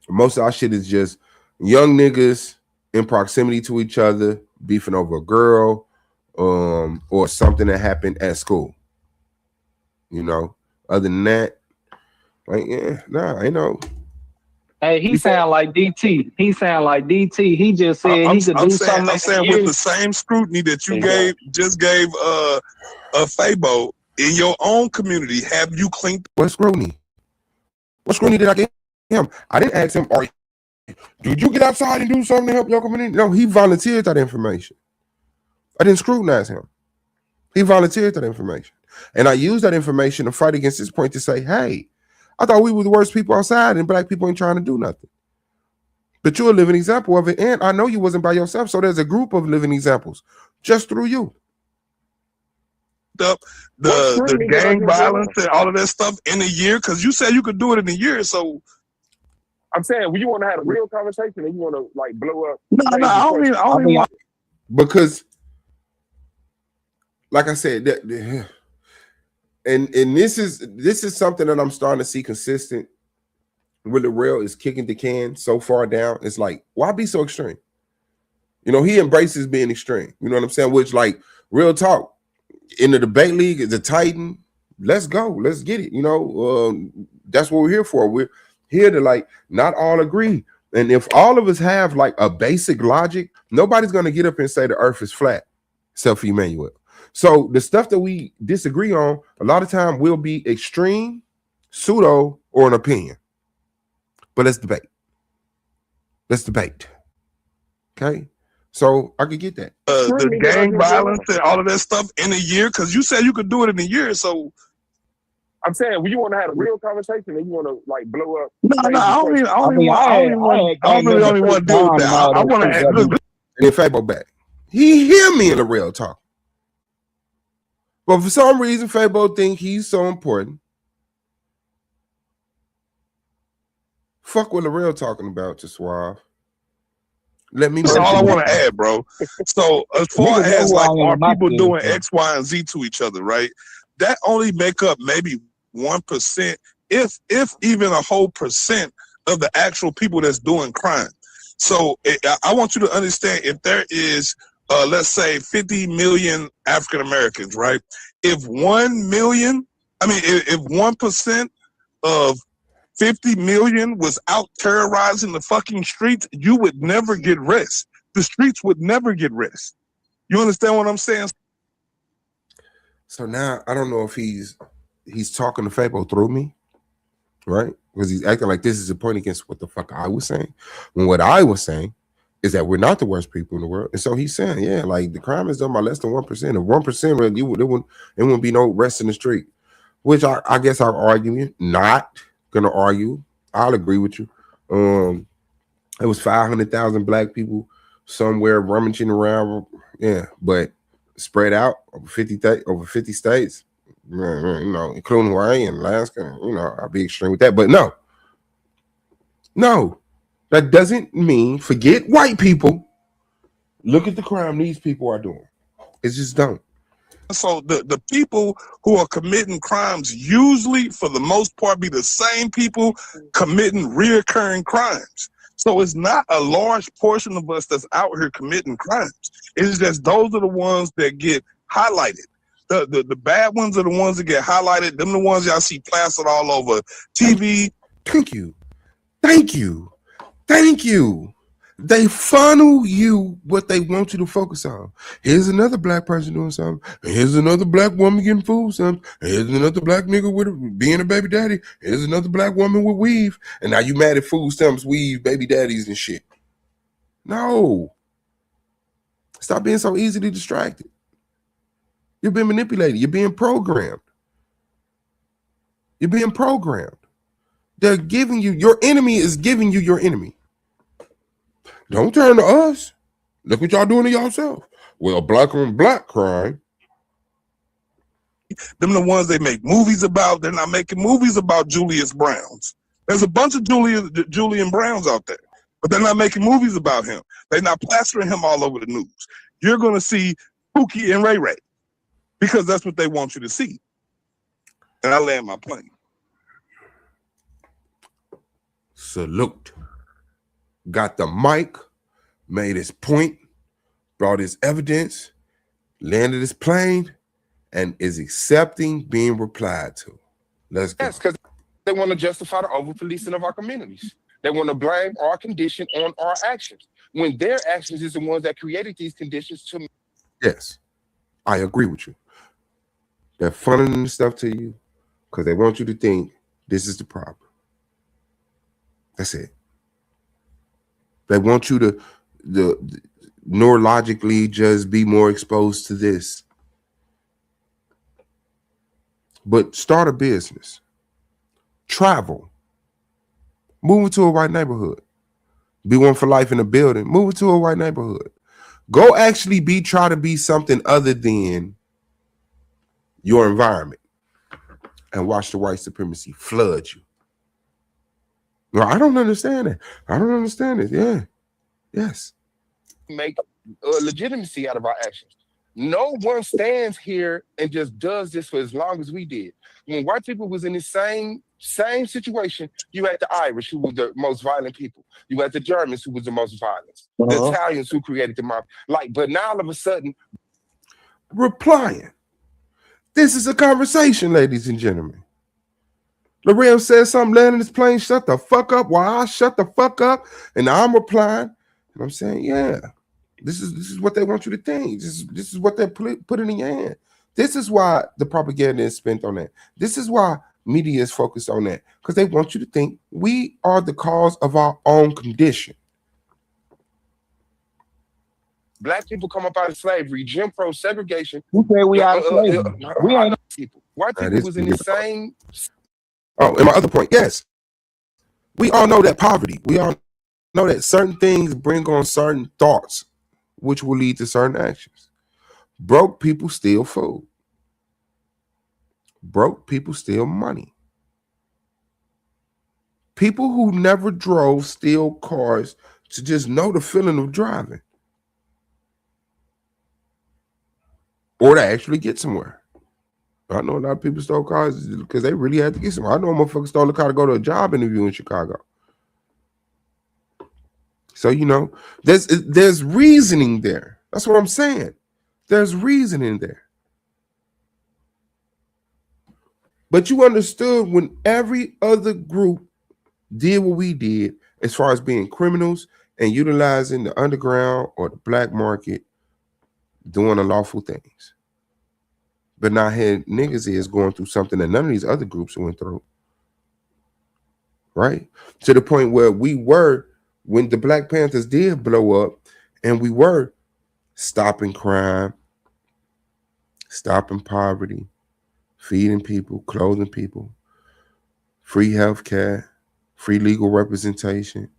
Most of our shit is just young niggas in proximity to each other, beefing over a girl, or something that happened at school. You know, other than that, like, yeah, nah, I know. Hey, he sound like DT. He sound like DT. He just said he could do something. I'm saying with the same scrutiny that you just gave a Fabo in your own community, have you cleaned? What scrutiny? What scrutiny did I give him? I didn't ask him, did you get outside and do something to help your community? No, he volunteered that information. I didn't scrutinize him. He volunteered that information. And I used that information to fight against this point to say, hey, I thought we were the worst people outside and black people ain't trying to do nothing. But you're a living example of it. And I know you wasn't by yourself. So there's a group of living examples just through you. The gang violence and all of that stuff in a year? Because you said you could do it in a year. So I'm saying, when you want to have a real conversation and you want to like blow up. No, I don't even want. Because, like I said, and this is something that I'm starting to see consistent with the real is kicking the can so far down. It's like, why be so extreme? You know, he embraces being extreme. You know what I'm saying? Which, like, real talk, in the debate league, the Titan, let's go. Let's get it. You know, that's what we're here for. We're here to, like, not all agree. And if all of us have, like, a basic logic, nobody's going to get up and say the earth is flat, except for Emmanuel. So the stuff that we disagree on, a lot of time will be extreme, pseudo, or an opinion. But let's debate. Let's debate. Okay? So I could get that. The gang violence and all of that stuff in a year? Because you said you could do it in a year. So I'm saying, when you want to have a real conversation and you want to like blow up. I don't really want to deal with that. I want to add. And then Fabo back. He hear me in the real talk. But for some reason, Fabo think he's so important. Fuck what the real talking about to Suave. Let me know. That's all I want to add, bro. So as far as like are people doing X, Y, and Z to each other, right? That only make up maybe 1%, if even a whole percent of the actual people that's doing crime. So I want you to understand, if there is let's say 50 million African Americans, right? If 1 million, if 1% of 50 million was out terrorizing the fucking streets, you would never get rest. The streets would never get rest. You understand what I'm saying? So now I don't know if he's talking to Fabo through me, right? Because he's acting like this is a point against what the fuck I was saying. When what I was saying is that we're not the worst people in the world. And so he's saying, yeah, like the crime is done by less than 1%. If 1%, it wouldn't be no rest in the street. Which I guess I'm arguing, not gonna argue. I'll agree with you. It was 500,000 black people somewhere rummaging around. Yeah, but spread out over 50 states, you know, including Hawaii and Alaska, you know, I'll be extreme with that. But no, that doesn't mean forget white people. Look at the crime these people are doing. It just don't. So the people who are committing crimes usually, for the most part, be the same people committing reoccurring crimes. So it's not a large portion of us that's out here committing crimes. It's just those are the ones that get highlighted. The bad ones are the ones that get highlighted. Them the ones y'all see plastered all over TV. Thank you. They funnel you what they want you to focus on. Here's another black person doing something. Here's another black woman getting food something. Here's another black nigga being a baby daddy. Here's another black woman with weave. And now you mad at food stamps, weave, baby daddies and shit. No. Stop being so easily distracted. You're being manipulated. You're being programmed. They're giving you, your enemy is giving you your enemy. Don't turn to us. Look what y'all doing to yourself. Well, black on black crime. Them the ones they make movies about. They're not making movies about Julius Browns. There's a bunch of Julian Browns out there. but they're not making movies about him. They're not plastering him all over the news. You're going to see Pookie and Ray Ray because that's what they want you to see. And I land my plane. Salute. Got the mic, made his point, brought his evidence, landed his plane, and is accepting being replied to. Let's go. Yes, because they want to justify the over-policing of our communities. They want to blame our condition on our actions, when their actions is the ones that created these conditions to me. Yes, I agree with you. They're funneling the stuff to you because they want you to think this is the problem. That's it. They want you to neurologically just be more exposed to this. But start a business. Travel. Move into a white neighborhood. Be one for life in a building. Move into a white neighborhood. Go actually try to be something other than your environment. And watch the white supremacy flood you. No, I don't understand it. I don't understand it. Yeah. Yes. Make legitimacy out of our actions. No one stands here and just does this for as long as we did. When white people was in the same situation, you had the Irish, who were the most violent people. You had the Germans, who was the most violent. The Italians, who created the mob. But now all of a sudden, replying. This is a conversation, ladies and gentlemen. L'Oreal says something, landing his plane, shut the fuck up, while I shut the fuck up, and I'm replying, and I'm saying, yeah, this is what they want you to think. This is what they're putting in your hand. This is why the propaganda is spent on that. This is why media is focused on that, because they want you to think we are the cause of our own condition. Black people come up out of slavery, Jim Crow, segregation. Who say we out of slavery? We ain't people. White people was in the same. Oh, and my other point, yes. We all know that poverty. We all know that certain things bring on certain thoughts, which will lead to certain actions. Broke people steal food. Broke people steal money. People who never drove steal cars to just know the feeling of driving. Or to actually get somewhere. I know a lot of people stole cars because they really had to get somewhere. I know a motherfucker stole a car to go to a job interview in Chicago. So, there's reasoning there. That's what I'm saying. There's reasoning there. But you understood when every other group did what we did as far as being criminals and utilizing the underground or the black market, doing unlawful things. But now here niggas is going through something that none of these other groups went through. Right? To the point where we were, when the Black Panthers did blow up, and we were stopping crime, stopping poverty, feeding people, clothing people, free health care, free legal representation.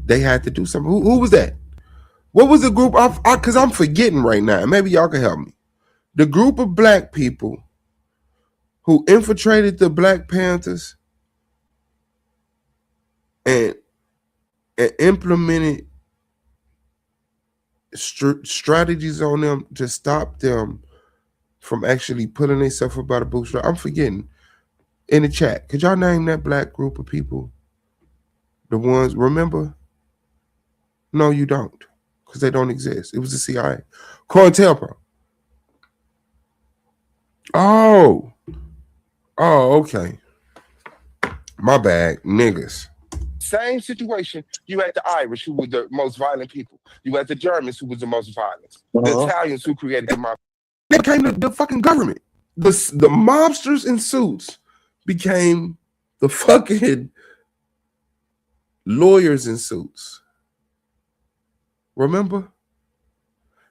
They had to do something. Who was that? What was the group? Because I'm forgetting right now. Maybe y'all can help me. The group of black people who infiltrated the Black Panthers and implemented strategies on them to stop them from actually pulling themselves up by the bootstrap. I'm forgetting. In the chat, could y'all name that black group of people? The ones, remember? No, you don't. Because they don't exist. It was the CIA. COINTELPRO. Oh, okay. My bad. Niggas. Same situation. You had the Irish, who were the most violent people. You had the Germans, who was the most violent. The Italians, who created the mob. They became the fucking government. The mobsters in suits became the fucking lawyers in suits. Remember?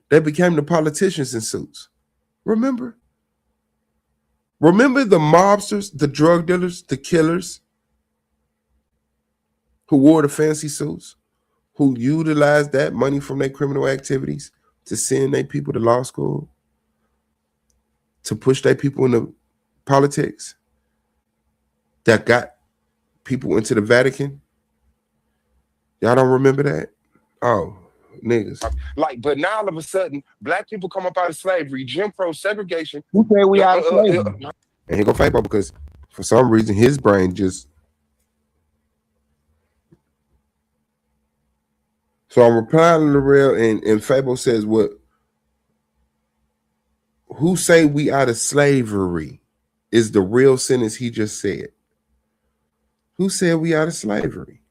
They became the politicians in suits. Remember? Remember the mobsters, the drug dealers, the killers who wore the fancy suits, who utilized that money from their criminal activities to send their people to law school, to push their people into politics, that got people into the Vatican? Y'all don't remember that? Oh, niggas. Like, but now all of a sudden, black people come up out of slavery, Jim Crow, segregation. Who said we out of slavery? And here go Fabo, because for some reason his brain just. So I'm replying to the real, and Fabo says, "What? Who say we out of slavery?" Is the real sentence he just said. Who said we out of slavery?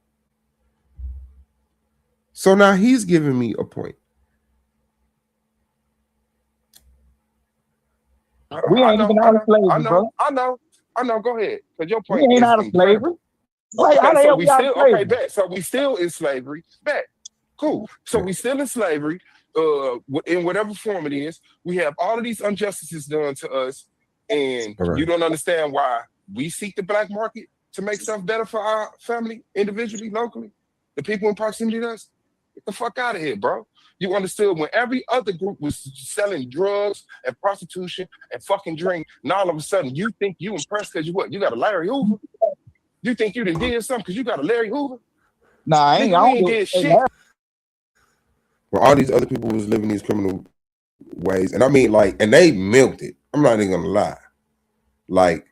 So now he's giving me a point. We ain't even out of slavery, bro. I know. Go ahead. Because your point we ain't is out of slavery. Okay, so we still okay, bet. So we still in slavery. Bet. Cool. So we still in slavery, in whatever form it is. We have all of these injustices done to us, and you don't understand why we seek the black market to make stuff better for our family, individually, locally. The people in proximity to us. Get the fuck out of here, bro. You understood when every other group was selling drugs and prostitution and fucking drink, and all of a sudden you think you impressed because you what? You got a Larry Hoover? You think you done did something because you got a Larry Hoover? Nah, I ain't did shit. Well, all these other people was living these criminal ways, and I mean, like, and they milked it. I'm not even gonna lie. Like,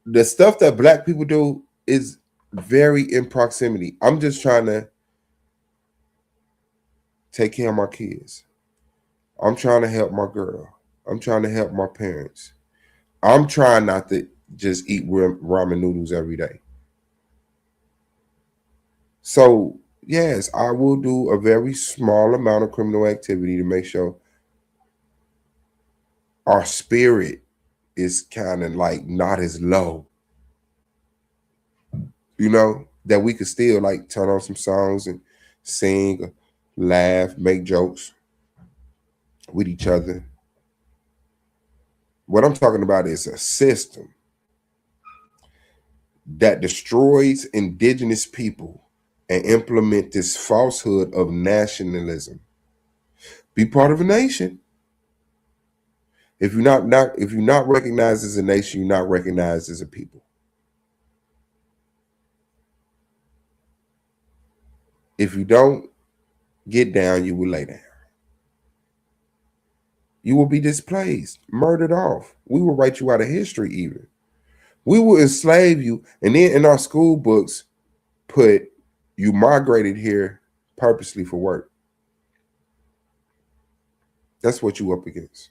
the stuff that black people do is very in proximity. I'm just trying to take care of my kids. I'm trying to help my girl. I'm trying to help my parents. I'm trying not to just eat ramen noodles every day. So, yes, I will do a very small amount of criminal activity to make sure our spirit is kind of like not as low. You know, that we could still like turn on some songs and sing, laugh, make jokes with each other. What I'm talking about is a system that destroys indigenous people and implement this falsehood of nationalism. Be part of a nation. If you're not recognized as a nation, you're not recognized as a people. If you don't get down, you will lay down. You will be displaced, murdered off. We will write you out of history even. We will enslave you, and then in our school books put you migrated here purposely for work. That's what you up against.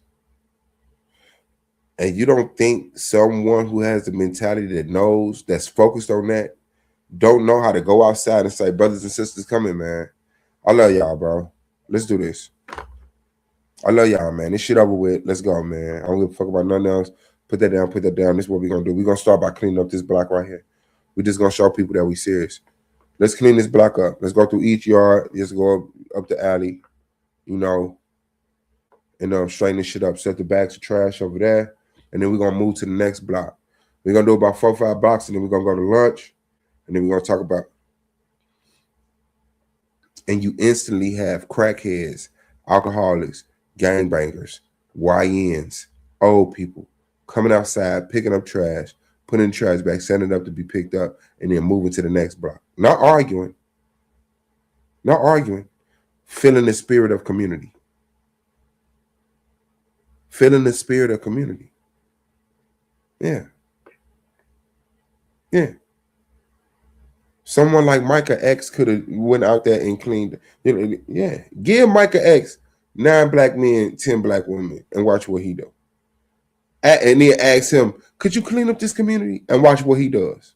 And you don't think someone who has the mentality that knows, that's focused on that, don't know how to go outside and say, brothers and sisters, come in, man. I love y'all, bro. Let's do this. I love y'all, man. This shit over with. Let's go, man. I don't give a fuck about nothing else. Put that down, put that down. This is what we're going to do. We're going to start by cleaning up this block right here. We're just going to show people that we serious. Let's clean this block up. Let's go through each yard. Just go up the alley, you know, and straighten this shit up. Set the bags of trash over there. And then we're going to move to the next block. We're going to do about 4 or 5 blocks, and then we're going to go to lunch. And then we're going to talk about. And you instantly have crackheads, alcoholics, gangbangers, YNs, old people coming outside, picking up trash, putting in the trash bag, setting it up to be picked up, and then moving to the next block. Not arguing. Feeling the spirit of community. Yeah. Someone like Micah X could have went out there and cleaned. Yeah. Give Micah X 9 black men, 10 black women, and watch what he do. And then ask him, could you clean up this community? And watch what he does.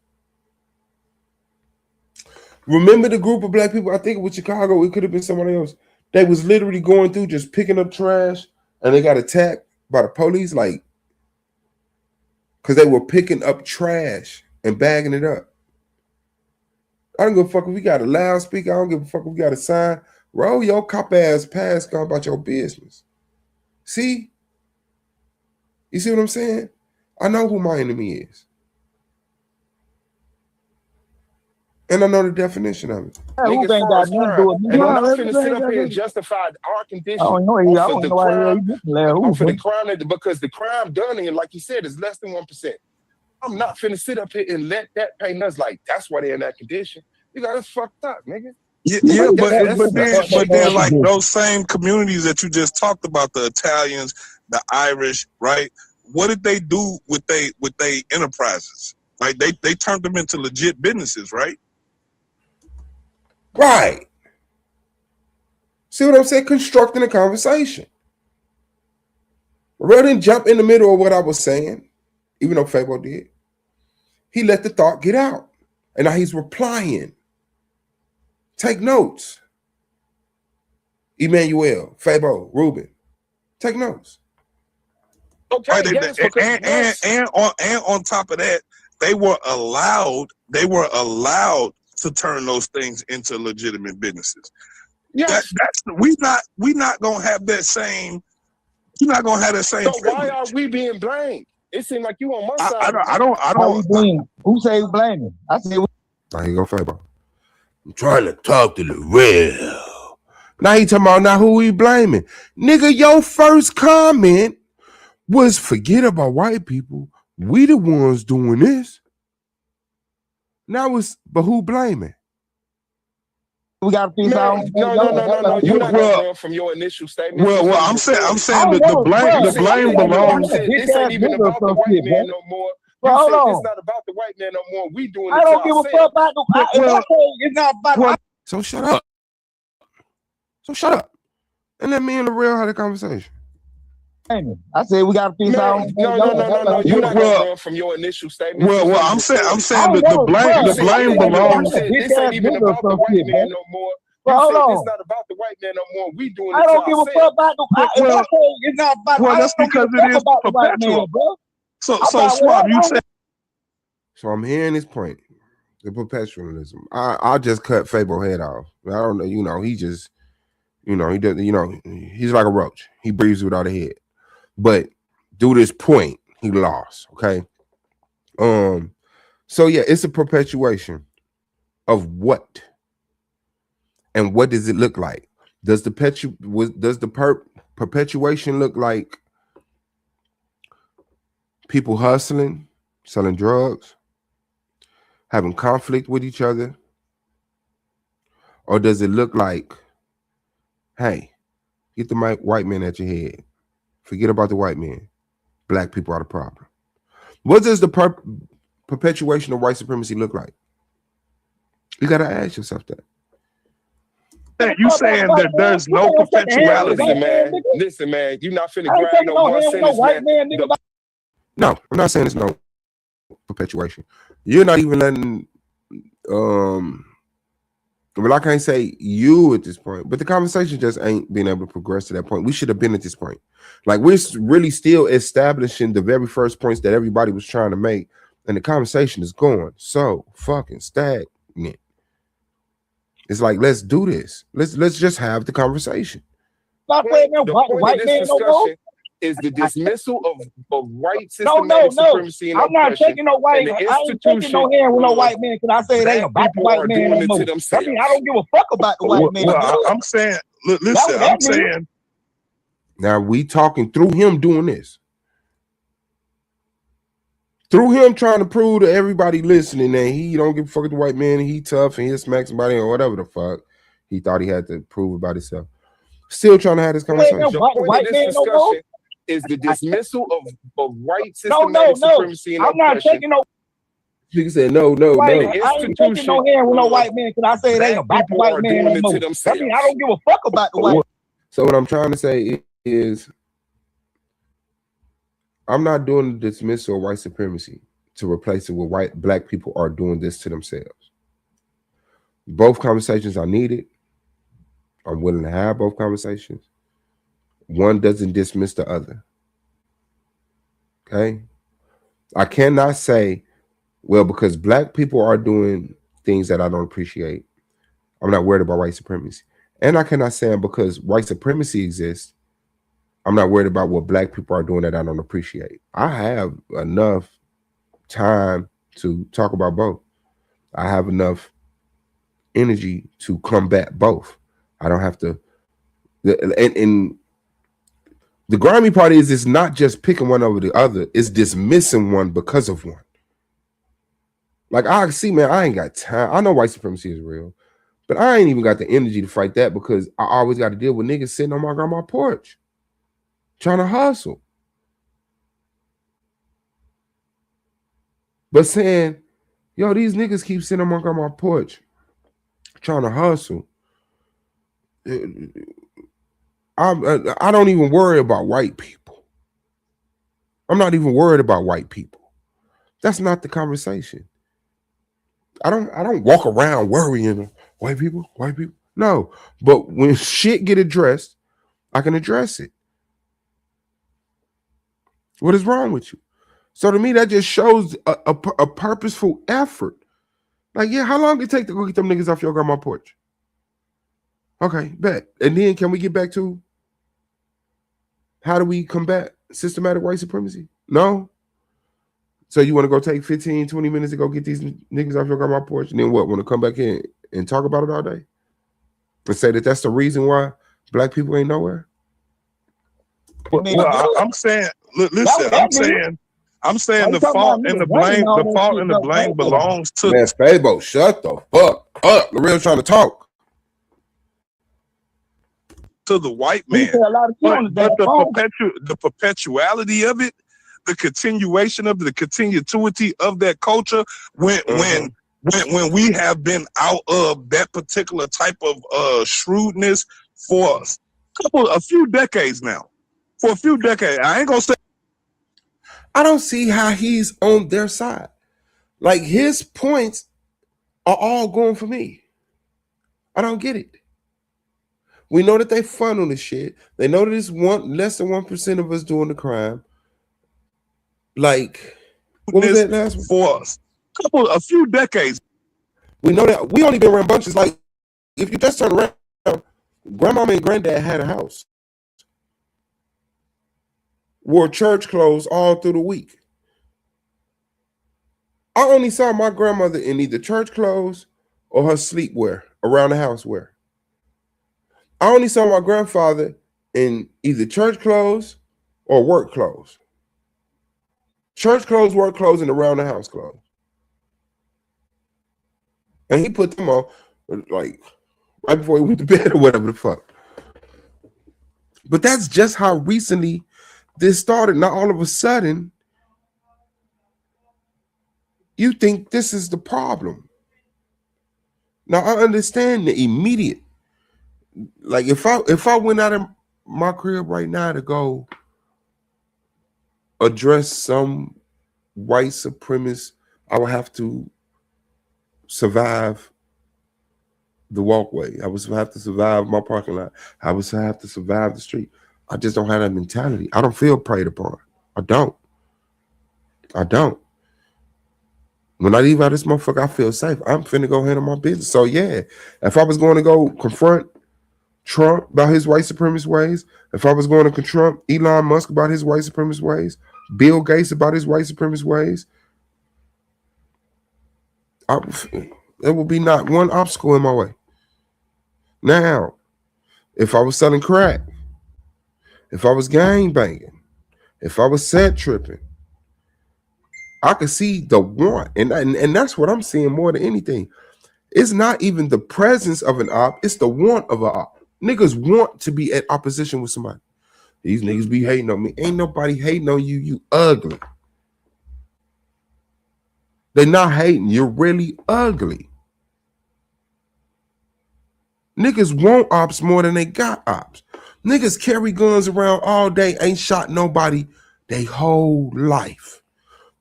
Remember the group of black people, I think it was Chicago, it could have been somebody else. They was literally going through just picking up trash, and they got attacked by the police, like, because they were picking up trash and bagging it up. I don't give a fuck if we got a loudspeaker. I don't give a fuck if we got a sign. Roll your cop ass past, go about your business. See? You see what I'm saying? I know who my enemy is. And I know the definition of it. Niggas ain't got nothing to do with me. And I'm not finna sit up here and justify our condition. I don't know for the crime, because the crime done here, like you said, is less than 1%. I'm not finna sit up here and let that paint us like that's why they're in that condition. You got us fucked up, nigga. Yeah, but then like those same communities that you just talked about, the Italians, the Irish, right? What did they do with they enterprises? Like they turned them into legit businesses, right? Right. See what I'm saying? Constructing a conversation. Rather than jump in the middle of what I was saying, even though Fabo did, he let the thought get out. And now he's replying. Take notes. Emmanuel, Fabo, Ruben, take notes. Okay, right, and on top of that, they were allowed to turn those things into legitimate businesses. Yes. We not gonna have that same. You're not gonna have that same. So why are we being blamed? It seems like you on my side. I don't blame. Who say you blaming? I say. Now you go, Fabo. I'm trying to talk to the real. Now he talking about now who he blaming. Nigga, your first comment was forget about white people. We the ones doing this. Now it's but who blaming? We got to piece out. No. You're not gonna run from your initial statement. Well, I'm saying the blame belongs. This ain't even about the white man no more. Hold on. It's not about the white man no more. We doing it. I don't give a fuck about the. It's not about. So shut up. And let me and the real have the conversation. I said we got to piece out. No. You're not gonna run from your initial statement. Well, I'm saying the blame belongs. This ain't even about the white man no more. Hold on. It's not about the white man no more. We doing it. I don't give a fuck about the. It's not about. Well, that's because it is perpetual, bro. So Suave, you said. So I'm hearing this point, the perpetualism. I'll just cut Fabo head off. I don't know. He just, he does. He's like a roach. He breathes without a head. But do this point, he lost. Okay. So yeah, it's a perpetuation of what, and what does it look like? Does the perpetuation look like people hustling, selling drugs, having conflict with each other? Or does it look like, hey, get the white man at your head. Forget about the white man. Black people are the problem. What does the perpetuation of white supremacy look like? You got to ask yourself that. You saying that there's no perpetuality, man. Listen, man, you're not finna grab no one sentence, man. No, I'm not saying there's no perpetuation. You're not even letting well, I can't say you at this point, but the conversation just ain't been able to progress to that point. We should have been at this point. Like, we're really still establishing the very first points that everybody was trying to make, and the conversation is going so fucking stagnant. It's like, let's do this. Let's just have the conversation. The point of this discussion is the dismissal of white systematic supremacy and I'm not taking no white. I ain't taking no hand with no white man because I say it ain't about the white man no more. I mean, I don't give a fuck about the white man. I'm saying, listen, I'm saying. Now we talking through him doing this. Through him trying to prove to everybody listening that he don't give a fuck with the white man and he tough and he'll smack somebody or whatever the fuck he thought he had to prove about himself. Still trying to have this conversation. The point of this discussion is the dismissal of white systematic supremacy and I'm not taking no. He said no. I ain't taking no hand with no white man because I say it ain't about the white man no more. I mean, I don't give a fuck about the white. So what I'm trying to say is, I'm not doing the dismissal of white supremacy to replace it with black people are doing this to themselves. Both conversations are needed. I'm willing to have both conversations. One doesn't dismiss the other. Okay? I cannot say, well, because black people are doing things that I don't appreciate, I'm not worried about white supremacy. And I cannot say because white supremacy exists, I'm not worried about what black people are doing that I don't appreciate. I have enough time to talk about both. I have enough energy to combat both. I don't have to. And the grimy part is it's not just picking one over the other. It's dismissing one because of one. Like I see, man, I ain't got time. I know white supremacy is real, but I ain't even got the energy to fight that because I always got to deal with niggas sitting on my grandma's porch trying to hustle. But saying, yo, these niggas keep sitting on my grandma's porch trying to hustle. I don't even worry about white people. I'm not even worried about white people. That's not the conversation. I don't walk around worrying white people. No, but when shit get addressed, I can address it. What is wrong with you? So to me, that just shows a purposeful effort. Like, yeah, how long it take to go get them niggas off your grandma's porch? Okay, bet. And then can we get back to how do we combat systematic white supremacy? No. So you want to go take 15, 20 minutes to go get these niggas off your grandma's porch? And then what, want to come back in and talk about it all day? And say that that's the reason why black people ain't nowhere? Well, I'm saying, listen, I'm saying the fault and the blame belongs to... Man, Fabo, shut the fuck up. L'Real trying to talk. To the white man. But the perpetuality of it, the continuation of the continuity of that culture when we have been out of that particular type of shrewdness for a few decades now. For a few decades. I ain't gonna say I don't see how he's on their side. Like his points are all going for me. I don't get it. We know that they funnel the shit. They know that it's less than 1% of us doing the crime. Like, what was that last one? For us. A few decades. We know that we only been around bunches. Like, if you just turn around, grandmama and granddad had a house. Wore church clothes all through the week. I only saw my grandmother in either church clothes or her sleepwear, around the house wear. I only saw my grandfather in either church clothes or work clothes. Church clothes, work clothes, and around the house clothes. And he put them on like right before he went to bed or whatever the fuck. But that's just how recently this started. Now all of a sudden, you think this is the problem. Now I understand the immediate. Like if I went out of my crib right now to go address some white supremacist, I would have to survive the walkway. I would have to survive my parking lot. I would have to survive the street. I just don't have that mentality. I don't feel preyed upon. I don't. When I leave out this motherfucker, I feel safe. I'm finna go handle my business. So yeah, if I was going to go confront Trump about his white supremacist ways, if I was going to confront Elon Musk about his white supremacist ways, Bill Gates about his white supremacist ways, there will be not one obstacle in my way. Now, if I was selling crack, if I was gang banging, if I was set tripping, I could see the want, and that's what I'm seeing more than anything. It's not even the presence of an op, it's the want of an op. Niggas want to be at opposition with somebody. These niggas be hating on me. Ain't nobody hating on you, you ugly. They're not hating, you're really ugly. Niggas want ops more than they got ops. Niggas carry guns around all day, ain't shot nobody their whole life.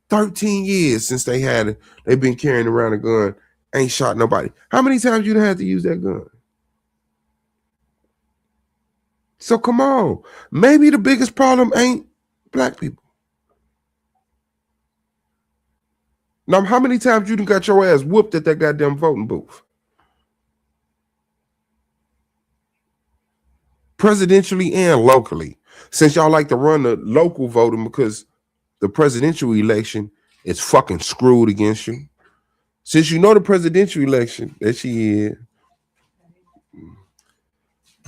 13 years since they've been carrying around a gun, ain't shot nobody. How many times you done had to use that gun? So come on. Maybe the biggest problem ain't black people. Now, how many times you done got your ass whooped at that goddamn voting booth? Presidentially and locally. Since y'all like to run the local voting because the presidential election is fucking screwed against you. Since you know the presidential election that she is,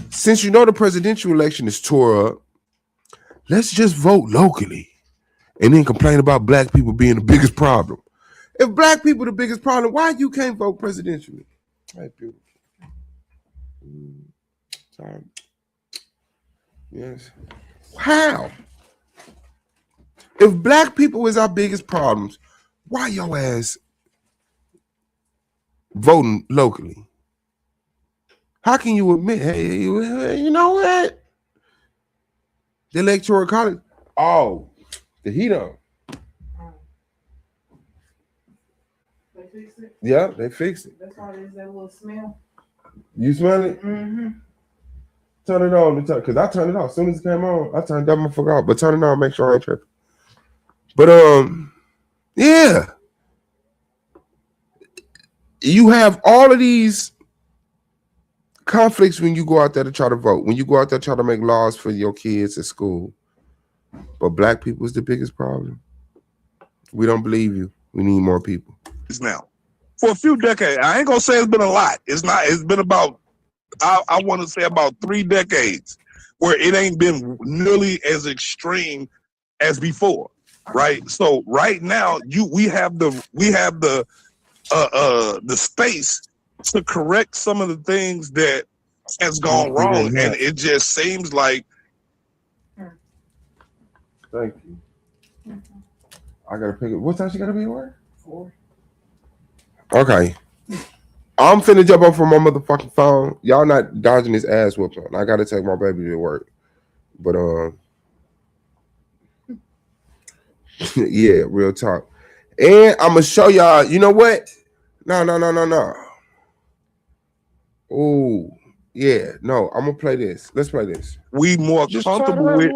since you know the presidential election is tore up, let's just vote locally and then complain about black people being the biggest problem. If black people the biggest problem, why you can't vote presidentially? Hey, beautiful. Sorry. Yes. How? If black people is our biggest problems, why your ass voting locally? How can you admit, hey, you know what? The electoral college, oh, the heat on. They fixed it? Yeah, they fixed it. That's why there's that little smell. You smell it? Mm-hmm. Turn it on, because I turned it off. As soon as it came on, I turned that motherfucker off. But turn it on, make sure I ain't tripping. But yeah. You have all of these conflicts when you go out there to try to vote, when you go out there to try to make laws for your kids at school. But black people is the biggest problem. We don't believe you. We need more people. Now, for a few decades, I ain't gonna say it's been a lot. It's not. It's been about, I want to say about 3 decades where it ain't been nearly as extreme as before, right? So right now, we have the space to correct some of the things that has gone wrong, and it just seems like. Thank you. I gotta pick it. What time she gotta be at work? 4. Okay. I'm finna jump up from my motherfucking phone. Y'all not dodging this ass whooping. I gotta take my baby to work. But yeah, real talk. And I'm gonna show y'all, you know what? No. Oh, yeah, no, I'm gonna play this. Let's play this. We more comfortable with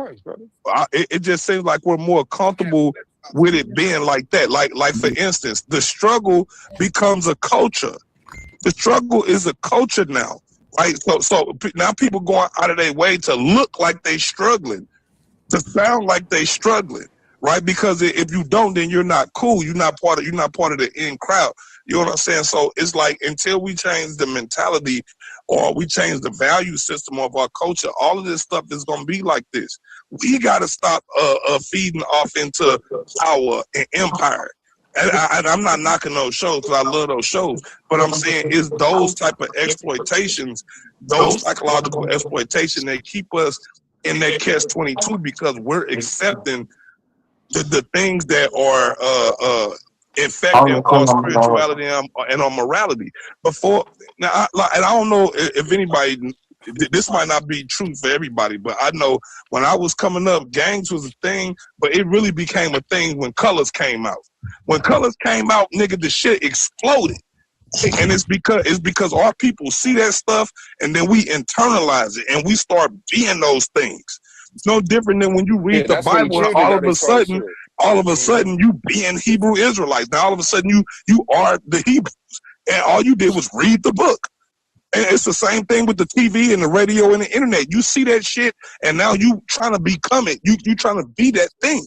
it just seems like we're more comfortable with it being like that. Like for instance, the struggle becomes a culture. The struggle is a culture now, right? So now people going out of their way to look like they struggling, to sound like they struggling, right? Because if you don't, then you're not cool. You're not part of the in crowd. You know what I'm saying? So it's like until we change the mentality or we change the value system of our culture, all of this stuff is gonna be like this. We gotta stop feeding off into power and empire. And I'm not knocking those shows because I love those shows, but I'm saying it's those type of exploitations, those psychological exploitation that keep us in that catch-22 because we're accepting the things that are infecting our spirituality and our morality. Before now, and I don't know if anybody. This might not be true for everybody, but I know when I was coming up, gangs was a thing, but it really became a thing when Colors came out. When Colors came out, nigga, the shit exploded. And it's because our people see that stuff and then we internalize it and we start being those things. It's no different than when you read the Bible and all of a sudden you being Hebrew Israelites. Now all of a sudden you are the Hebrews. And all you did was read the book. And it's the same thing with the TV and the radio and the internet. You see that shit and now you trying to become it. You trying to be that thing.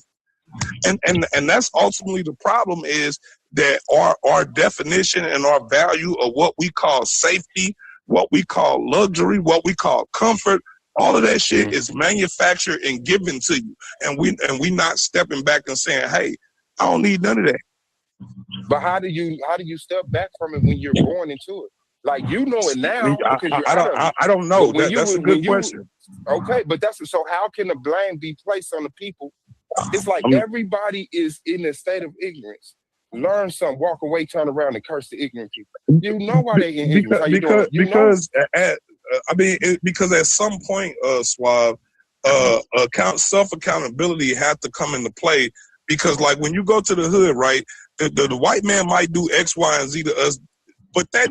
And that's ultimately the problem is that our definition and our value of what we call safety, what we call luxury, what we call comfort, all of that shit is manufactured and given to you. And we not stepping back and saying, hey, I don't need none of that. But how do you step back from it when you're born into it? Like you know it now because you're I don't know. That's a good question. Okay, but so how can the blame be placed on the people? It's like everybody is in a state of ignorance. Learn something, walk away, turn around, and curse the ignorant people. You know why they in ignorance. Because at some point, Suave, self accountability had to come into play. Because like when you go to the hood, right, the white man might do X, Y, and Z to us, but that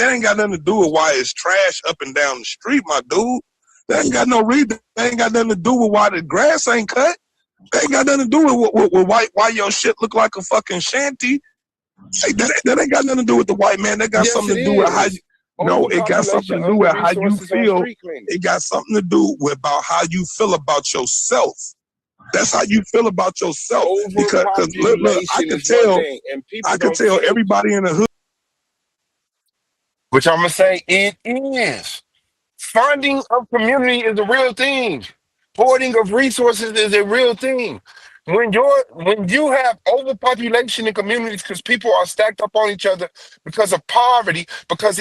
ain't got nothing to do with why it's trash up and down the street, my dude. That ain't got no reason. That ain't got nothing to do with why the grass ain't cut. That ain't got nothing to do with why your shit look like a fucking shanty. Hey, that ain't got nothing to do with the white man. That got something to do with how you. No, it got something to do with how you feel. It got something to do with about how you feel about yourself. That's how you feel about yourself. Because look, I can tell everybody in the hood. Which I'm gonna say it is. Funding of community is a real thing. Hoarding of resources is a real thing. When you have overpopulation in communities because people are stacked up on each other because of poverty, because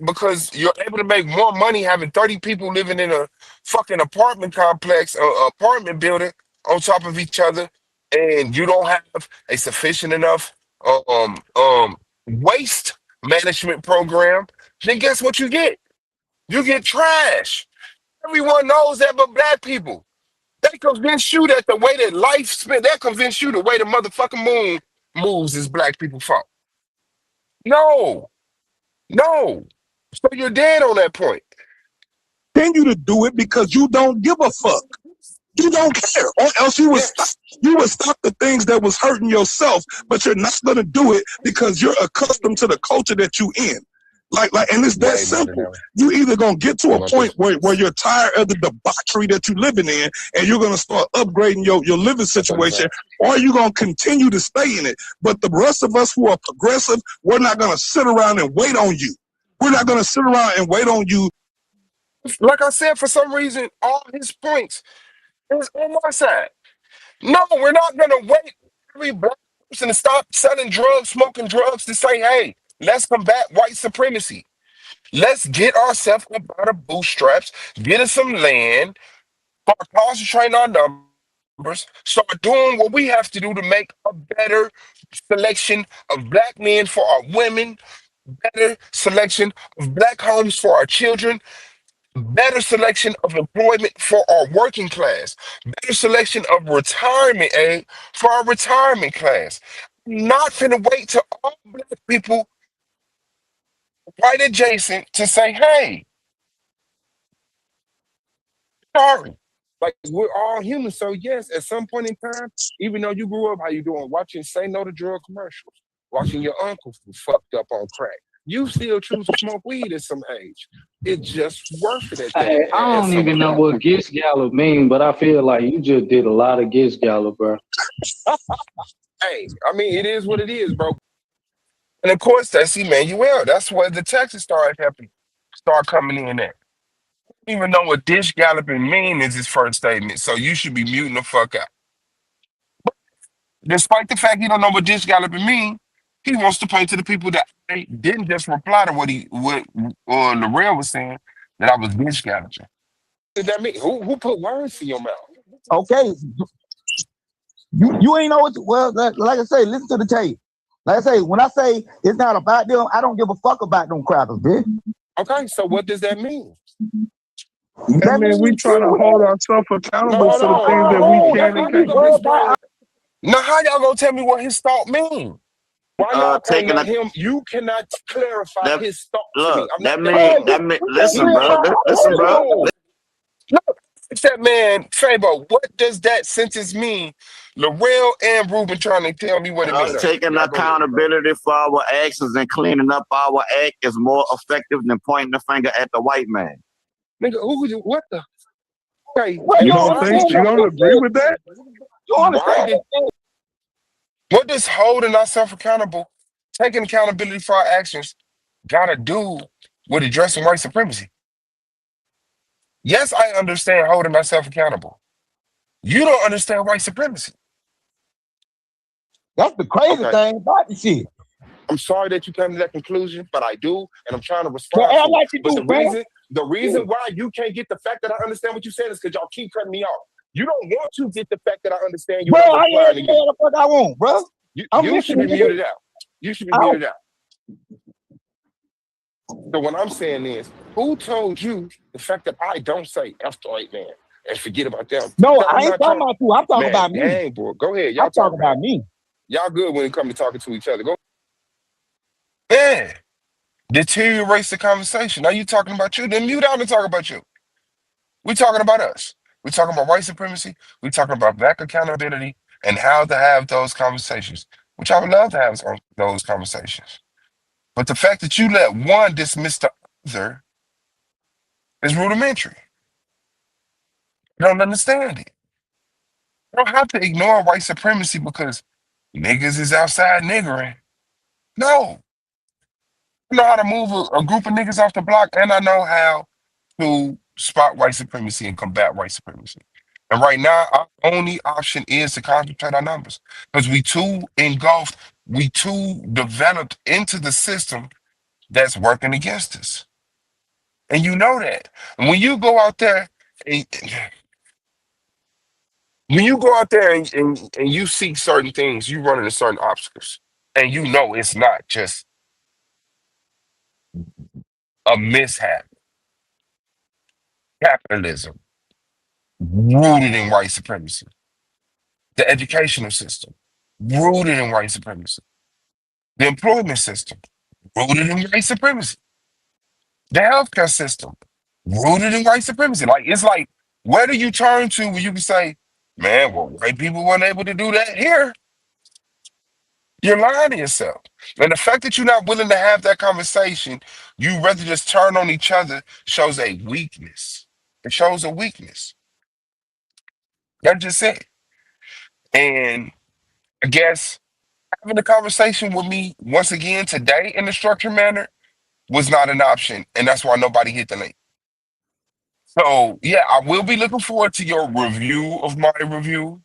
because you're able to make more money having 30 people living in a fucking apartment complex or apartment building on top of each other, and you don't have a sufficient enough waste management program, then guess what you get? You get trash. Everyone knows that but black people. They convince you that the way that life spent, they convince you the way the motherfucking moon moves is black people fault. No, no. So you're dead on that point. Continue to do it because you don't give a fuck. You don't care, or else you would stop the things that was hurting yourself, but you're not gonna do it because you're accustomed to the culture that you in. And it's that simple. You either gonna get to a point where you're tired of the debauchery that you're living in, and you're gonna start upgrading your living situation, or you're gonna continue to stay in it. But the rest of us who are progressive, we're not gonna sit around and wait on you. We're not gonna sit around and wait on you. Like I said, for some reason, all his points is on my side. No, we're not gonna wait every black person to stop selling drugs, smoking drugs to say, hey, let's combat white supremacy. Let's get ourselves up out of bootstraps, get us some land, start concentrating our numbers, start doing what we have to do to make a better selection of black men for our women, better selection of black homes for our children, better selection of employment for our working class, better selection of retirement aid for our retirement class. Not finna wait till all black people right adjacent to say, hey, sorry. Like we're all human. So yes, at some point in time, even though you grew up how you doing, watching Say No to Drug commercials, watching your uncle who fucked up on crack, you still choose to smoke weed at some age. It's just worth it at that. Hey, I don't even know what Gish Gallop mean, but I feel like you just did a lot of Gish Gallop, bro. Hey, I mean, it is what it is, bro. And of course, that's Emmanuel. That's where the Texas start coming in at. Even know what dish galloping mean is his first statement, so you should be muting the fuck out. Despite the fact he don't know what dish galloping mean, he wants to play to the people that didn't just reply to what Larell was saying, that I was dish galloping. What did that mean? Who put words in your mouth? Okay, you ain't know what. Like I say, listen to the tape. Like I say, when I say it's not about them, I don't give a fuck about them crackers, bitch. Okay, so what does that mean? That means we trying to hold ourselves accountable for the things that we can and can't. Now, how y'all gonna tell me what his thought mean? Why y'all taking him? You cannot clarify his thought to me. That mean, listen, bro. Look, it's that man, Fabo. What does that sentence mean? Larell and Ruben trying to tell me what it means. Taking accountability for our actions and cleaning up our act is more effective than pointing the finger at the white man. Nigga, what the? Okay, you don't agree with that? What does holding ourselves accountable, taking accountability for our actions, gotta do with addressing white supremacy? Yes, I understand holding myself accountable. You don't understand white supremacy. That's the crazy thing about the shit. I'm sorry that you came to that conclusion, but I do, and I'm trying to respond. The reason why you can't get the fact that I understand what you said is because y'all keep cutting me off. You don't want to get the fact that I understand you. Bro, I ain't what the fuck I want, bro. You should be muted out. You should be muted out. So what I'm saying is, who told you the fact that I don't say F the white man and forget about them? No, I ain't talking about you. I'm talking about me. Dang, boy. Go ahead. Y'all talking about me. Y'all good when it comes to talking to each other. Go. Man, deteriorates the conversation. Now you talking about you, then mute out and talk about you. We talking about us. We talking about white supremacy. We talking about black accountability and how to have those conversations, which I would love to have those conversations. But the fact that you let one dismiss the other is rudimentary. You don't understand it. You don't have to ignore white supremacy because niggas is outside niggering. No. I know how to move a group of niggas off the block, and I know how to spot white supremacy and combat white supremacy. And right now, our only option is to concentrate our numbers because we too engulfed, we too developed into the system that's working against us. And you know that. When you go out there, and, when you go out there and you seek certain things, you run into certain obstacles. And you know it's not just a mishap, capitalism, rooted in white supremacy, the educational system, rooted in white supremacy, the employment system, rooted in white supremacy, the healthcare system, rooted in white supremacy. Like, it's like, where do you turn to when you can say, man, well, white people weren't able to do that here? You're lying to yourself. And the fact that you're not willing to have that conversation, you rather just turn on each other, shows a weakness. It shows a weakness. That's just it. And I guess having a conversation with me once again today in a structured manner was not an option. And that's why nobody hit the link. So, yeah, I will be looking forward to your review of my review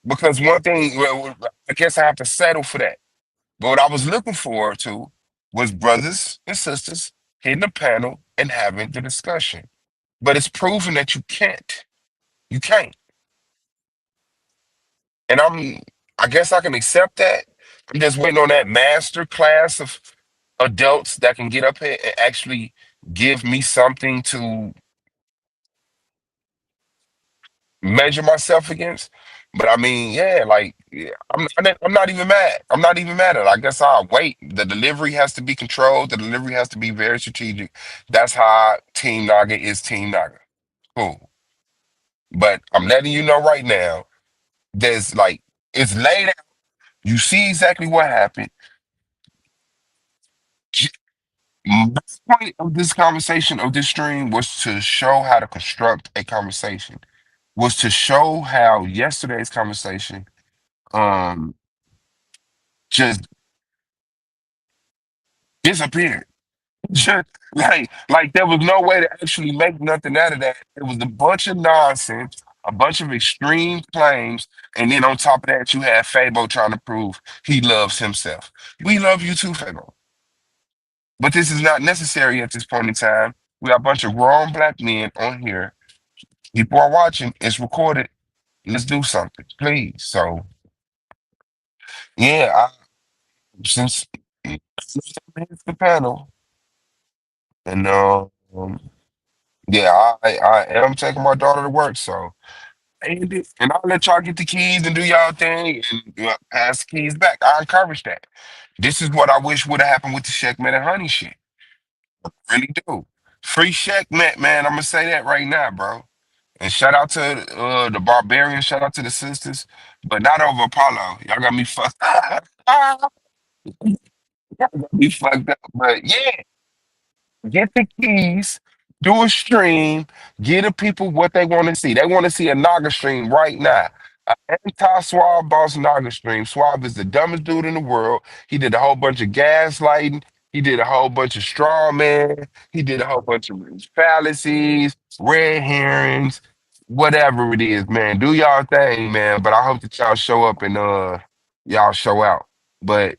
because one thing, well, I guess I have to settle for that. But what I was looking forward to was brothers and sisters hitting the panel and having the discussion. But it's proven that you can't. You can't. And I guess I can accept that. I'm just waiting on that master class of adults that can get up here and actually give me something to measure myself against. But I mean, yeah, like yeah, I'm not even mad. I'm not even mad at it. I guess I'll wait. The delivery has to be controlled. The delivery has to be very strategic. That's how Team Naga is Team Naga. Cool. But I'm letting you know right now, there's like it's laid out. You see exactly what happened. The point of this conversation, of this stream, was to show how to construct a conversation. Was to show how yesterday's conversation um just disappeared. Just like there was no way to actually make nothing out of that. It was a bunch of nonsense, a bunch of extreme claims, and then on top of that, you had Fabo trying to prove he loves himself. We love you too, Fabo. But this is not necessary at this point in time. We got a bunch of grown black men on here. People are watching. It's recorded. Let's do something, please. So yeah, since it's the panel, and yeah, I am taking my daughter to work, so and I'll let y'all get the keys and do y'all thing and pass the keys back. I encourage that. This is what I wish would have happened with the Checkmate and Honey shit. I really do. Free Checkmate, man. I'm gonna say that right now, bro. And shout out to the Barbarian. Shout out to the sisters, but not over Apollo. Y'all got me fucked. Y'all got me fucked up. But yeah. Get the keys, do a stream, give the people what they want to see. They want to see a Naga stream right now. An anti-Suave boss Naga stream. Suave is the dumbest dude in the world. He did a whole bunch of gaslighting. He did a whole bunch of straw man. He did a whole bunch of fallacies, red herrings, whatever it is, man. Do y'all thing, man. But I hope that y'all show up and y'all show out. But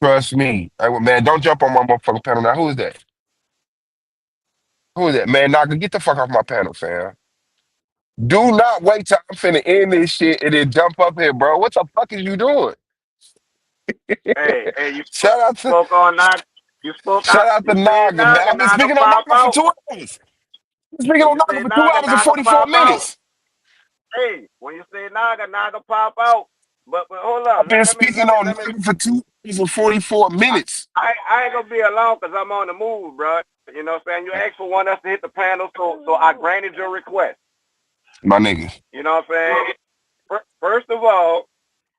trust me, man, don't jump on my motherfucking panel now. Who is that? Who is that? Man, Naga, get the fuck off my panel, fam. Do not wait till I'm finna end this shit and then jump up here, bro. What the fuck is you doing? Hey, you Shout out to spoke on Naga. You spoke out. shout out to You said Naga, man. Naga, I've been Naga speaking on pop Naga for out. 2 hours. I've been speaking When on you Naga say for 2 Naga, hours and Naga 44 pop out. minutes. Hey, when you say Naga, Naga pop out. But hold I've on. been Let me. speaking on Naga for 2 hours and 44 minutes. I ain't gonna be alone because I'm on the move, bro. You know what I'm saying? You asked for one of us to hit the panel, so I granted your request. My nigga. You know what I'm saying? First of all,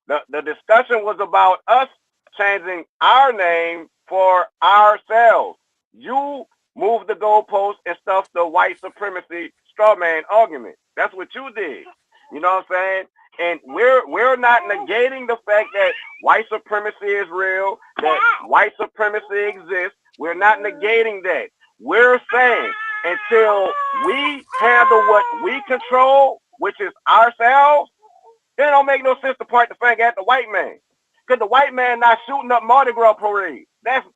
the discussion was about us changing our name for ourselves. You moved the goalpost and stuff the white supremacy straw man argument. That's what you did. You know what I'm saying? And we're not negating the fact that white supremacy is real, that white supremacy exists. We're not negating that. We're saying until we handle what we control, which is ourselves, then it don't make no sense to point the finger at the white man. Because the white man not shooting up Mardi Gras parade. That's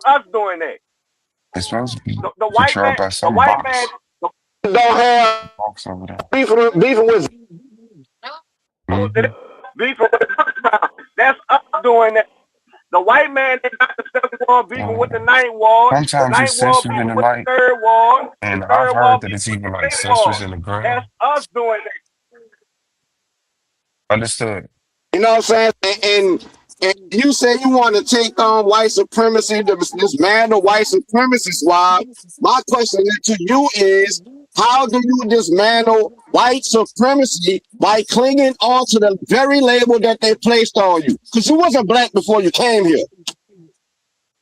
us doing that. It's supposed to be The white man, by some don't have box over there. beefing with that's us doing that. The white man they got the second ward beefing with the ninth ward. Sometimes it's sensors in the light, third ward. and I've heard that it's even like sensors in the ground. That's us doing that. Understood. You know what I'm saying? And you say you want to take on white supremacy, dismantle white supremacy, Suave. My question to you is, how do you dismantle white supremacy by clinging on to the very label that they placed on you? Because you wasn't black before you came here.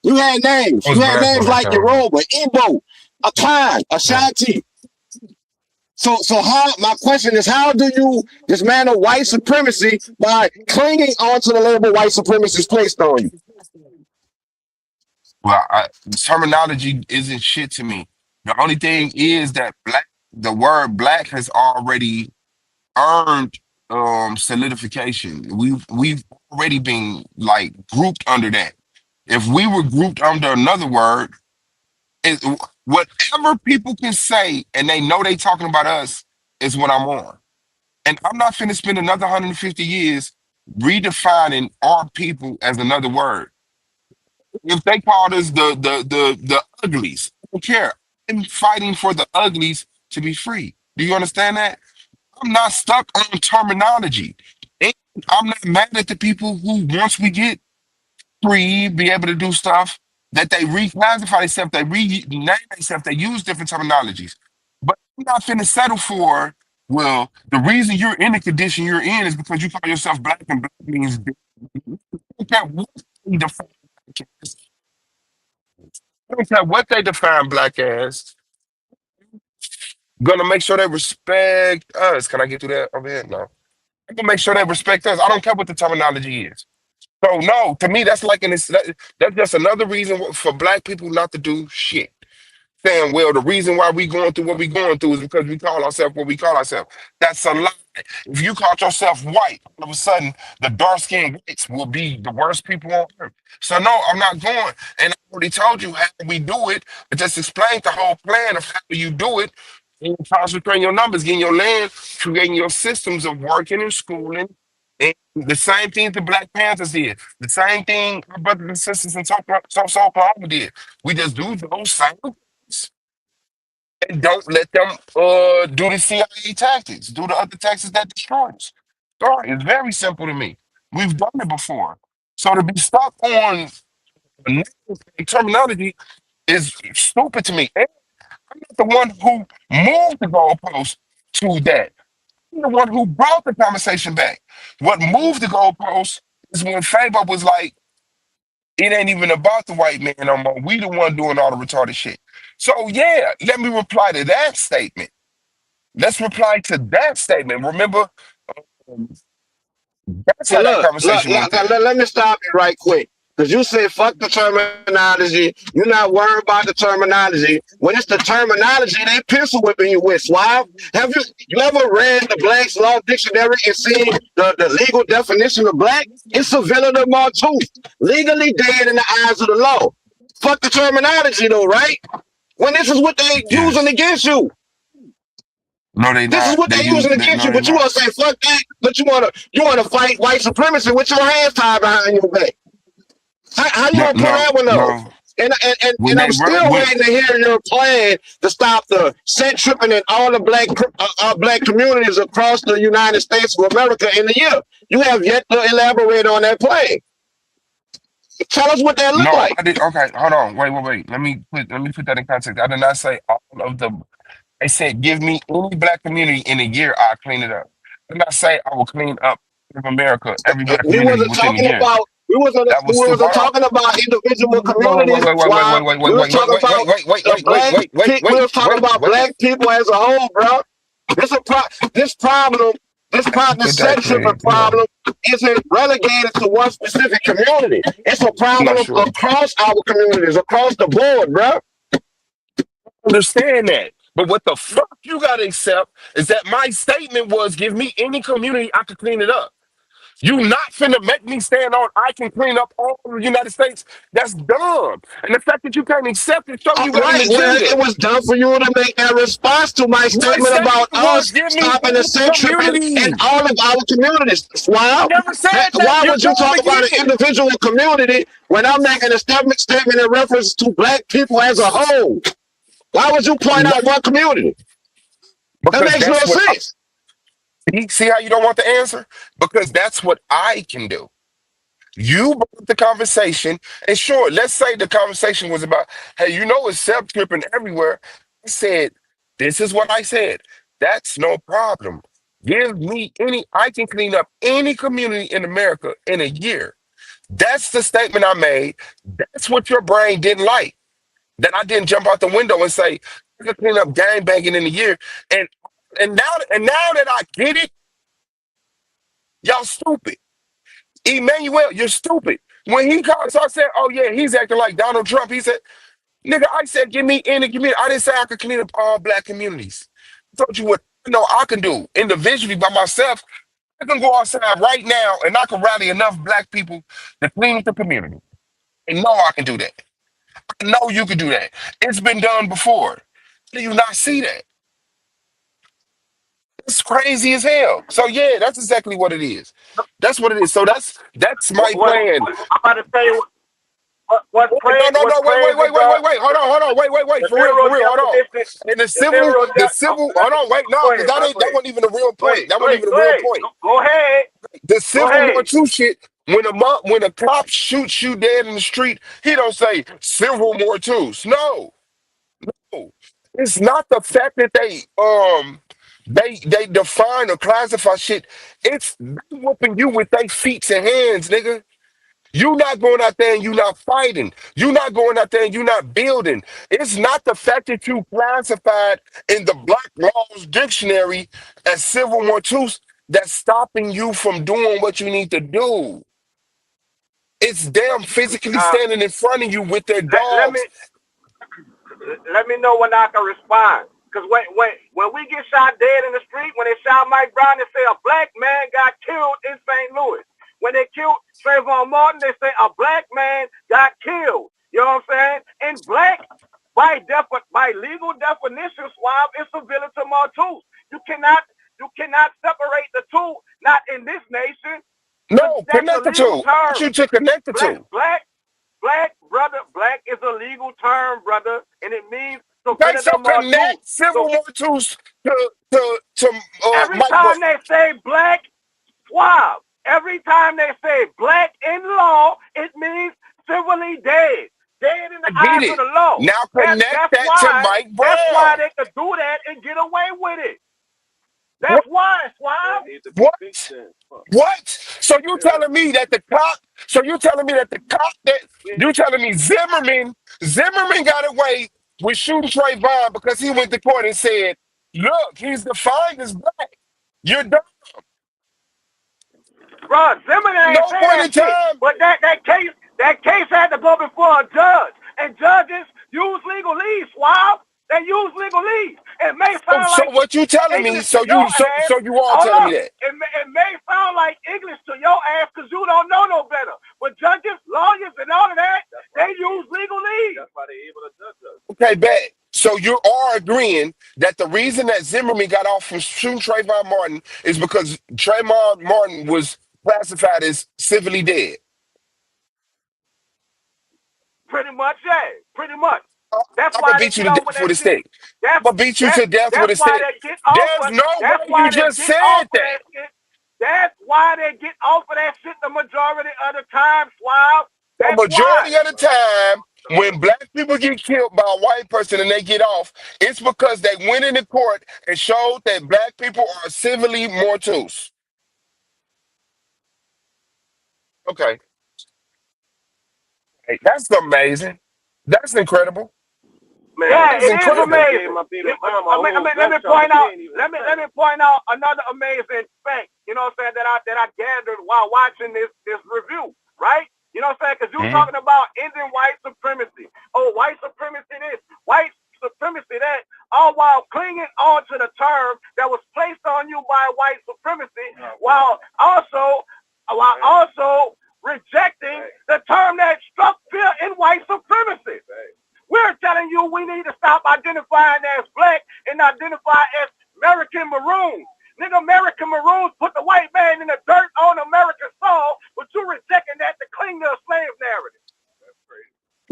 You had names. You had names like Yoruba, Igbo, Akan, Ashanti. So how? My question is, how do you dismantle white supremacy by clinging onto the label white supremacy is placed on you? Well, terminology isn't shit to me. The only thing is that the word black has already earned solidification. We've already been like grouped under that. If we were grouped under another word, whatever people can say and they know they talking about us is what I'm on. And I'm not finna spend another 150 years redefining our people as another word. If they called us the uglies, I don't care. I'm fighting for the uglies to be free. Do you understand that? I'm not stuck on terminology. And I'm not mad at the people who, once we get free, be able to do stuff, that they reclassify themselves, they rename themselves, they use different terminologies. But I'm not finna settle for, well, the reason you're in the condition you're in is because you call yourself black and black means I don't care what they define black as. I don't care what they define black as. Gonna make sure they respect us. Can I get through that over here? No. I'm gonna make sure they respect us. I don't care what the terminology is. So no, to me, that's like that's just another reason for black people not to do shit. Saying, well, the reason why we going through what we going through is because we call ourselves what we call ourselves. That's a lie. If you call yourself white, all of a sudden the dark-skinned whites will be the worst people on earth. So no, I'm not going. And I already told you how we do it. I just explained the whole plan of how you do it. And concentrating your numbers, getting your land, creating your systems of working and schooling. And the same thing the Black Panthers did. The same thing our brothers and sisters in Oklahoma did. We just do those same things and don't let them do the CIA tactics, do the other tactics that destroy us. Sorry, it's very simple to me. We've done it before. So to be stuck on terminology is stupid to me. And I'm not the one who moved the goalpost to that. I'm the one who brought the conversation back. What moved the goalpost is when Fabo was like, it ain't even about the white man no more. We the one doing all the retarded shit. So yeah, let me reply to that statement. Let's reply to that statement. Remember, that's how that conversation went. Let me stop you right quick. Because you said fuck the terminology. You're not worried about the terminology. When it's the terminology, they pencil whipping you with, Suave. Have you ever read the Black's Law Dictionary and seen the legal definition of black? It's a villain of Martooth. Legally dead in the eyes of the law. Fuck the terminology though, right? When this is what they using against you. No, they this not. Is what they using against you, but you want to say fuck that, but you want to fight white supremacy with your hands tied behind your back. How you gonna pull that one off? And I'm still waiting to hear your plan to stop the set tripping in all the black communities across the United States of America in the year. You have yet to elaborate on that plan. Tell us what that look like. Okay, hold on. Wait. Let me put that in context. I did not say all of the. I said give me any black community in a year, I'll clean it up. I did not say I will clean up America, every black community within a year. We wasn't talking about individual communities. We were talking about black people as a whole, bro. This section problem isn't relegated to one specific community. It's a problem across our communities, across the board, bro. Understand that. But what the fuck you gotta accept is that my statement was give me any community, I could clean it up. You not finna make me stand on I can clean up all of the United States. That's dumb. And the fact that you can't accept it show All you got an right, well, agenda. it was done for you to make a response to my My statement statement about was us give me stopping the any sex trafficking in community. all of our communities. I Swab, never said that. why You're would you dumb talk about an again. individual community when I'm making a statement in reference to black people as a whole? Why would you point No, out one community? That because makes no that's what sense. see how you don't want the answer? Because that's what I can do. You brought up the conversation, and sure, let's say the conversation was about, hey, you know, it's self tripping everywhere. I said, this is what I said. That's no problem. Give me any, I can clean up any community in America in a year. That's the statement I made. That's what your brain didn't like. That I didn't jump out the window and say, I can clean up gang banging in a year. And now that I get it, y'all stupid. Emmanuel, you're stupid. When he called, so I said, oh yeah, he's acting like Donald Trump. He said, nigga, I said, give me any community. I didn't say I could clean up all black communities. I told you what I know I can do individually by myself. I can go outside right now and I can rally enough black people to clean up the community. And no, I can do that. I know you can do that. It's been done before. Do you not see that? It's crazy as hell. So yeah, that's exactly what it is. That's what it is. So that's my plan. I'm about to tell you what No, no, what's no, crazy, bro. wait. Hold on, wait. The For federal real, hold on. definition. And The federal hold on, wait, no, go because ahead, bro. that wasn't even a real point. That Go wasn't ahead. even a Go real ahead. point. Go ahead. The Go Civil War ahead. II shit, when a cop shoots you dead in the street, he don't say Civil War II. No, no. It's not the fact that they define or classify shit. It's they whooping you with their feet and hands, nigga. You not going out there and you not fighting. You not going out there and you not building. It's not the fact that you classified in the Black Laws Dictionary as Civil War II that's stopping you from doing what you need to do. It's them physically standing in front of you with their Let me dogs. know when I can respond. Cause when we get shot dead in the street, when they shot Mike Brown, they say a black man got killed in St. Louis. When they killed Trayvon Martin, they say a black man got killed. You know what I'm saying? And black, by legal definition, Suave, is civilian to Martus. You cannot separate the two. Not in this nation. No, That's a connect the legal two. I want term. you to connect the two. Black, brother, black is a legal term, brother, and it means Okay, so civilian Martus. connect Civil War II to Every Mike Brown. time they say black, Suave. Every time they say black in law, it means civilly dead. Dead in the I get eyes of it. the law. Now connect that to Mike Brown. That's why they could do that and get away with it. That's why, Suave. What? So you telling me that the cop? So you telling me that you telling me Zimmerman got away with shooting Trayvon because he went to court and said, "Look, he's defined as black." You're done. Bro, Zimmerman ain't No say point that in shit. time. But that case had to go before a judge. And judges use legalese, Suave. They use legalese. It may sound So like what you telling me? English to your ass. So you are Hold telling up. me that? It may sound like English to your ass because you don't know no better. But judges, lawyers, and all of that, they use legalese. That's why they're able to judge us. Okay, bet. So you are agreeing that the reason that Zimmerman got off from shooting Trayvon Martin is because Trayvon Martin was classified as civilly dead. Pretty much, yeah. Pretty much. That's I'm why gonna they beat you get to off with death that with a shit. stick. I'm gonna beat you to death with a That's why stick. they get off. There's no way you just said that. That's why they get off of that shit the majority of the time, Suave. The majority of the time, when black people get killed by a white person and they get off, it's because they went into court and showed that black people are civilly mortus. Okay. Hey, that's amazing. That's incredible. Man, yeah, it is amazing. Let me point out another amazing fact. You know what I'm saying, that I gathered while watching this review, right? You know what I'm saying? Because you're talking about Indian white supremacy. Oh, white supremacy this, white supremacy that. all while clinging on to the term that was placed on you by white supremacy, while also rejecting the term that struck fear in white supremacy. We're telling you we need to stop identifying as black and identify as American maroons. Nigga, American maroons put the white man in the dirt on American soil, but you rejecting that to cling to a slave narrative.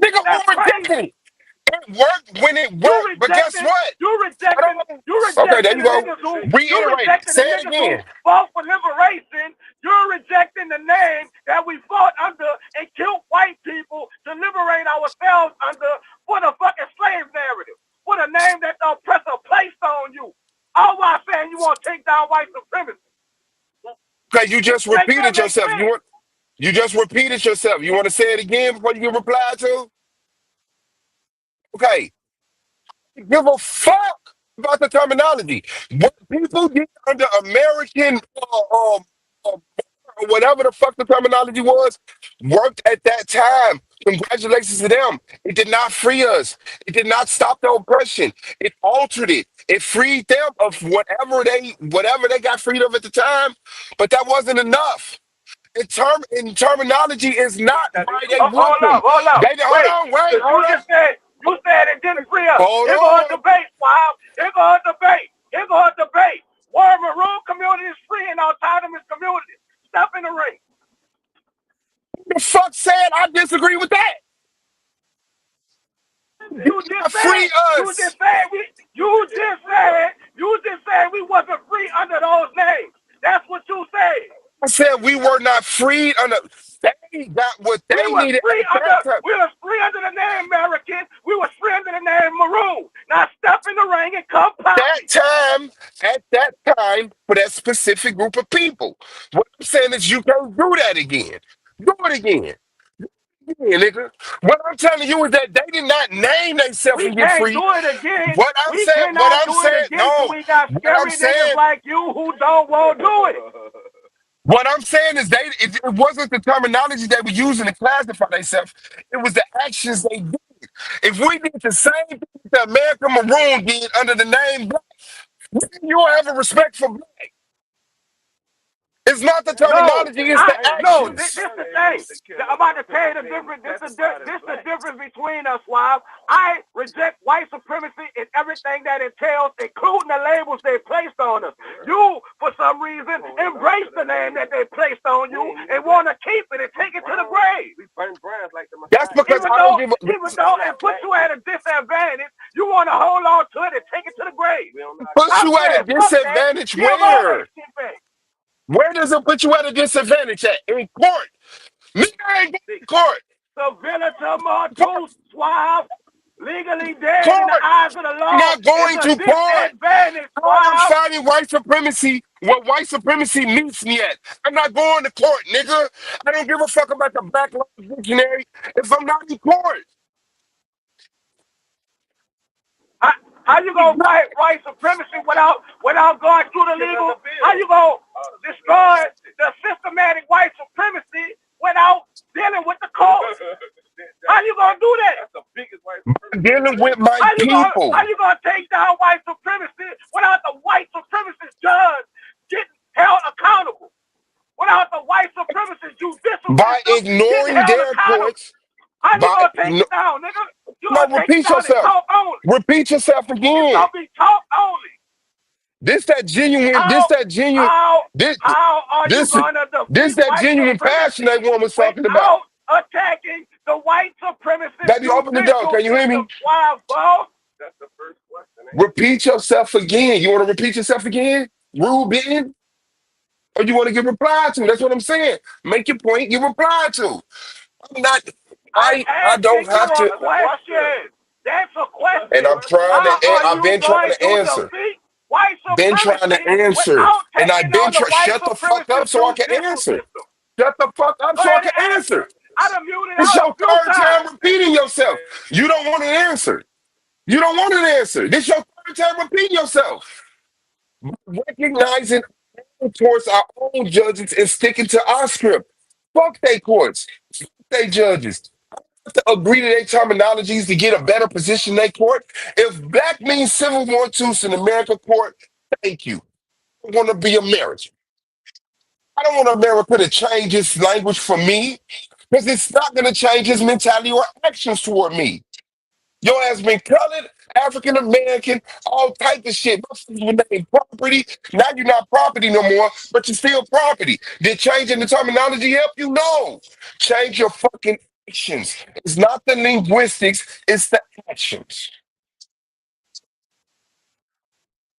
Nigga, That's who crazy. rejected it? It worked when it worked, but guess what? You rejecting Okay, there you the go. niggas who Reiterate. Say it again. fought for liberation. You're rejecting the name that we fought under and killed white people to liberate ourselves under for the fucking slave narrative. For the name that the oppressor placed on you. All while saying you want to take down white supremacy. Okay, you just repeated yourself. You just repeated yourself. You want to say it again before you get replied to? Okay. Give a fuck about the terminology. What people did under American whatever the fuck the terminology was, worked at that time. Congratulations to them. It did not free us. It did not stop the oppression. It altered it. It freed them of whatever they got freed of at the time. But that wasn't enough. In terminology is not why they whooped them. Hold up. Wait. You said it didn't free us. Hold Here on. go a debate, Suave. Here go a debate. Where maroon community is free and autonomous community. Step in the ring. Who the fuck said I disagree with that? You just said we wasn't free under those names. That's what you said. I said we were not freed under. They got what they needed. We were free under the name American. We were free under the name Maroon. Now step in the ring and come pop. At that time, for that specific group of people. What I'm saying is you can't do that again. Do it again. Yeah, nigga. What I'm telling you is that they did not name themselves and get free. We can't do it again. What I'm saying, we got scary niggas like you who don't want to do it. What I'm saying is it wasn't the terminology they were using to classify themselves. It was the actions they did. If we did the same thing that American Maroon did under the name Black, you'll have a respect for Black. It's not the terminology, it's the actions. No, this is the thing. I'm about to tell you the difference. This is the difference between us, Suave. I reject white supremacy and everything that entails, including the labels they placed on us. You, for some reason, embrace the name that they placed on you and want to keep it and take it to the grave. That's because even though it puts you at a disadvantage, you want to hold on to it and take it to the grave. Puts you at a disadvantage where? Where does it put you at a disadvantage at? In court. Nigga ain't in court. Civility, Suave, legally dead in the eyes of the law. I'm not going to court. I'm fighting white supremacy where white supremacy meets me at. I'm not going to court, nigga. I don't give a fuck about the Black Law Dictionary if I'm not in court. How you gonna fight white supremacy without going through the legal? How you gonna destroy the systematic white supremacy without dealing with the court? How you gonna do that? That's the biggest white supremacy. Dealing with my people. How you gonna take down white supremacy without the white supremacist judge getting held accountable? Without the white supremacist judicial by ignoring their courts. How you gonna take it down, nigga? Repeat yourself. Repeat yourself again. It's gonna be talk only. This that genuine passion that woman was talking about. Attacking the white supremacist. Baby, open the door. Can you hear me? That's the first question. Repeat yourself again. You want to repeat yourself again? Ruben? Or you want to get replied to? That's what I'm saying. Make your point, you reply to. I'm not I don't have to. That's a question. And I've been trying to answer. Been trying to answer. And I've been trying shut the fuck up so I can answer. Shut the fuck up so I can answer. It's your third time repeating yourself. You don't want an answer. You don't want an answer. This your third time repeating yourself. Recognizing towards our own judges and sticking to our script. Fuck they courts. Fuck they judges. to agree to their terminologies to get a better position in their court. If black means civil war tools in America court, thank you. I want to be American. I don't want America to change its language for me because it's not going to change its mentality or actions toward me. Your ass been colored, African American, all type of shit. My name property. Now you're not property no more, but you're still property. Did changing the terminology help you? No. Change your fucking actions. It's not the linguistics, it's the actions.